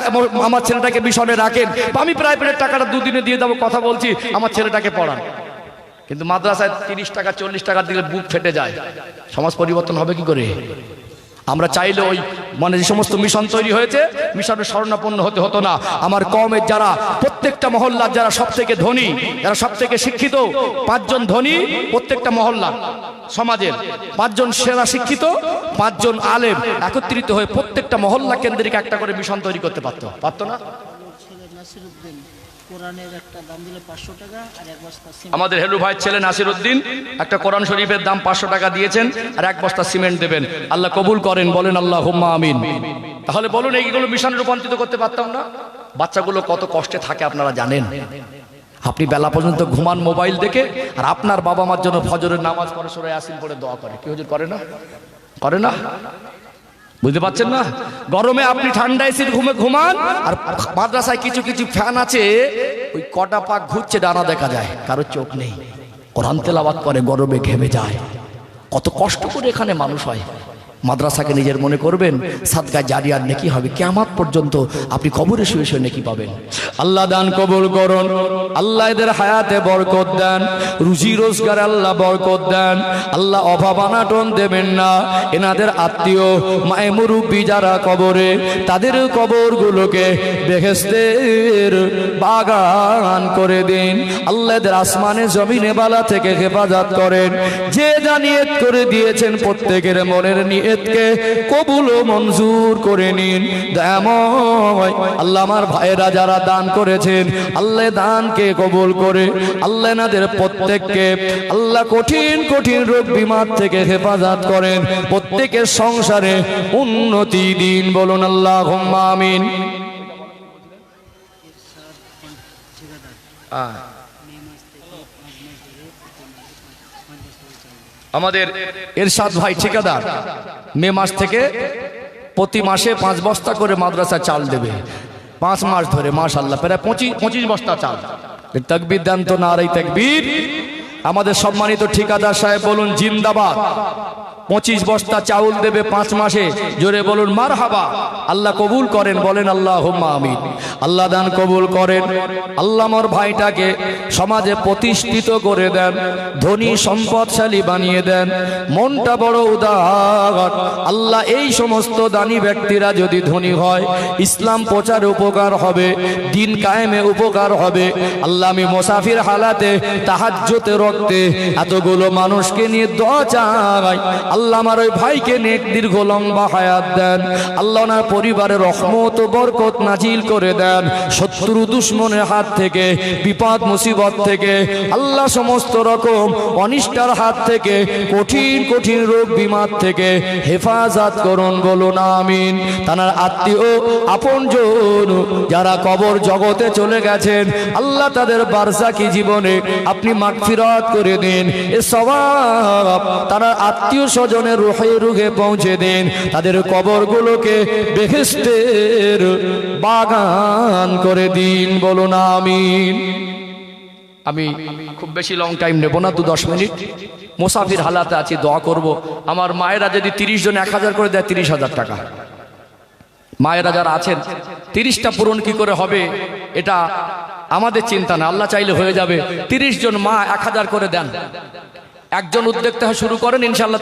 আমার ছেলেটাকে মিশনে রাখেন, আমি প্রাইভেটের টাকাটা 2 দিনে দিয়ে দেবো, কথা বলছি, আমার ছেলেটাকে পড়ান। কিন্তু মাদ্রাসায় 30 টাকা 40 টাকা দিলে বুক ফেটে যায়। সমাজ পরিবর্তন হবে কি করে? আমরা চাইলে ওই মানে যে সমস্ত মিশন তৈরি হয়েছে, মিশনের শরণাপন্ন হতে হতো না। আমার কওমের যারা, প্রত্যেকটা মহল্লার যারা সব থেকে ধনী, যারা সব থেকে শিক্ষিত, 5 জন ধনী প্রত্যেকটা মহল্লা সমাজের, 5 জন সেরা শিক্ষিত, 5 জন আলেম একত্রিত হয়ে প্রত্যেকটা মহল্লা কেন্দ্রিক একটা করে মিশন তৈরি করতে পারতো না? আমাদের হেলু ভাইয়ের ছেলে নাসিরউদ্দিন একটা কোরআন শরীফের দাম 500 টাকা দিয়েছেন, আর 1 বস্তা সিমেন্ট দেবেন। আল্লাহ কবুল করেন, বলেন আল্লাহুম্মা আমিন। তাহলে বলুন এইগুলো মিশনে রূপান্তরিত করতে পারতাম না? বাচ্চাগুলো কত কষ্টে থাকে আপনারা জানেন? আপনি বেলা পর্যন্ত ঘুমান মোবাইল দেখে, আর আপনার বাবা মার জন্য ফজরের নামাজ পড়ে সূরা ইয়াসিন পড়ে দোয়া করে। কি হুজুর করে না? করে না? বুঝতে পারছেন না? গরমে আপনি ঠান্ডায় এসে ঘুমান, আর মাদ্রাসায় কিছু কিছু ফ্যান আছে, ওই কটা পাক ঘুরছে, ডানা দেখা যায়, কারো চোখ নেই, কোরআন তেলাওয়াত করে, গরমে ঘেমে যায়। কত কষ্ট করে এখানে মানুষ হয়। মাদ্রাসাকে নিজের মনে করবেন সাদকা জারিয়ার নেকি হবে, কিয়ামত পর্যন্ত আপনি কবরে শুয়ে শুয়ে নেকি পাবেন। আল্লাহ দান কবুল করুন, আল্লাহ এদের হায়াতে বরকত দেন, রুজি রোজগার আল্লাহ বরকত দেন, আল্লাহ অভাব অনাটন দেবেন না। এনাদের আত্মীয় মায়ে মুরব্বী যারা কবরে, তাদের কবরগুলোকে বেহেশতের বাগান করে দিন। আল্লাহ এদের আসমানে জমিনে বালা থেকে হেফাজত করেন। যে যা নিয়ত করে দিয়েছেন প্রত্যেকের মনের নিয়তকে কবুল ও মঞ্জুর করে নিন। দয়াময় আল্লাহ আমার ভাইয়েরা যারা দান করেছেন, আল্লাহ দানকে কবুল করে আল্লাহ এনাদের প্রত্যেককে আল্লাহ কঠিন কঠিন রোগ বিমার থেকে হেফাজত করেন, প্রত্যেকের সংসারে উন্নতি দিন। বলুন আল্লাহুম্মা আমিন। আমাদের এরশাদ ভাই ঠিকাদার মে মাস থেকে প্রতি মাসে 5 বস্তা করে মাদ্রাসা চাল দেবে, 5 মাস ধরে। মাশাআল্লাহ, প্রায় 25 বস্তা চাল। তাকবীর দেন তো, নারে তাকবীর। আমাদের সম্মানিত ঠিকাদার সাহেব বলুন জিন্দাবাদ। 25 বস্তা চাউল দেবে 5 মাসে, জোরে বলুন মারহাবা। আল্লাহ কবুল করেন, বলেন আল্লাহুম্মা আমিন। আল্লাহ দান কবুল করেন, আল্লাহ আমার ভাইটাকে সমাজে প্রতিষ্ঠিত করে দেন, ধনী সম্পদশালী বানিয়ে দেন, মনটা বড় উদার। আল্লাহ এই সমস্ত দানী ব্যক্তিরা যদি ধনী হয়, ইসলাম প্রচারে উপকার হবে, দিন কায়েমে উপকার হবে। আল্লাহ আমি মুসাফির হালাতে তাহাজ্জুদে রক্তে এতগুলো মানুষকে নিয়ে দোয়া চাই, আল্লাহ আমার ওই ভাইকে নেক দীর্ঘ লম্বা হায়াত দেন। আল্লাহ ওনার পরিবারের রহমত ও বরকত নাজিল করে দেন। শত্রু দুশমনের হাত থেকে, বিপদ মুসিবত থেকে, আল্লাহ সমস্ত রকম অনিষ্টার হাত থেকে, কঠিন কঠিন রোগ বিমার থেকে হেফাজত করুন। বলুন আমিন। তার আত্মীয় আপনজন যারা কবর জগতে চলে গেছেন, আল্লাহ তাদের বারজাকি জীবনে আপনি মাগফিরাত করে দিন। এ সওয়াব তারা আত্মীয় স্বজনের রুহে রুহে পৌঁছে দিন, তাদের কবরগুলোকে বেহেশতের বাগান করে দিন। বলুন আমিন। আমি খুব বেশি লং টাইম নেব না, 2-10 মিনিট। মুসাফির হালাতে আছি, দোয়া করব। আমার মায়েরা যদি 30 জন 1000 করে দেয়, 30,000 টাকা। মায়েরা যারা আছেন, 30টা পূরণ কি করে হবে এটা আমাদের চিন্তা না, আল্লাহ চাইলে হয়ে যাবে। 30 জন মা 1000 করে দেন, একজন উদ্যোক্তা শুরু করেন, ইনশাআল্লাহ